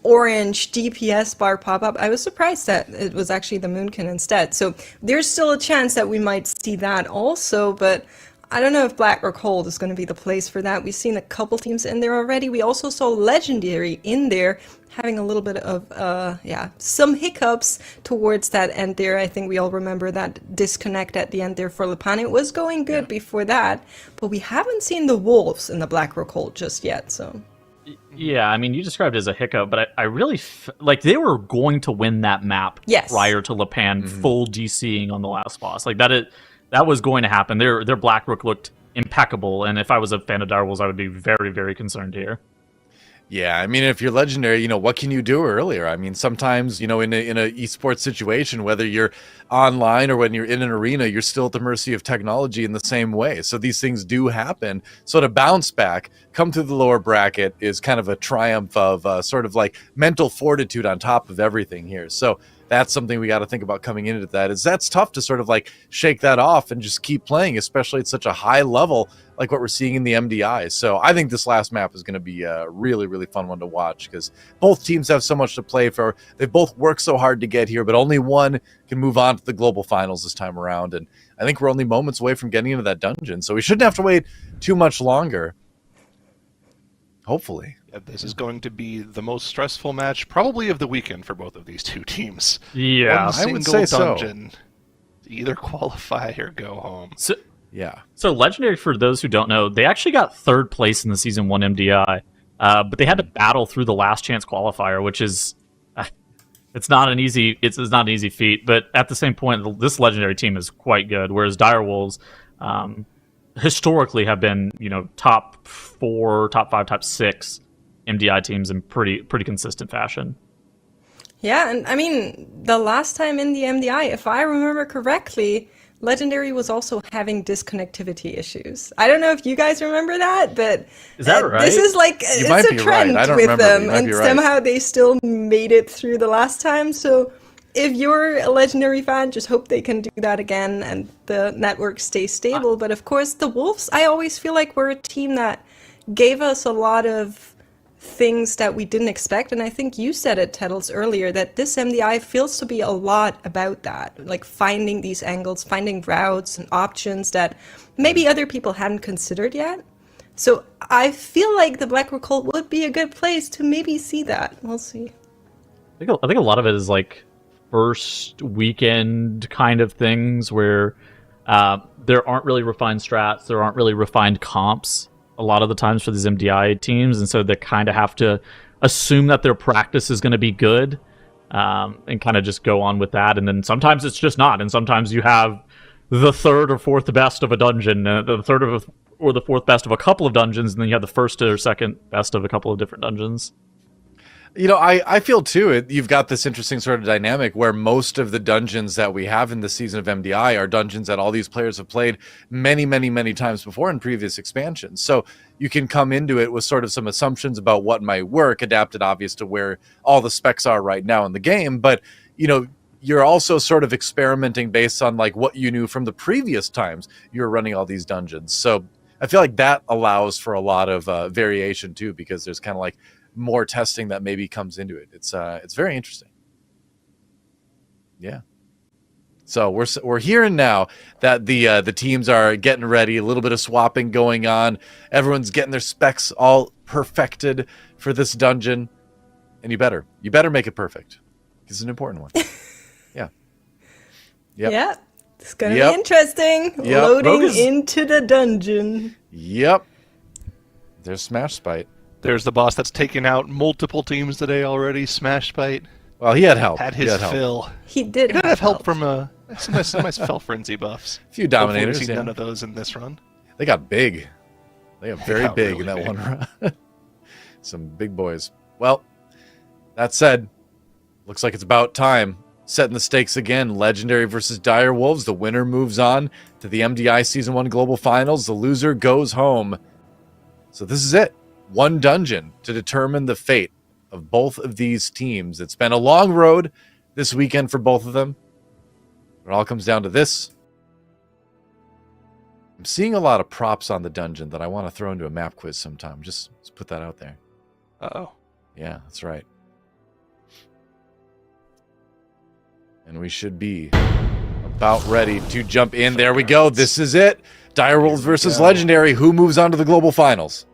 orange DPS bar pop up. I was surprised that it was actually the Moonkin instead. So there's still a chance that we might see that also, but I don't know if Black Rook Hold is going to be the place for that. We've seen a couple teams in there already. We also saw Legendary in there having a little bit of, some hiccups towards that end there. I think we all remember that disconnect at the end there for Lepan. It was going good before that, but we haven't seen the Wolves in the Black Rook Hold just yet, so... Yeah, I mean, you described it as a hiccup, but I really they were going to win that map prior to Lepan full DCing on the last boss. Like, that was going to happen. Their Black Rook looked impeccable, and if I was a fan of Direwolves, I would be very, very concerned here. Yeah, I mean, if you're Legendary, what can you do earlier? I mean, sometimes, in a esports situation, whether you're online or when you're in an arena, you're still at the mercy of technology in the same way. So these things do happen. So to bounce back, come through the lower bracket is kind of a triumph of sort of like mental fortitude on top of everything here. So that's something we got to think about coming into that. That's tough to sort of like shake that off and just keep playing, especially at such a high level like what we're seeing in the MDI. So I think this last map is going to be a really, really fun one to watch because both teams have so much to play for. They both worked so hard to get here, but only one can move on to the global finals this time around. And I think we're only moments away from getting into that dungeon. So we shouldn't have to wait too much longer. Hopefully. Yeah, this is going to be the most stressful match probably of the weekend for both of these two teams. Yeah, One I would single say dungeon to either qualify or go home. So Legendary, for those who don't know, they actually got 3rd place in the Season 1 MDI, but they had to battle through the last chance qualifier, which is it's not an easy feat. But at the same point, this Legendary team is quite good, whereas Direwolves historically have been top 4, top 5, top 6 MDI teams in pretty consistent fashion. Yeah, and I mean, the last time in the MDI, if I remember correctly, Legendary was also having disconnectivity issues. I don't know if you guys remember that, but Is that right? this is like might it's be a trend right. I don't with remember, but them, you might and be right. somehow they still made it through the last time. So if you're a Legendary fan, just hope they can do that again and the network stays stable. But of course, the Wolves, I always feel like we're a team that gave us a lot of things that we didn't expect, and I think you said it, Tettles, earlier, that this MDI feels to be a lot about that, like finding these angles, finding routes and options that maybe other people hadn't considered yet. So I feel like the Black Recall would be a good place to maybe see that. We'll see. I think a lot of it is like first weekend kind of things where there aren't really refined strats, there aren't really refined comps a lot of the times for these MDI teams, and so they kind of have to assume that their practice is going to be good, and kind of just go on with that. And then sometimes it's just not, and sometimes you have the third or fourth best of a dungeon, the third or the fourth best of a couple of dungeons, and then you have the first or second best of a couple of different dungeons. You know, I feel too, you've got this interesting sort of dynamic where most of the dungeons that we have in this season of MDI are dungeons that all these players have played many, many, many times before in previous expansions. So you can come into it with sort of some assumptions about what might work, adapted obvious to where all the specs are right now in the game. But, you know, you're also sort of experimenting based on like what you knew from the previous times you were running all these dungeons. So I feel like that allows for a lot of variation too, because there's kind of like more testing that maybe comes into it. It's very interesting. Yeah. So we're hearing now that the teams are getting ready, a little bit of swapping going on. Everyone's getting their specs all perfected for this dungeon, and you better make it perfect. It's an important one. Yeah. Yep. Yeah, it's gonna be interesting. Yep. Loading into the dungeon. Yep. There's Smash Spite. There's the boss that's taken out multiple teams today already. Smash Bite Well, he had help. had his fill. He did He did have help from some nice Fell Frenzy buffs. A few Hopefully Dominators. we see Yeah. none of those in this run. They got big. They got very got big really in that big. one run. Some big boys. Well, that said, looks like it's about time. Setting the stakes again. Legendary versus Dire Wolves. The winner moves on to the MDI Season 1 Global Finals. The loser goes home. So this is it. One dungeon to determine the fate of both of these teams. It's been a long road this weekend for both of them. It all comes down to this. I'm seeing a lot of props on the dungeon that I want to throw into a map quiz sometime. Just put that out there. Uh-oh. Yeah, that's right. And we should be about ready to jump in. There we go. This is it. Dire Wolves versus Legendary. Who moves on to the global finals?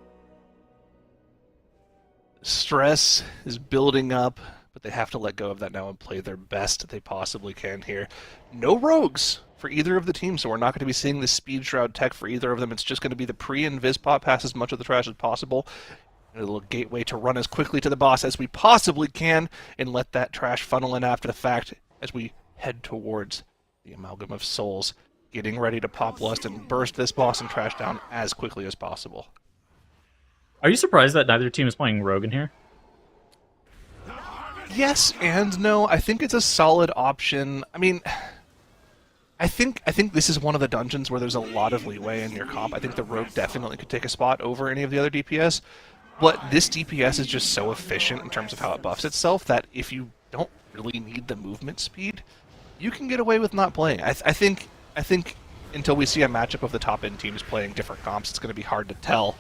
Stress is building up, but they have to let go of that now and play their best they possibly can here. No rogues for either of the teams, so we're not going to be seeing the Speed Shroud tech for either of them. It's just going to be the pre-invis pop, pass as much of the trash as possible, and a little gateway to run as quickly to the boss as we possibly can, and let that trash funnel in after the fact as we head towards the Amalgam of Souls, getting ready to pop lust and burst this boss and trash down as quickly as possible. Are you surprised that neither team is playing Rogue in here? Yes and no. I think it's a solid option. I mean, I think this is one of the dungeons where there's a lot of leeway in your comp. I think the Rogue definitely could take a spot over any of the other DPS, but this DPS is just so efficient in terms of how it buffs itself that if you don't really need the movement speed, you can get away with not playing. I think until we see a matchup of the top end teams playing different comps, it's going to be hard to tell.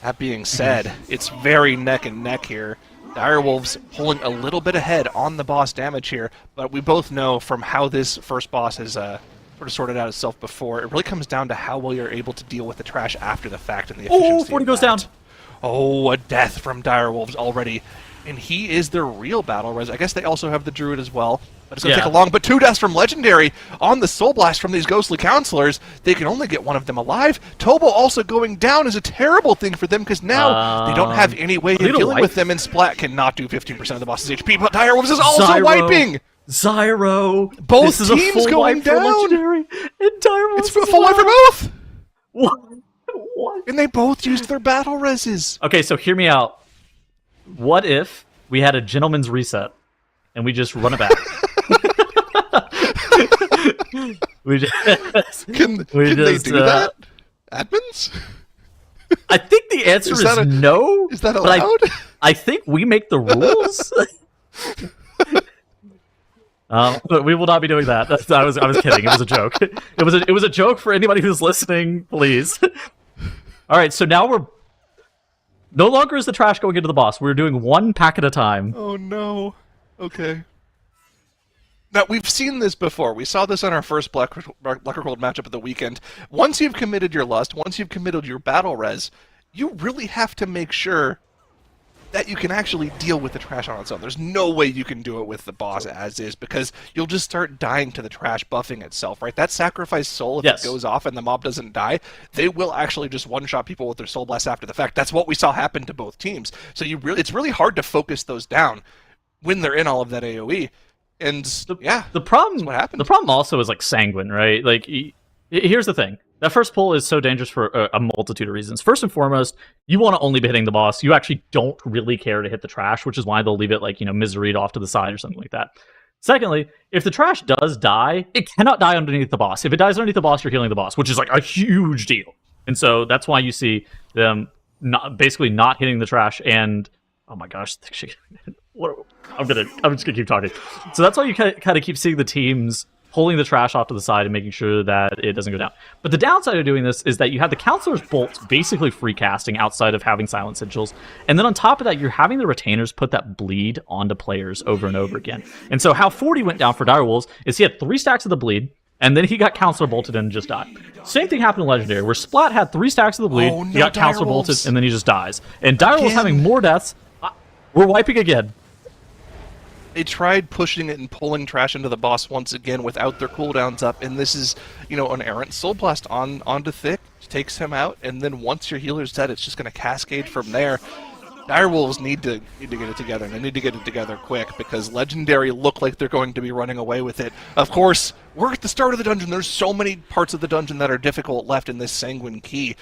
That being said, it's very neck and neck here. Direwolves pulling a little bit ahead on the boss damage here, but we both know from how this first boss has sort of sorted out itself before, it really comes down to how well you're able to deal with the trash after the fact and the efficiency. Oh, 40 of goes that. down. Oh, a death from Direwolves already. And he is their real battle res. I guess they also have the Druid as well. But it's going to take a long... But 2 deaths from Legendary on the Soul Blast from these Ghostly Counselors. They can only get one of them alive. Tobo also going down is a terrible thing for them because now they don't have any way of dealing with them, and Splat cannot do 15% of the boss's HP. But Direwolves is also wiping! Zyro! Both This is a teams full going wipe for down! Legendary, and Direwolves It's a full wipe for both! What? What? And they both used their battle reses. Okay, so hear me out. What if we had a gentleman's reset and we just run it back? we just, Can they do that? Admins? I think the answer is no. Is that but allowed? I think we make the rules. But we will not be doing that. I was kidding. It was a joke. It was a joke for anybody who's listening. Please. All right. So now we're no longer is the trash going into the boss. We're doing one pack at a time. Oh no. Okay. Now, we've seen this before. We saw this on our first Black Gold matchup of the weekend. Once you've committed your Lust, once you've committed your Battle Res, you really have to make sure that you can actually deal with the trash on its own. There's no way you can do it with the boss as is, because you'll just start dying to the trash buffing itself, right? That sacrifice soul, if it goes off and the mob doesn't die, they will actually just one-shot people with their soul blast after the fact. That's what we saw happen to both teams. So it's really hard to focus those down when they're in all of that AoE. And the problem, what happened. The problem also is like Sanguine, right? Like, here's the thing: that first pull is so dangerous for a multitude of reasons. First and foremost, you want to only be hitting the boss. You actually don't really care to hit the trash, which is why they'll leave it like miseried off to the side or something like that. Secondly, if the trash does die, it cannot die underneath the boss. If it dies underneath the boss, you're healing the boss, which is like a huge deal. And so that's why you see them basically not hitting the trash. And oh my gosh, I'm just gonna keep talking. So that's why you kind of keep seeing the teams pulling the trash off to the side and making sure that it doesn't go down. But the downside of doing this is that you have the Counselor's Bolts basically free casting outside of having Silent Sigils. And then on top of that, you're having the Retainers put that bleed onto players over and over again. And so how 40 went down for Direwolves is he had 3 stacks of the bleed, and then he got Counselor Bolted and just died. Same thing happened in Legendary, where Splat had 3 stacks of the bleed, he got Counselor Bolted, and then he just dies. And Direwolves having more deaths. We're wiping again. They tried pushing it and pulling trash into the boss once again without their cooldowns up, and this is, an errant soul blast onto Thick, takes him out, and then once your healer's dead, it's just going to cascade from there. Direwolves need to get it together, and they need to get it together quick, because Legendary look like they're going to be running away with it. Of course, we're at the start of the dungeon. There's so many parts of the dungeon that are difficult left in this Sanguine Key.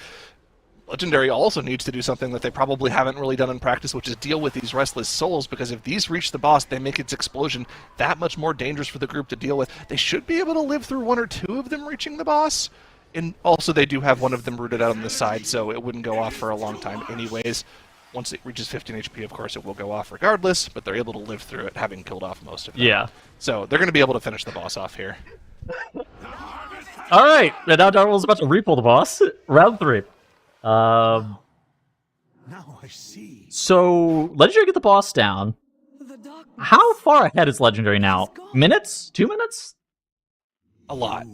Legendary also needs to do something that they probably haven't really done in practice, which is deal with these Restless Souls, because if these reach the boss, they make its explosion that much more dangerous for the group to deal with. They should be able to live through 1 or 2 of them reaching the boss, and also they do have one of them rooted out on the side, so it wouldn't go off for a long time anyways. Once it reaches 15 HP, of course, it will go off regardless, but they're able to live through it, having killed off most of them. Yeah. So they're going to be able to finish the boss off here. All right, and now Direwolves about to repull the boss. Round 3. Now I see. So Legendary get the boss down. How far ahead is Legendary now? Minutes? 2 minutes? A lot.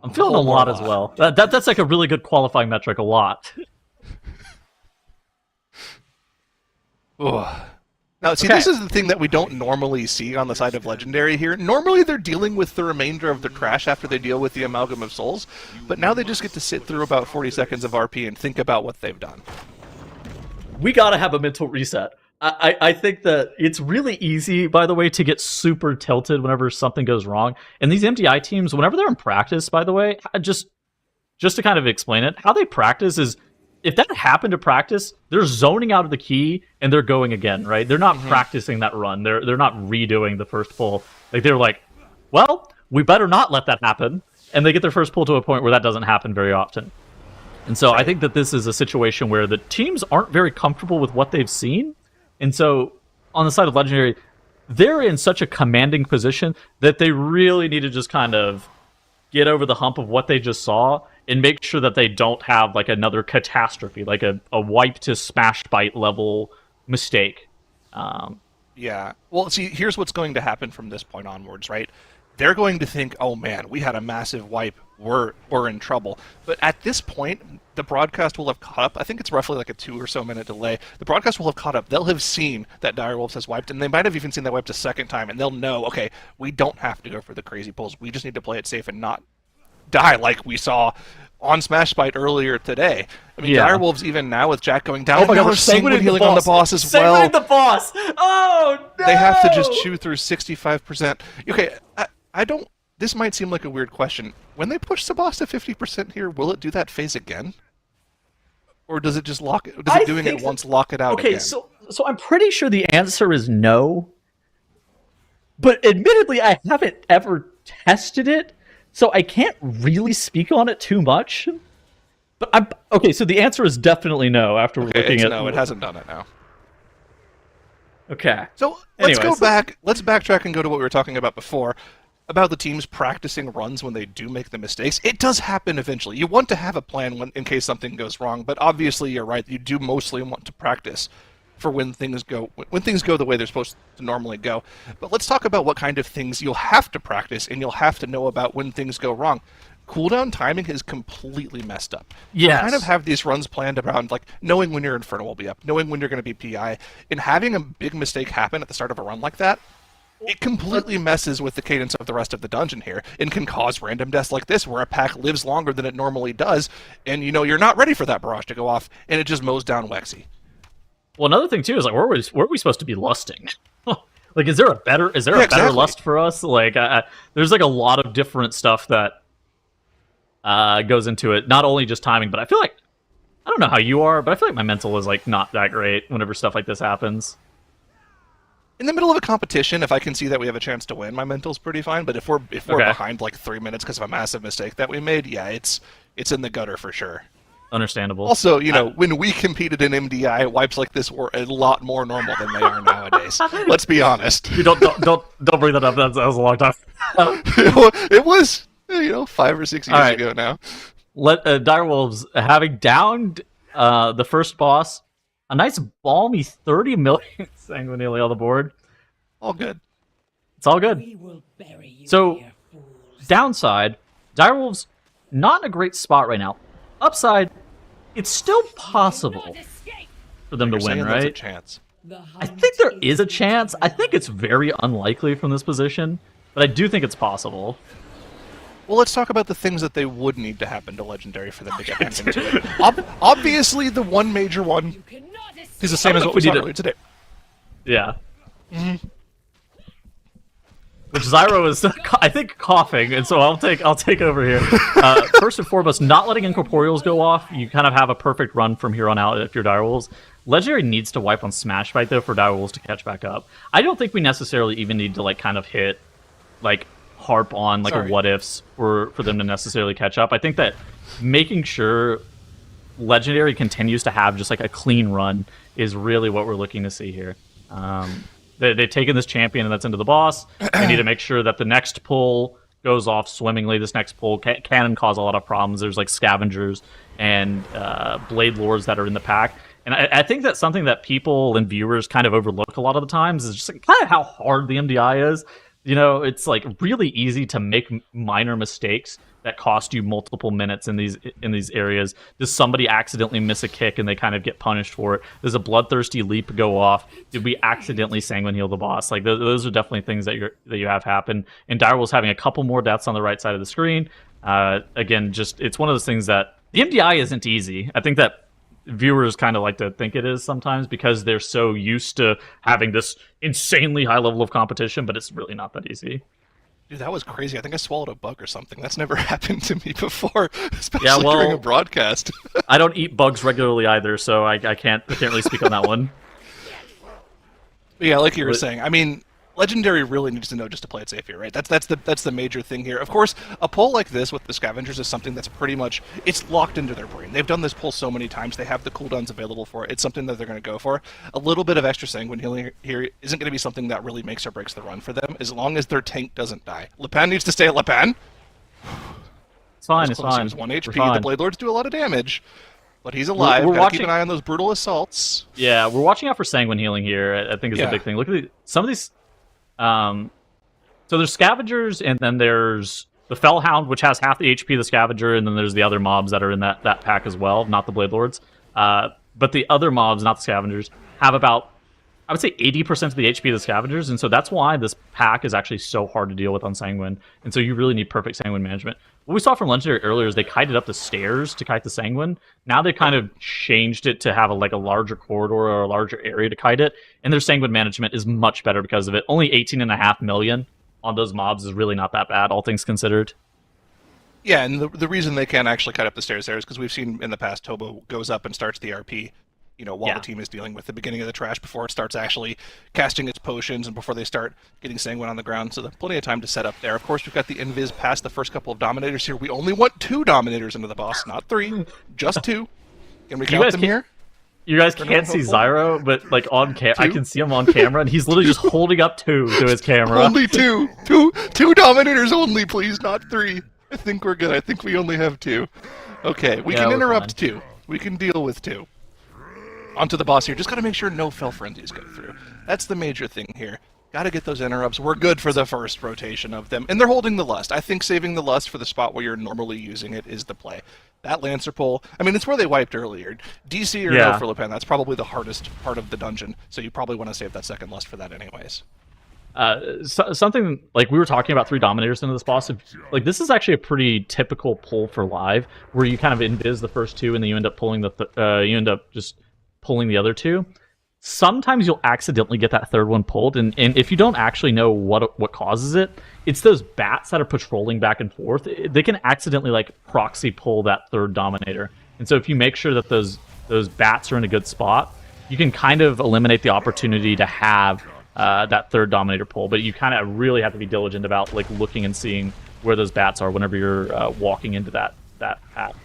I'm feeling a lot as well. That's like a really good qualifying metric. A lot. Now, see, this is the thing that we don't normally see on the side of Legendary here. Normally, they're dealing with the remainder of their trash after they deal with the Amalgam of Souls, but now they just get to sit through about 40 seconds of RP and think about what they've done. We gotta have a mental reset. I think that it's really easy, by the way, to get super tilted whenever something goes wrong. And these MDI teams, whenever they're in practice, by the way, just to kind of explain it, how they practice is, if that happened to practice, they're zoning out of the key and they're going again, right? They're not practicing that run. They're not redoing the first pull. Like, they're like, well, we better not let that happen. And they get their first pull to a point where that doesn't happen very often. And so I think that this is a situation where the teams aren't very comfortable with what they've seen. And so on the side of Legendary, they're in such a commanding position that they really need to just kind of get over the hump of what they just saw and make sure that they don't have like another catastrophe, like a wipe to smash bite level mistake. Yeah. Well, see, here's what's going to happen from this point onwards, right? They're going to think, oh man, we had a massive wipe. We're in trouble. But at this point, the broadcast will have caught up. I think it's roughly like a 2 or so minute delay. The broadcast will have caught up. They'll have seen that Direwolves has wiped, and they might have even seen that wiped a second time, and they'll know, okay, we don't have to go for the crazy pulls. We just need to play it safe and not die like we saw on Smash Bite earlier today. I mean, Direwolves even now with Jack going down, oh my God, they're sanguine healing on the boss as well. Sanguine the boss! Oh, no! They have to just chew through 65%. Okay, I don't... This might seem like a weird question. When they push the boss to 50% here, will it do that phase again? Or does it just lock it? Does it doing it once lock it out again? So So I'm pretty sure the answer is no. But admittedly, I haven't ever tested it, so I can't really speak on it too much. But I'm okay. So the answer is definitely no. After Okay, looking it's at no, it hasn't done it now. Okay. So let's Anyways. go back. Let's backtrack and go to what we were talking about before, about the teams practicing runs when they do make the mistakes. It does happen eventually. You want to have a plan in case something goes wrong, but obviously you're right. You do mostly want to practice for when things go the way they're supposed to normally go. But let's talk about what kind of things you'll have to practice and you'll have to know about when things go wrong. Cooldown timing is completely messed up. Yes. You kind of have these runs planned around like knowing when your Inferno will be up, knowing when you're going to be PI, and having a big mistake happen at the start of a run like that, it completely messes with the cadence of the rest of the dungeon here and can cause random deaths like this where a pack lives longer than it normally does, and you're not ready for that barrage to go off, and it just mows down Wexy. Well, another thing too is like, where are we supposed to be lusting? Like, is there a better better exactly. lust for us? Like, there's like a lot of different stuff that goes into it. Not only just timing, but I feel like I don't know how you are, but I feel like my mental is like not that great whenever stuff like this happens. In the middle of a competition, if I can see that we have a chance to win, my mental's pretty fine. But if we're Okay. behind like 3 minutes because of a massive mistake that we made, yeah, it's in the gutter for sure. Understandable. Also, when we competed in MDI, wipes like this were a lot more normal than they are nowadays. Let's be honest. You don't bring that up. That was a long time. It was 5 or 6 years right. ago now. Let Direwolves having downed the first boss, a nice balmy 30 million sanguinely on the board. All good. It's all good. So, downside, Direwolves not in a great spot right now. Upside, it's still possible for them to You're win, saying there's a right? chance. I think there is a chance. I think it's very unlikely from this position, but I do think it's possible. Well, let's talk about the things that they would need to happen to Legendary for them to get back into it. Obviously, the one major one is the same as what we saw earlier today. Yeah. Which Zyro is, I think, coughing, and so I'll take over here. First and foremost, not letting incorporeals go off. You kind of have a perfect run from here on out if you're Direwolves. Legendary needs to wipe on Smash Fight though for Direwolves to catch back up. I don't think we necessarily even need to like kind of hit, like harp on like a what ifs for them to necessarily catch up. I think that making sure Legendary continues to have just like a clean run is really what we're looking to see here. They've taken this champion and that's into the boss. They need to make sure that the next pull goes off swimmingly. This next pull can cause a lot of problems. There's like scavengers and blade lords that are in the pack. And I think that's something that people and viewers kind of overlook a lot of the times is just like kind of how hard the MDI is. It's like really easy to make minor mistakes that cost you multiple minutes in these areas. Does somebody accidentally miss a kick and they kind of get punished for it? Does a bloodthirsty leap go off? Did we accidentally sanguine heal the boss? Like those are definitely things that you have happen. And Direwolf's having a couple more deaths on the right side of the screen. Again, just it's one of those things that the MDI isn't easy. I think that viewers kind of like to think it is sometimes because they're so used to having this insanely high level of competition, but it's really not that easy. Dude, that was crazy. I think I swallowed a bug or something. That's never happened to me before, especially during a broadcast. I don't eat bugs regularly either, so I can't really speak on that one. But yeah, like you were saying, I mean, Legendary really needs to know just to play it safe here, right? That's the major thing here. Of course, a pull like this with the Scavengers is something that's pretty much, it's locked into their brain. They've done this pull so many times, they have the cooldowns available for it. It's something that they're going to go for. A little bit of extra Sanguine healing here isn't going to be something that really makes or breaks the run for them, as long as their tank doesn't die. Lepan needs to stay at Lepan. It's fine, it's fine. He's 1 HP, the Blade Lords do a lot of damage. But he's alive. We're Gotta watching... keep an eye on those brutal assaults. Yeah, we're watching out for Sanguine healing here, I think is the big thing. Look at some of these... So there's Scavengers, and then there's the Fellhound, which has half the HP of the Scavenger, and then there's the other mobs that are in that pack as well, not the Blade Lords. But the other mobs, not the Scavengers, have about, I would say 80% of the HP of the Scavengers, and so that's why this pack is actually so hard to deal with on Sanguine, and so you really need perfect Sanguine management. What we saw from Legendary earlier is they kited up the stairs to kite the Sanguine. Now they kind of changed it to have a larger corridor or a larger area to kite it, and their Sanguine management is much better because of it. Only 18.5 million on those mobs is really not that bad, all things considered. Yeah, and the reason they can't actually cut up the stairs there is because we've seen in the past Tobo goes up and starts the RP while Yeah. the team is dealing with the beginning of the trash before it starts actually casting its potions and before they start getting Sanguine on the ground. So there's plenty of time to set up there. Of course, we've got the Invis past the first couple of Dominators here. We only want 2 Dominators into the boss, not 3, just 2. Can we count guys them can't- here? You guys They're can't not see hopeful? Zyro, but like on I Two? can see him on camera, and he's literally just holding up 2 to his camera. Only 2. Two Dominators only, please, not 3. I think we're good. I think we only have 2. Okay, we Yeah, can we're interrupt fine. 2. We can deal with 2. Onto the boss here. Just got to make sure no Fell Frenzies go through. That's the major thing here. Got to get those interrupts. We're good for the first rotation of them. And they're holding the Lust. I think saving the Lust for the spot where you're normally using it is the play. That Lancer pull, I mean, it's where they wiped earlier. DC or Yeah. no for Lupin, that's probably the hardest part of the dungeon. So you probably want to save that second Lust for that anyways. Something like we were talking about 3 Dominators into this boss. Like this is actually a pretty typical pull for live, where you kind of invis the first 2, and then you end up pulling you end up just pulling the other 2. Sometimes you'll accidentally get that third one pulled, and if you don't actually know what causes it, it's those bats that are patrolling back and forth. They can accidentally like proxy pull that third Dominator, and so if you make sure that those bats are in a good spot, you can kind of eliminate the opportunity to have that third Dominator pull. But you kind of really have to be diligent about like looking and seeing where those bats are whenever you're walking into that path.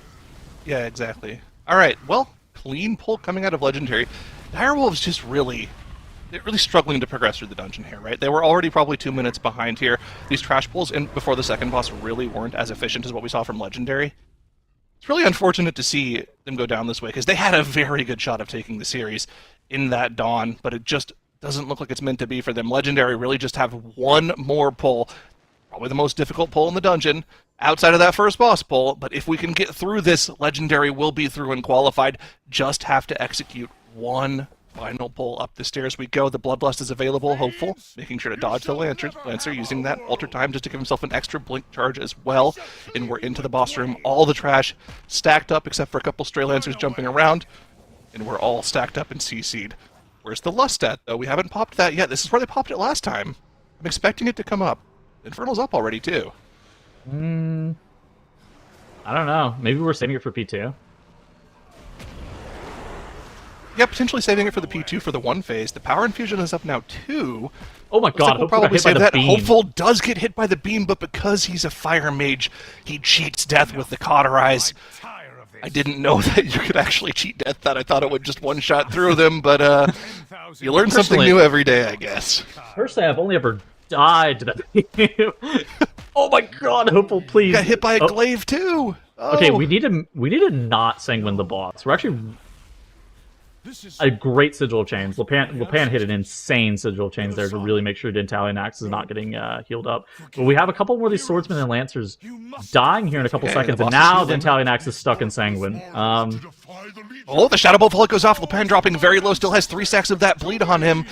Yeah, exactly. All right, well, clean pull coming out of Legendary. Direwolves just they're really struggling to progress through the dungeon here, right? They were already probably 2 minutes behind here. These trash pulls before the second boss really weren't as efficient as what we saw from Legendary. It's really unfortunate to see them go down this way, because they had a very good shot of taking the series in that Dawn, but it just doesn't look like it's meant to be for them. Legendary really just have one more pull, probably the most difficult pull in the dungeon, outside of that first boss pull, but if we can get through this, Legendary will be through and qualified. Just have to execute one final pull. Up the stairs we go. The Bloodlust is available, hopeful, making sure to dodge the Lancer, using that alter time just to give himself an extra blink charge as well. And we're into the boss room. All the trash stacked up except for a couple stray Lancers jumping around, and we're all stacked up and CC'd. Where's the Lust at, though? We haven't popped that yet. This is where they popped it last time. I'm expecting it to come up. Infernal's up already, too. I don't know. Maybe we're saving it for P2. Yeah, potentially saving it for the P2 for the 1 phase. The Power Infusion is up now, too. Oh my Looks god! like we'll Hopeful got probably hit by save the that. beam. Hopeful does get hit by the beam, but because he's a fire mage, he cheats death with the Cauterize. I didn't know that you could actually cheat death that. I thought it would just one-shot through them, but you learn something Personally- new every day, I guess. Personally, I've only ever died to that. Oh my god! Hopeful, please. Got hit by a Oh, glaive, too! Oh. Okay, we need to not sanguine the boss. We're actually a great sigil of chains. Lepan hit an insane sigil of chains there to really make sure Dentalian Axe is not getting healed up. But we have a couple more of these swordsmen and lancers dying here in a couple Okay, seconds, the and boss is now healing. Dentalian Axe is stuck in sanguine. Oh, the Shadow Bolt goes off. Lepan dropping very low, still has 3 stacks of that bleed on him.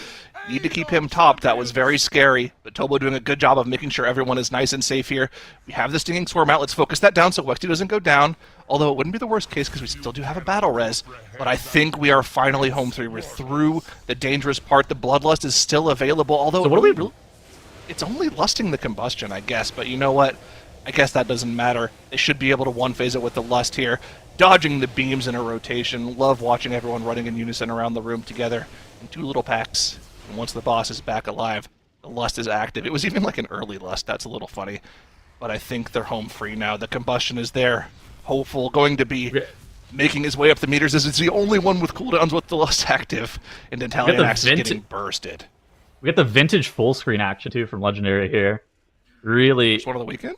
Need to keep him topped. That was very scary. But Tobo doing a good job of making sure everyone is nice and safe here. We have the Stinging Swarm out. Let's focus that down so Wexty doesn't go down. Although it wouldn't be the worst case because we still do have a battle res. But I think we are finally home through. We're through the dangerous part. The Bloodlust is still available. Although So what do we? it's only lusting the combustion, I guess. But you know what? I guess that doesn't matter. They should be able to one-phase it with the Lust here. Dodging the beams in a rotation. Love watching everyone running in unison around the room together in 2 little packs. And once the boss is back alive, the Lust is active. It was even like an early Lust. That's a little funny. But I think they're home free now. The combustion is there. Hopeful going to be making his way up the meters as it's the only one with cooldowns with the Lust active. And Dentalian Axe is getting bursted. We get the vintage full screen action too from Legendary here. Really, First one of the weekend?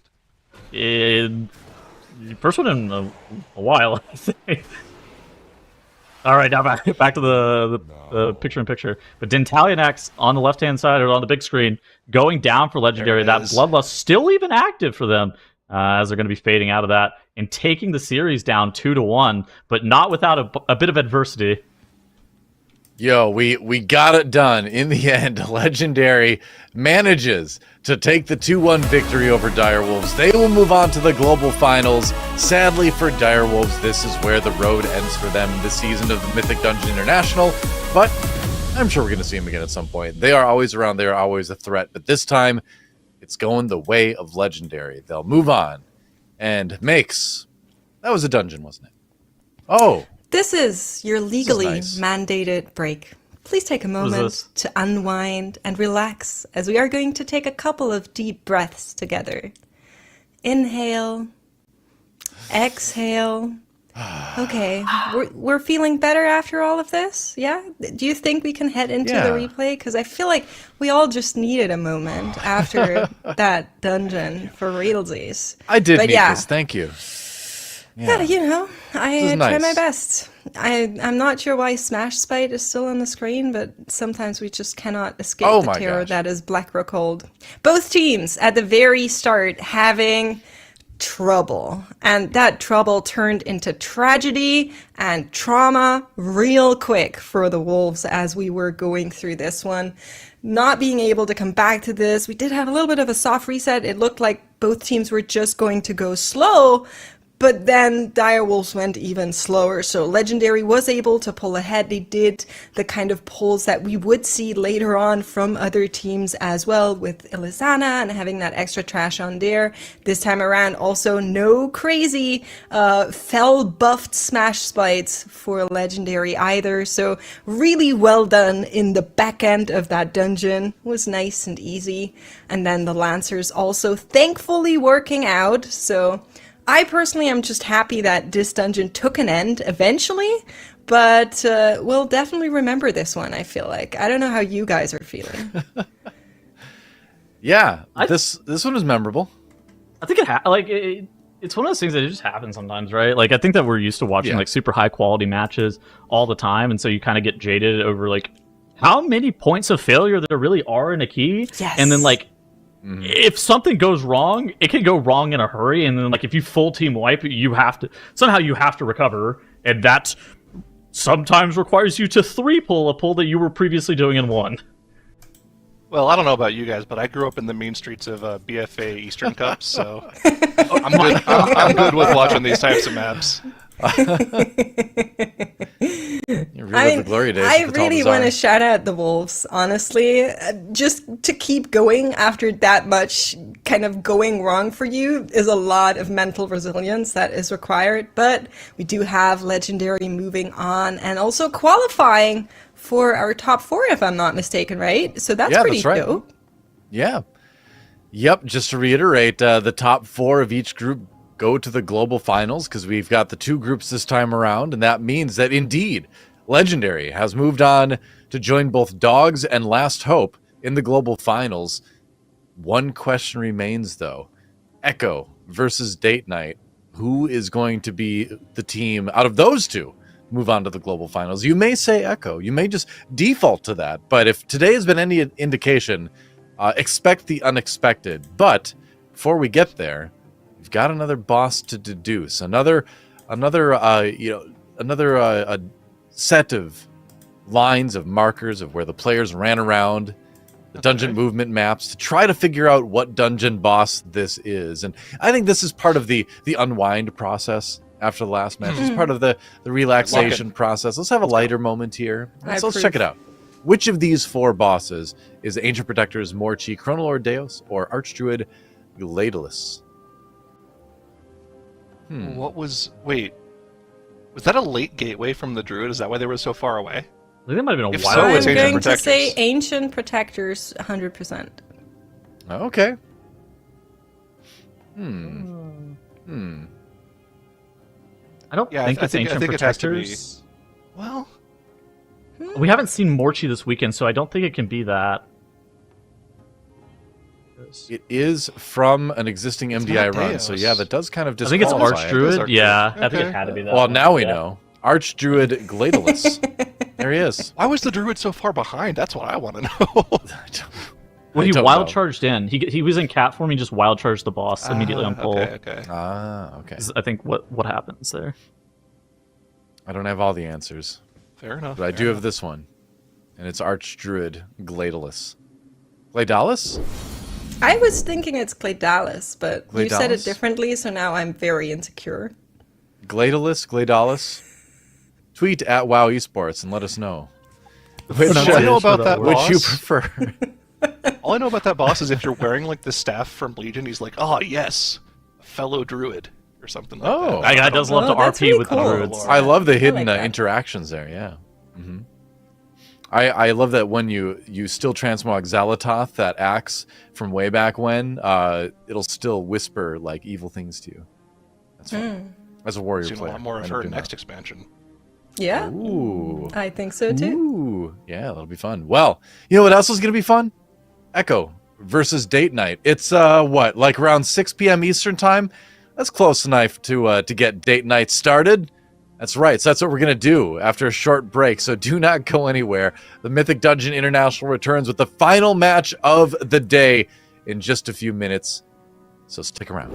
first one in a while. I think. All right, now back to the picture-in-picture. But Dentalian Axe on the left-hand side or on the big screen going down for Legendary. There it That is. Bloodlust still even active for them as they're going to be fading out of that and taking the series down 2-1, but not without a bit of adversity. Yo, we got it done. In the end, Legendary manages to take the 2-1 victory over Direwolves. They will move on to the global finals. Sadly for Direwolves, this is where the road ends for them this season of the Mythic Dungeon International, but I'm sure we're going to see them again at some point. They are always around. They are always a threat, but this time it's going the way of Legendary. They'll move on. And Makes, that was a dungeon, wasn't it? Oh, This is your legally nice. mandated break. Please take a moment this? to unwind and relax as we are going to take a couple of deep breaths together. Inhale, exhale. Okay, we're feeling better after all of this, yeah? Do you think we can head into Yeah. the replay? Because I feel like we all just needed a moment after that dungeon for realsies. I did But need yeah. this. Thank you. Yeah, you know, I is try nice. my best. I'm not sure why Smash Spite is still on the screen, but sometimes we just cannot escape Oh the my terror gosh. that is Black Rockhold. Both teams at the very start having trouble, and that trouble turned into tragedy and trauma real quick for the Wolves as we were going through this one. Not being able to come back to this, we did have a little bit of a soft reset. It looked like both teams were just going to go slow, but then Direwolves went even slower, so Legendary was able to pull ahead. They did the kind of pulls that we would see later on from other teams as well, with Ilizana and having that extra trash on there. This time around, also no crazy fell buffed Smash Spites for Legendary either, so really well done in the back end of that dungeon. It was nice and easy. And then the Lancers also thankfully working out, so I personally am just happy that this dungeon took an end eventually, but we'll definitely remember this one, I feel like. I don't know how you guys are feeling. Yeah, this one was memorable. I think it's one of those things that it just happens sometimes, right? Like I think that we're used to watching Yeah. like super high quality matches all the time, and so you kind of get jaded over like how many points of failure there really are in a key, Yes. and then like. If something goes wrong, it can go wrong in a hurry, and then like if you full team wipe, you have to recover, and that sometimes requires you to 3-pull a pull that you were previously doing in 1. Well, I don't know about you guys, but I grew up in the mean streets of BFA Eastern Cups, so I'm good. I'm good with watching these types of maps. You relive the glory days. I of the Tall really Bazaar. want to shout out the Wolves, honestly. Just to keep going after that much kind of going wrong for you is a lot of mental resilience that is required. But we do have Legendary moving on and also qualifying for our top 4, if I'm not mistaken, right? So that's Yeah, pretty that's right. dope. Yeah. Yep. Just to reiterate, the top 4 of each group go to the global finals because we've got the 2 groups this time around, and that means that indeed Legendary has moved on to join both Dogs and Last Hope in the global finals. One question remains, though: Echo versus Date Night. Who is going to be the team out of those 2 move on to the global finals? You may say Echo. You may just default to that. But if today has been any indication, expect the unexpected. But before we get there, we've got another boss to deduce. Another set of lines of markers of where the players ran around, the dungeon movement maps, to try to figure out what dungeon boss this is. And I think this is part of the unwind process after the last match. It's part of the relaxation process. Let's have a lighter moment here. I So let's check it out. Which of these 4 bosses is Ancient Protectors Morchi, Chronolord Deus, or Archdruid Gladalus? Wait, was that a late gateway from the Druid? Is that why they were so far away? I think that might have been a If while. so, I'm it's Ancient going to Protectors. say Ancient Protectors 100%. Okay. I don't Yeah, think I it's think Ancient it has to be. Protectors. Well, We haven't seen Morchi this weekend, so I don't think it can be that. It is from an existing MDI not run, so Deus. yeah, that does kind of I think it's disqualify it. Archdruid. Archdruid. Yeah, I think Okay. it had to be that. Well, one. now we Yeah. know. Archdruid Gladalus. There he is. why was the Druid so far behind? That's what I want to know. When I he don't wild know. charged in, he was in cat form. He just wild charged the boss immediately on pull. Okay. Okay. Is I think what happens there. I don't have all the answers, Fair enough. but I do have this one, and it's Archdruid Gladalus. Gladalus? I was thinking it's Gladalus, but you said it Gladalus? differently, so now I'm very insecure. Gladalus? Tweet at WoW Esports and let us know. All I know about that Which you boss. prefer? All I know about that boss is if you're wearing like the staff from Legion, he's like, "Oh yes, fellow Druid." or something like Oh. that. That guy does love to Oh, that's RP really with cool. the druids. I love the hidden like that. interactions there. Yeah. I love that when you still transmog Xalatoth, that axe from way back when, it'll still whisper like evil things to you. That's fun. As a warrior Seen a player, lot more I of end up her doing next that. expansion. Yeah, Ooh. I think so too. Ooh. Yeah, that'll be fun. Well, you know what else is gonna be fun? Echo versus Date Night. It's what, like around 6 p.m. Eastern time? That's close enough to get Date Night started. That's right. So that's what we're going to do after a short break. So do not go anywhere. The Mythic Dungeon International returns with the final match of the day in just a few minutes. So stick around.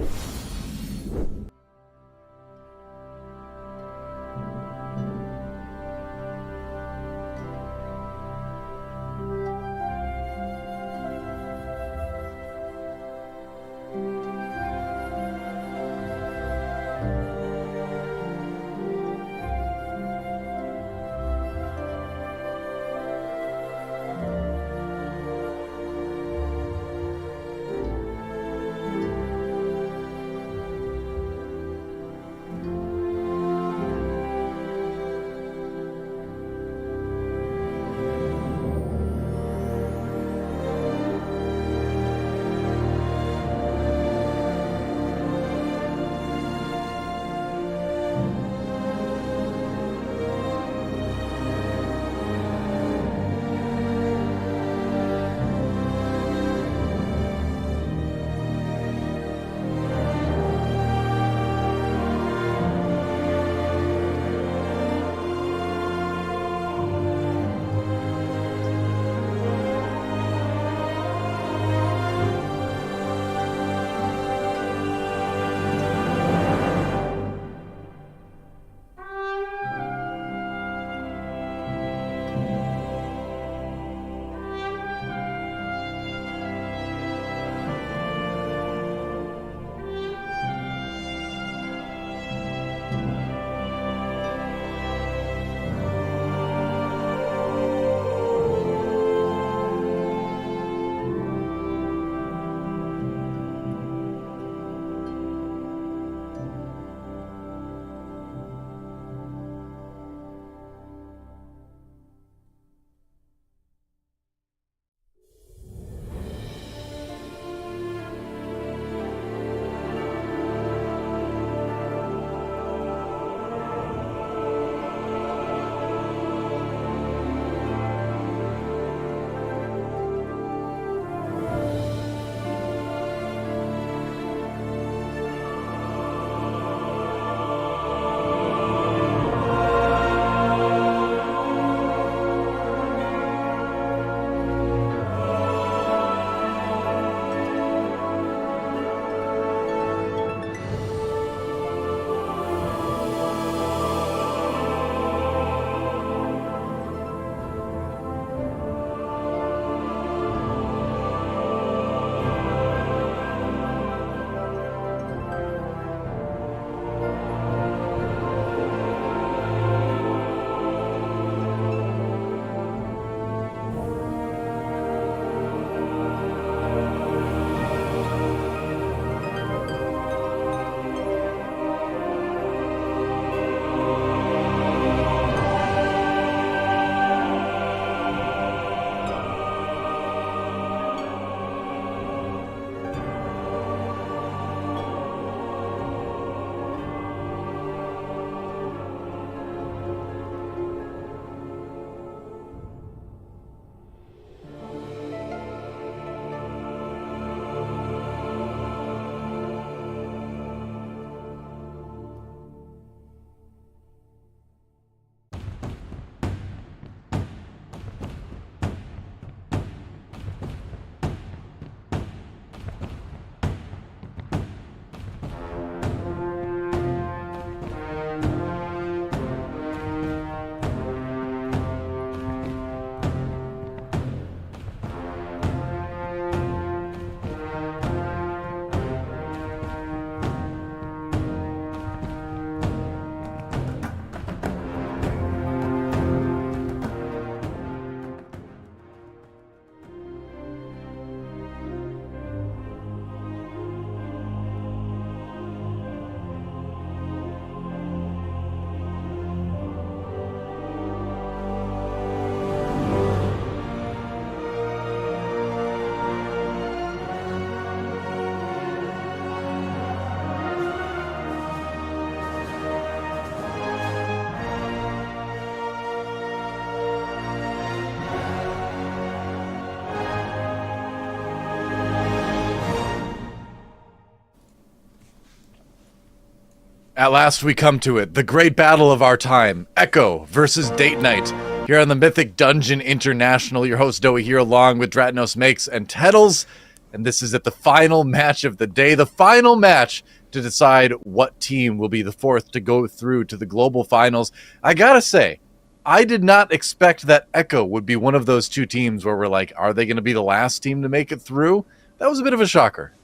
At last we come to it, the great battle of our time, Echo versus Date Night. Here on the Mythic Dungeon International, your host Doey here along with Dratnos Makes and Teddles. And this is at the final match of the day, the final match to decide what team will be the fourth to go through to the global finals. I gotta say, I did not expect that Echo would be one of those two teams where we're like, are they going to be the last team to make it through? That was a bit of a shocker.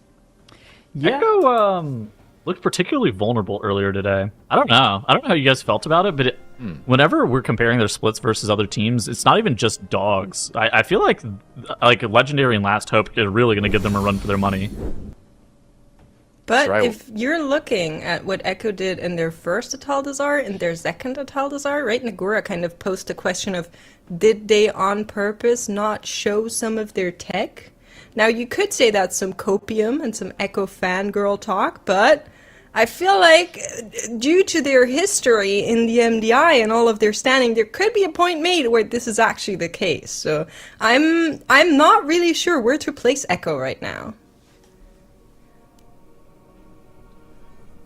Yeah. Echo looked particularly vulnerable earlier today. I don't know how you guys felt about it, but whenever we're comparing their splits versus other teams, it's not even just dogs. I feel like Legendary and Last Hope are really going to give them a run for their money. But right. if you're looking at what Echo did in their first Ataldazar and their second Ataldazar, right? Nagura kind of posed a question of, did they on purpose not show some of their tech? Now, you could say that's some copium and some Echo fangirl talk, but I feel like due to their history in the MDI and all of their standing, there could be a point made where this is actually the case. So I'm not really sure where to place Echo right now.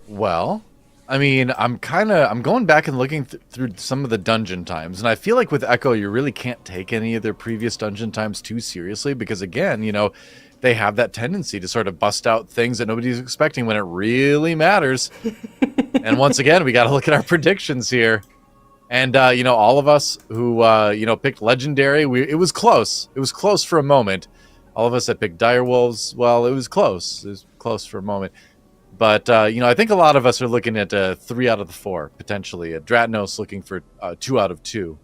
Well, I mean, I'm going back and looking through some of the dungeon times, and I feel like with Echo, you really can't take any of their previous dungeon times too seriously because, again, you know, they have that tendency to sort of bust out things that nobody's expecting when it really matters. And once again, we got to look at our predictions here. And, you know, all of us who, you know, picked Legendary, it was close. It was close for a moment. All of us that picked Direwolves, well, it was close. It was close for a moment. But, you know, I think a lot of us are looking at 3 out of the 4, potentially. Dratnos looking for 2 out of 2,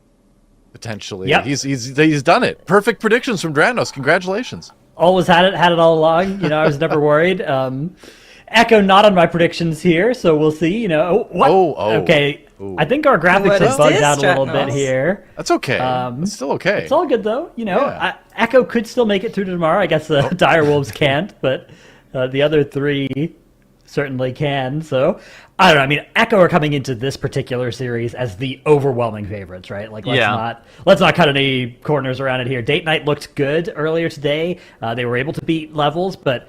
potentially. Yep. He's done it. Perfect predictions from Dratnos. Congratulations. Always had it all along. You know, I was never worried. Echo not on my predictions here, so we'll see. You know, what? Okay. Ooh. I think our graphics What have is bugged this, out a little bit Dratnos? here. That's okay. It's still okay. It's all good though. You know, Yeah. Echo could still make it through to tomorrow. I guess the Direwolves can't, but the other 3 certainly can. So I don't know. I mean, Echo are coming into this particular series as the overwhelming favorites, right? Like, let's not cut any corners around it here. Date Night looked good earlier today. They were able to beat levels, but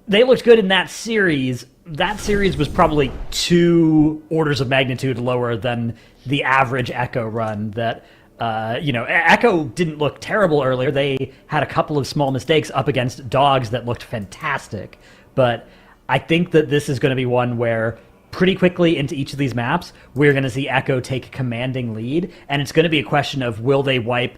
they looked good in that series. That series was probably 2 orders of magnitude lower than the average Echo run. That you know, Echo didn't look terrible earlier. They had a couple of small mistakes up against dogs that looked fantastic, but I think that this is going to be one where pretty quickly into each of these maps, we're going to see Echo take a commanding lead, and it's going to be a question of will they wipe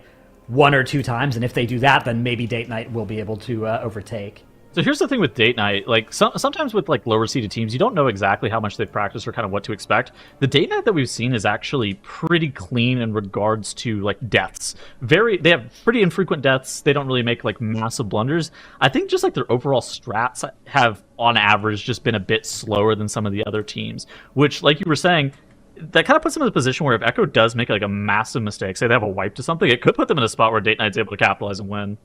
1 or 2 times, and if they do that, then maybe Date Night will be able to overtake. So here's the thing with Date Night, like sometimes with like lower seeded teams, you don't know exactly how much they've practiced or kind of what to expect. The Date Night that we've seen is actually pretty clean in regards to like deaths. They have pretty infrequent deaths. They don't really make like massive blunders. I think just like their overall strats have on average just been a bit slower than some of the other teams, which like you were saying, that kind of puts them in a position where if Echo does make like a massive mistake, say they have a wipe to something, it could put them in a spot where Date Night's able to capitalize and win.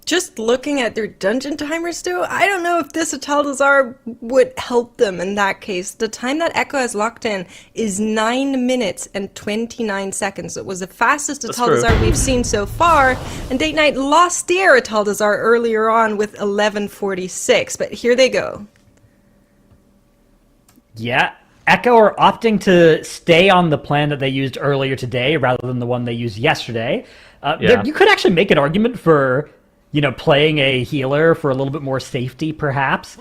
Just looking at their dungeon timers, though, I don't know if this Ataldazar would help them in that case. The time that Echo has locked in is 9 minutes and 29 seconds. It was the fastest Ataldazar we've seen so far, and Date Night lost their Ataldazar earlier on with 11:46, but here they go. Yeah, Echo are opting to stay on the plan that they used earlier today rather than the one they used yesterday. You could actually make an argument for, you know, playing a healer for a little bit more safety, perhaps,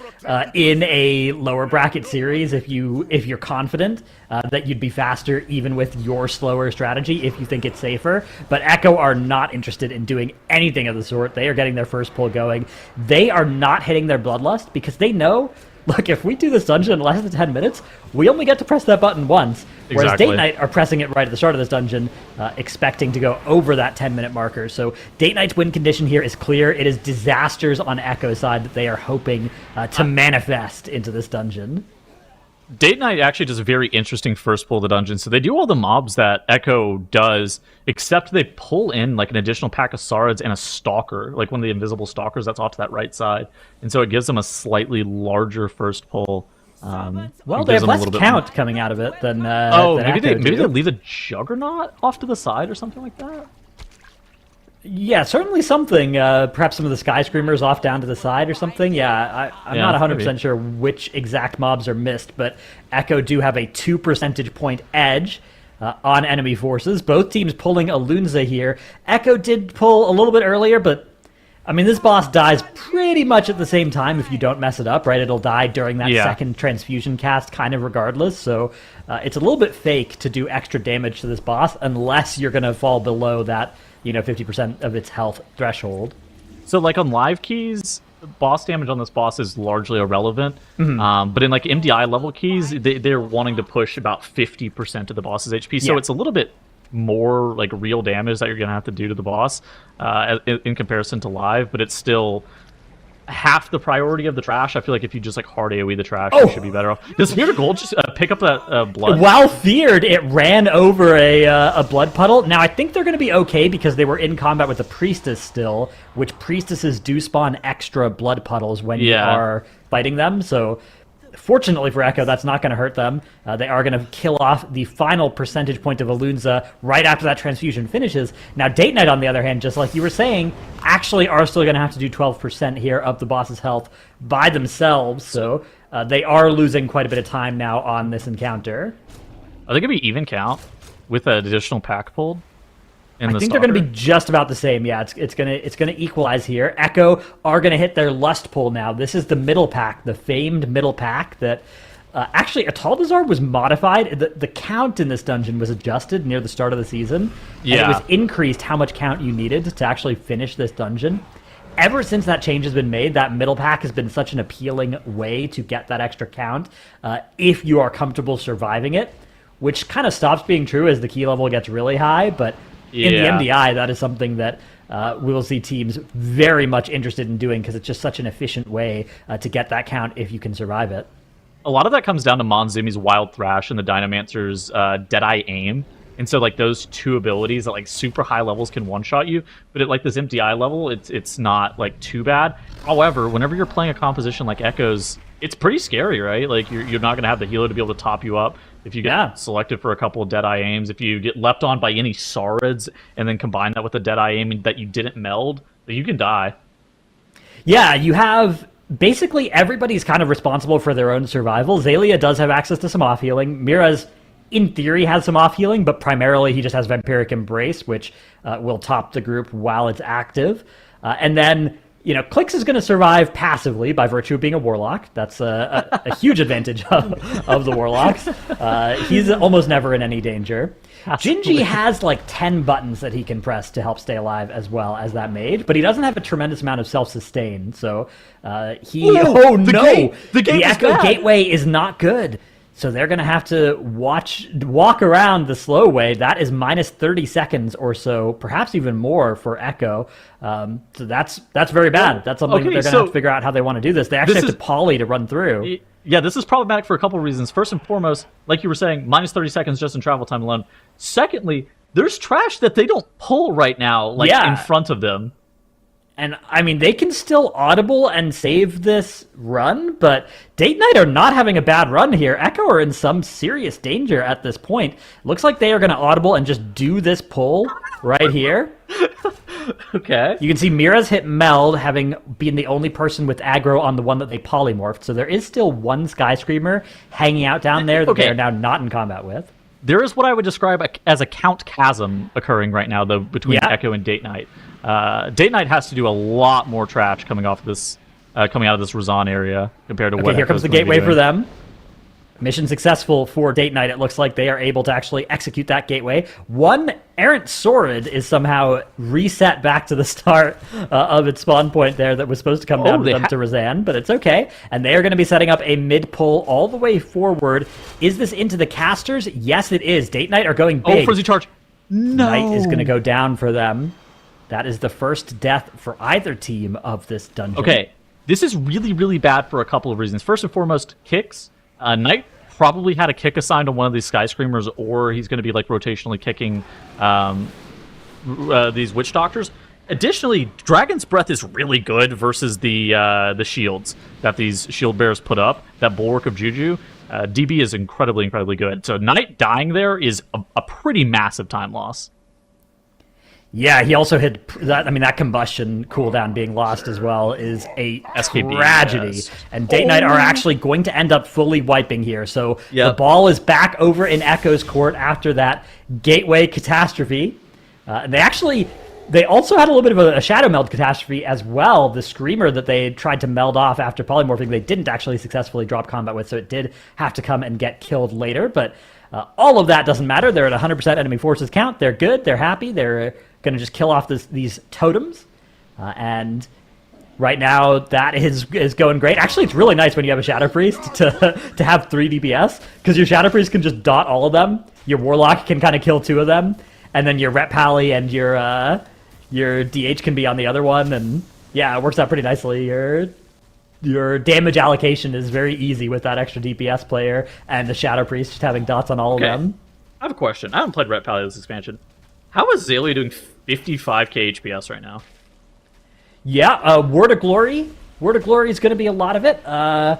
in a lower bracket series if you're confident that you'd be faster even with your slower strategy if you think it's safer. But Echo are not interested in doing anything of the sort. They are getting their first pull going. They are not hitting their bloodlust because they know, look, if we do this dungeon in less than 10 minutes, we only get to press that button once. Whereas Exactly. Date Night are pressing it right at the start of this dungeon, expecting to go over that 10-minute marker. So Date Night's win condition here is clear. It is disasters on Echo's side that they are hoping to manifest into this dungeon. Date Night actually does a very interesting first pull of the dungeon. So they do all the mobs that Echo does, except they pull in like an additional pack of Sards and a Stalker, like one of the invisible Stalkers that's off to that right side. And so it gives them a slightly larger first pull. Well, they have less count coming out of it than maybe Echo they do. leave a Juggernaut off to the side or something like that. Yeah, certainly something. Perhaps some of the skyscreamers off down to the side or something. Yeah, I'm Yeah, not 100% maybe. sure which exact mobs are missed, but Echo do have a 2 percentage point edge on enemy forces. Both teams pulling a Lunza here. Echo did pull a little bit earlier, but I mean, this boss dies pretty much at the same time if you don't mess it up, right? It'll die during that Yeah. second transfusion cast, kind of regardless. So it's a little bit fake to do extra damage to this boss unless you're going to fall below that, 50% of its health threshold. So like on live keys, boss damage on this boss is largely irrelevant. But in like MDI level keys, they're wanting to push about 50% of the boss's HP. So Yeah. it's a little bit more like real damage that you're gonna have to do to the boss in comparison to live, but it's still half the priority of the trash. I feel like if you just like hard AoE the trash, you should be better off. Does Spirit of Gold just pick up that blood? While feared, it ran over a blood puddle. Now, I think they're going to be okay because they were in combat with the Priestess still, which Priestesses do spawn extra blood puddles when you Yeah. are fighting them. So, fortunately for Echo, that's not going to hurt them. They are going to kill off the final percentage point of Alunza right after that transfusion finishes. Now, Date Knight, on the other hand, just like you were saying, actually are still going to have to do 12% here of the boss's health by themselves. So, they are losing quite a bit of time now on this encounter. Are they gonna be even count with an additional pack pulled? I think they're going to be just about the same. Yeah, it's gonna equalize here. Echo are going to hit their lust pull now. This is the middle pack, the famed middle pack that actually Ataldazar was modified. The count in this dungeon was adjusted near the start of the season. And it Yeah. was increased how much count you needed to actually finish this dungeon. Ever since that change has been made, that middle pack has been such an appealing way to get that extra count if you are comfortable surviving it, which kind of stops being true as the key level gets really high, but in the Yeah. MDI, that is something that we will see teams very much interested in doing because it's just such an efficient way to get that count if you can survive it. A lot of that comes down to Monzumi's Wild Thrash and the Dynamancer's Deadeye Aim. And so, like, those two abilities at, like, super high levels can one-shot you. But at, like, this MDI level, it's not, like, too bad. However, whenever you're playing a composition like Echo's, it's pretty scary, right? Like, you're not going to have the healer to be able to top you up. If you get selected for a couple of Deadeye Aims, if you get leapt on by any Saurids and then combine that with a Deadeye Aim that you didn't meld, you can die. Yeah, you have basically everybody's kind of responsible for their own survival. Zalia does have access to some off healing. Miraz, in theory, has some off healing, but primarily he just has Vampiric Embrace, which will top the group while it's active. And then, Clix is going to survive passively by virtue of being a Warlock. That's a huge advantage of the Warlocks. He's almost never in any danger. Gingy has like 10 buttons that he can press to help stay alive as well as that mage, but he doesn't have a tremendous amount of self-sustain, so The Echo Gateway is not good. So they're going to have to walk around the slow way. That is minus 30 seconds or so, perhaps even more for Echo. So that's very bad. That's something that they're going to have to figure out how they want to do this. They actually have to poly to run through. Yeah, this is problematic for a couple of reasons. First and foremost, like you were saying, minus 30 seconds just in travel time alone. Secondly, there's trash that they don't pull right now, in front of them. And, I mean, they can still audible and save this run, but Date Knight are not having a bad run here. Echo are in some serious danger at this point. Looks like they are going to audible and just do this pull right here. Okay. You can see Miraz hit Meld, having been the only person with aggro on the one that they polymorphed. So there is still one Skyscreamer hanging out down there that they are now not in combat with. There is what I would describe as a count chasm occurring right now, though, between Echo and Date Knight. Date Knight has to do a lot more trash coming out of this Razan area compared to what. Here comes the gateway for them. Mission successful for Date Knight. It looks like they are able to actually execute that gateway. One errant Saurid is somehow reset back to the start of its spawn point there that was supposed to come down with them to Razan, but it's okay. And they are going to be setting up a mid pull all the way forward. Is this into the casters? Yes, it is. Date Knight are going big. Oh, Frizzy Charge. No. Knight is going to go down for them. That is the first death for either team of this dungeon. Okay, this is really, really bad for a couple of reasons. First and foremost, kicks. Knight probably had a kick assigned on one of these Skyscreamers, or he's going to be like rotationally kicking these Witch Doctors. Additionally, Dragon's Breath is really good versus the shields that these shield bearers put up. That Bulwark of Juju. DB is incredibly, incredibly good. So Knight dying there is a pretty massive time loss. Yeah, he also had that. I mean, that combustion cooldown being lost as well is a SKB, tragedy. yes. And Date Knight are actually going to end up fully wiping here. So the Yep. ball is back over in Echo's court after that gateway catastrophe. And they also had a little bit of a shadow meld catastrophe as well. The Screamer that they tried to meld off after polymorphing, they didn't actually successfully drop combat with, so it did have to come and get killed later. But all of that doesn't matter. They're at 100% enemy forces count. They're good. They're happy. They're going to just kill off these totems. And right now, that is going great. Actually, it's really nice when you have a Shadow Priest to have 3 DPS, because your Shadow Priest can just dot all of them. Your Warlock can kind of kill 2 of them. And then your Ret Pally and your DH can be on the other one. And yeah, it works out pretty nicely. Your damage allocation is very easy with that extra DPS player and the Shadow Priest just having dots on all of them. I have a question. I haven't played Ret Pally this expansion. How is Zaylia doing 55k HPS right now? Yeah, Word of Glory. Word of Glory is going to be a lot of it. I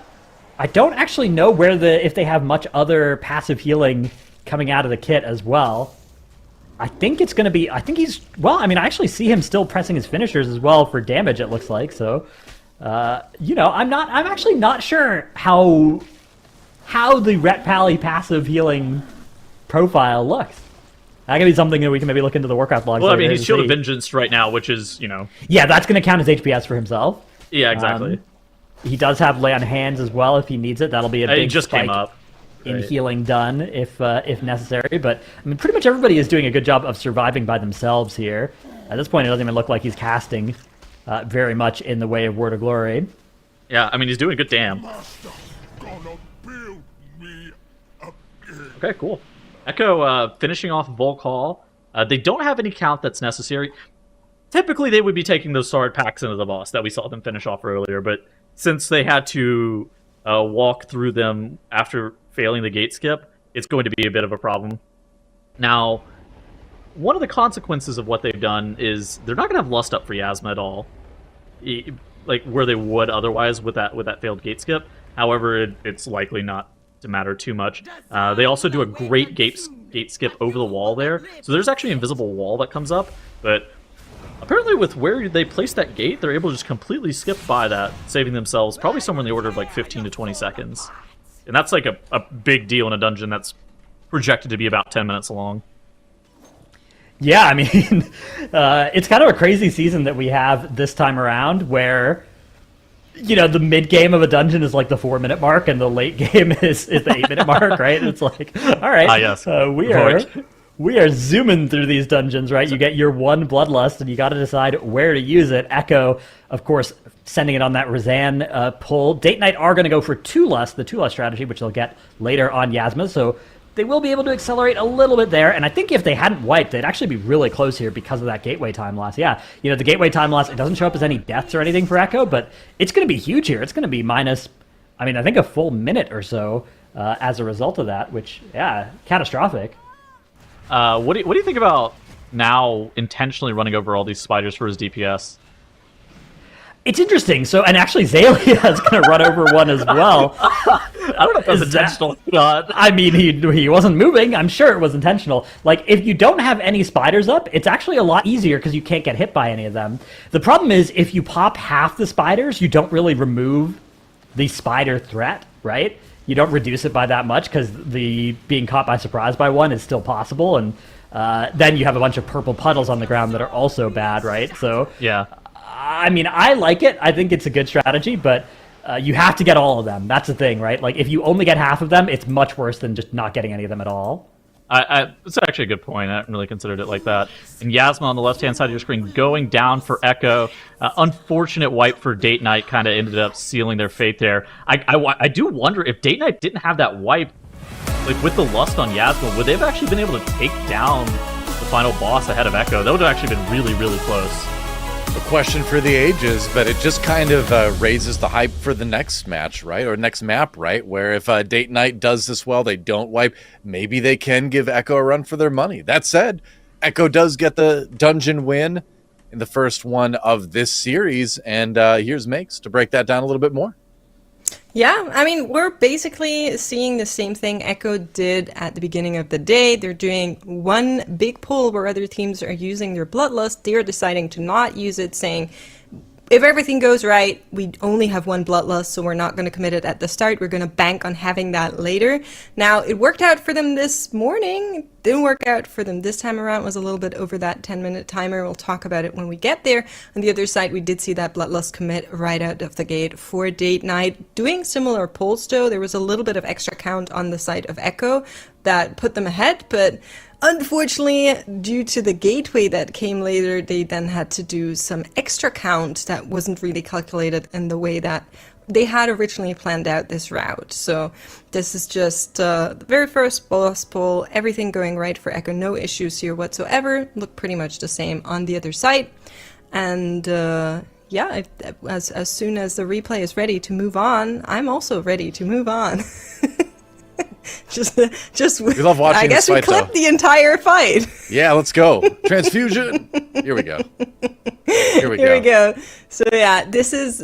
don't actually know if they have much other passive healing coming out of the kit as well. I think it's going to be. I think he's. Well, I mean, I actually see him still pressing his finishers as well for damage. It looks like so. I'm actually not sure how the Ret Pally passive healing profile looks. That could be something that we can maybe look into the Warcraft logs. Well, I mean, he's Shield of Vengeance right now, which is, Yeah, that's going to count as HPS for himself. Yeah, exactly. He does have Lay on Hands as well if he needs it. That'll be a big It just spike came up. in healing done if necessary. But I mean, pretty much everybody is doing a good job of surviving by themselves here. At this point, it doesn't even look like he's casting very much in the way of Word of Glory. Yeah, I mean, he's doing good damn. Gonna build me again. Okay, cool. Echo finishing off Volk Hall. They don't have any count that's necessary. Typically, they would be taking those sword packs into the boss that we saw them finish off earlier, but since they had to walk through them after failing the gate skip, it's going to be a bit of a problem. Now, one of the consequences of what they've done is they're not going to have Lust up for Yasma at all, like where they would otherwise with that failed gate skip. However, it's likely not to matter too much. They also do a great gate skip over the wall there, so there's actually an invisible wall that comes up, but apparently with where they place that gate, they're able to just completely skip by that, saving themselves probably somewhere in the order of like 15 to 20 seconds. And that's like a big deal in a dungeon that's projected to be about 10 minutes long. Yeah, I mean, it's kind of a crazy season that we have this time around where, the mid game of a dungeon is like the 4-minute mark and the late game is the 8-minute mark, right? And it's like, all right, yes. we are zooming through these dungeons, right? You get your one Bloodlust and you got to decide where to use it. Echo, of course, sending it on that Razan pull. Date Knight are going to go for 2 Lust, the 2 Lust strategy, which they'll get later on Yasma, so they will be able to accelerate a little bit there, and I think if they hadn't wiped, they'd actually be really close here because of that gateway time loss. Yeah, the gateway time loss, it doesn't show up as any deaths or anything for Echo, but it's going to be huge here. It's going to be minus, I think a full minute or so as a result of that, which, yeah, catastrophic. What do you think about now intentionally running over all these spiders for his DPS? It's interesting. So, and actually, Zaylia is going to run over one as well. I don't know if that's intentional or not. I mean, he wasn't moving. I'm sure it was intentional. Like, if you don't have any spiders up, it's actually a lot easier because you can't get hit by any of them. The problem is, if you pop half the spiders, you don't really remove the spider threat, right? You don't reduce it by that much because the being caught by surprise by one is still possible, and then you have a bunch of purple puddles on the ground that are also bad, right? So Yeah. I mean, I like it. I think it's a good strategy, but you have to get all of them. That's the thing, right? Like, if you only get half of them, it's much worse than just not getting any of them at all. It's actually a good point. I hadn't really considered it like that. And Yasma on the left-hand side of your screen going down for Echo. Unfortunate wipe for Date Knight kind of ended up sealing their fate there. I do wonder if Date Knight didn't have that wipe, like with the Lust on Yasma, would they have actually been able to take down the final boss ahead of Echo? That would have actually been really, really close. A question for the ages, but it just kind of raises the hype for the next match, right? Or next map, right? Where if Date Night does this well, they don't wipe, maybe they can give Echo a run for their money. That said, Echo does get the dungeon win in the first one of this series, and here's Makes to break that down a little bit more. Yeah, I mean, we're basically seeing the same thing Echo did at the beginning of the day. They're doing one big pull where other teams are using their Bloodlust. They're deciding to not use it, saying, if everything goes right, we only have one Bloodlust, so we're not going to commit it at the start. We're going to bank on having that later. Now, it worked out for them this morning. It didn't work out for them this time around. It was a little bit over that 10-minute timer. We'll talk about it when we get there. On the other side, we did see that Bloodlust commit right out of the gate for Date Night. Doing similar pulls, though, there was a little bit of extra count on the side of Echo that put them ahead, but unfortunately, due to the gateway that came later, they then had to do some extra count that wasn't really calculated in the way that they had originally planned out this route. So this is just the very first boss pull, everything going right for Echo, no issues here whatsoever, look pretty much the same on the other side. And yeah, as soon as the replay is ready to move on, I'm also ready to move on. just We love watching I guess this we fight, clipped though. the entire fight. Yeah, let's go. Transfusion. Here we go. Here we go. So yeah, this is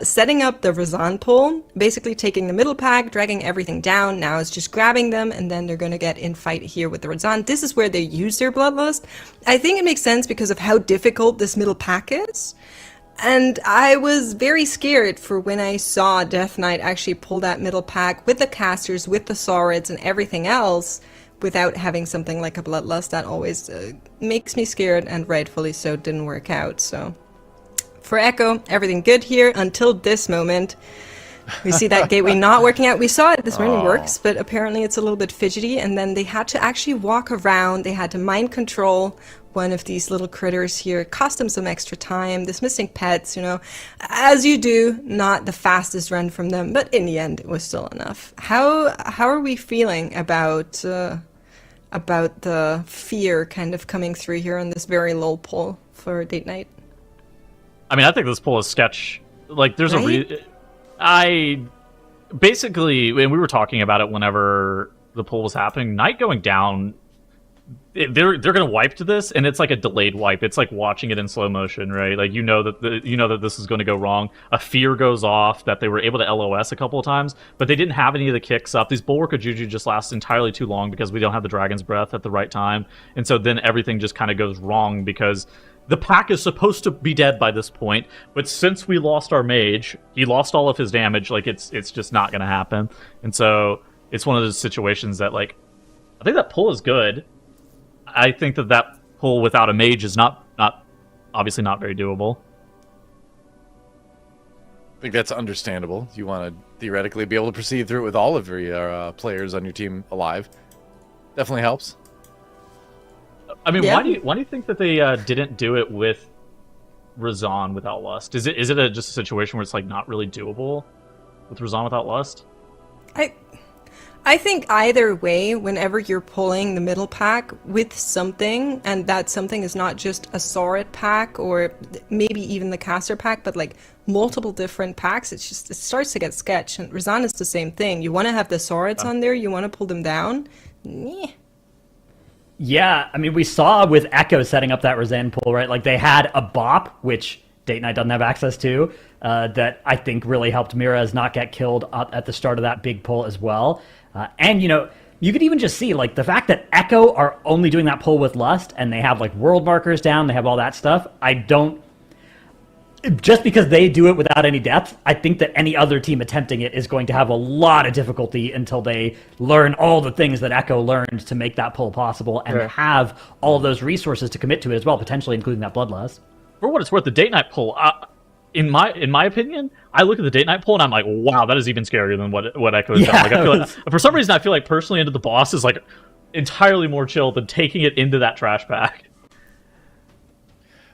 setting up the Razan pull, basically taking the middle pack, dragging everything down. Now it's just grabbing them, and then they're going to get in fight here with the Razan. This is where they use their Bloodlust. I think it makes sense because of how difficult this middle pack is. And I was very scared for when I saw Death Knight actually pull that middle pack with the casters, with the Saurids and everything else, without having something like a Bloodlust. That always makes me scared, and rightfully so, didn't work out. So for Echo, everything good here until this moment. We see that gateway not working out. We saw it this morning works, but apparently it's a little bit fidgety, and then they had to actually walk around. They had to mind control one of these little critters here. It cost them some extra time. This missing pets, you know, as you do, not the fastest run from them, but in the end, it was still enough. How are we feeling about the fear kind of coming through here on this very low pull for Date Night? I mean, I think this pull is sketch. Like, there's Right? I basically, and we were talking about it whenever the pull was happening. Knight going down, they're gonna wipe to this, and it's like a delayed wipe. It's like watching it in slow motion, right? Like you know that this is going to go wrong. A fear goes off that they were able to LOS a couple of times, but they didn't have any of the kicks up. These Bulwark of Juju just last entirely too long because we don't have the Dragon's Breath at the right time, and so then everything just kind of goes wrong because the pack is supposed to be dead by this point, but since we lost our mage, he lost all of his damage. Like it's just not going to happen, and so it's one of those situations that like I think that pull is good. I think that pull without a mage is not obviously not very doable. I think that's understandable. You want to theoretically be able to proceed through it with all of your players on your team alive. Definitely helps. I mean, Yeah. why do you think that they didn't do it with Razan without Lust? Is it just a situation where it's like not really doable with Razan without Lust? I think either way, whenever you're pulling the middle pack with something, and that something is not just a Saurid pack or maybe even the caster pack, but like multiple different packs, it starts to get sketch. And Razan is the same thing. You want to have the Saurids on there, you want to pull them down. Meh. Yeah, I mean, we saw with Echo setting up that Razan pull, right? Like, they had a bop, which Date Night doesn't have access to, that I think really helped Mirez not get killed at the start of that big pull as well. And, you know, you could even just see, like, the fact that Echo are only doing that pull with Lust, and they have, like, world markers down, they have all that stuff, just because they do it without any depth, I think that any other team attempting it is going to have a lot of difficulty until they learn all the things that Echo learned to make that pull possible and Sure. have all of those resources to commit to it as well, potentially including that Bloodlust. For what it's worth, the Date Night pull, in my opinion, I look at the Date Night pull and I'm like, wow, that is even scarier than what Echo has done. Like, I feel like, for some reason, I feel like personally into the boss is like entirely more chill than taking it into that trash pack.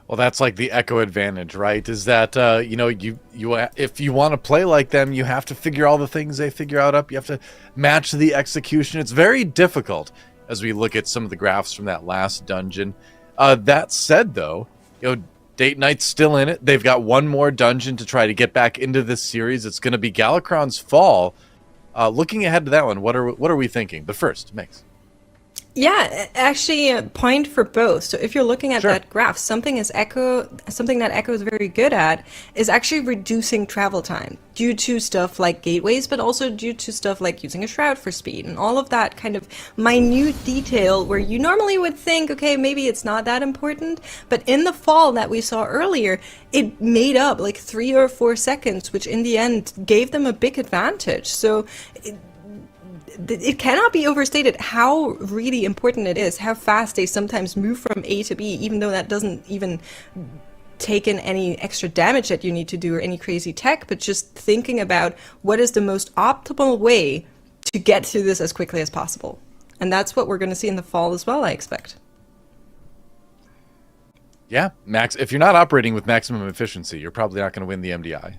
Well, that's like the Echo advantage, right? Is that you know, you if you want to play like them, you have to figure all the things they figure out up. You have to match the execution. It's very difficult as we look at some of the graphs from that last dungeon. That said, though, you know, Date Night's still in it. They've got one more dungeon to try to get back into this series. It's going to be Galakron's Fall. Looking ahead to that one, what are we thinking? But first, Mix. Yeah, actually, a point for both. So if you're looking at Sure. that graph, something that Echo is very good at is actually reducing travel time due to stuff like gateways, but also due to stuff like using a shroud for speed and all of that kind of minute detail where you normally would think, okay, maybe it's not that important, but in the fall that we saw earlier, it made up like 3 or 4 seconds, which in the end gave them a big advantage. So it cannot be overstated how really important it is, how fast they sometimes move from A to B, even though that doesn't even take in any extra damage that you need to do or any crazy tech, but just thinking about what is the most optimal way to get through this as quickly as possible. And that's what we're going to see in the fall as well, I expect. Yeah, max. If you're not operating with maximum efficiency, you're probably not going to win the MDI.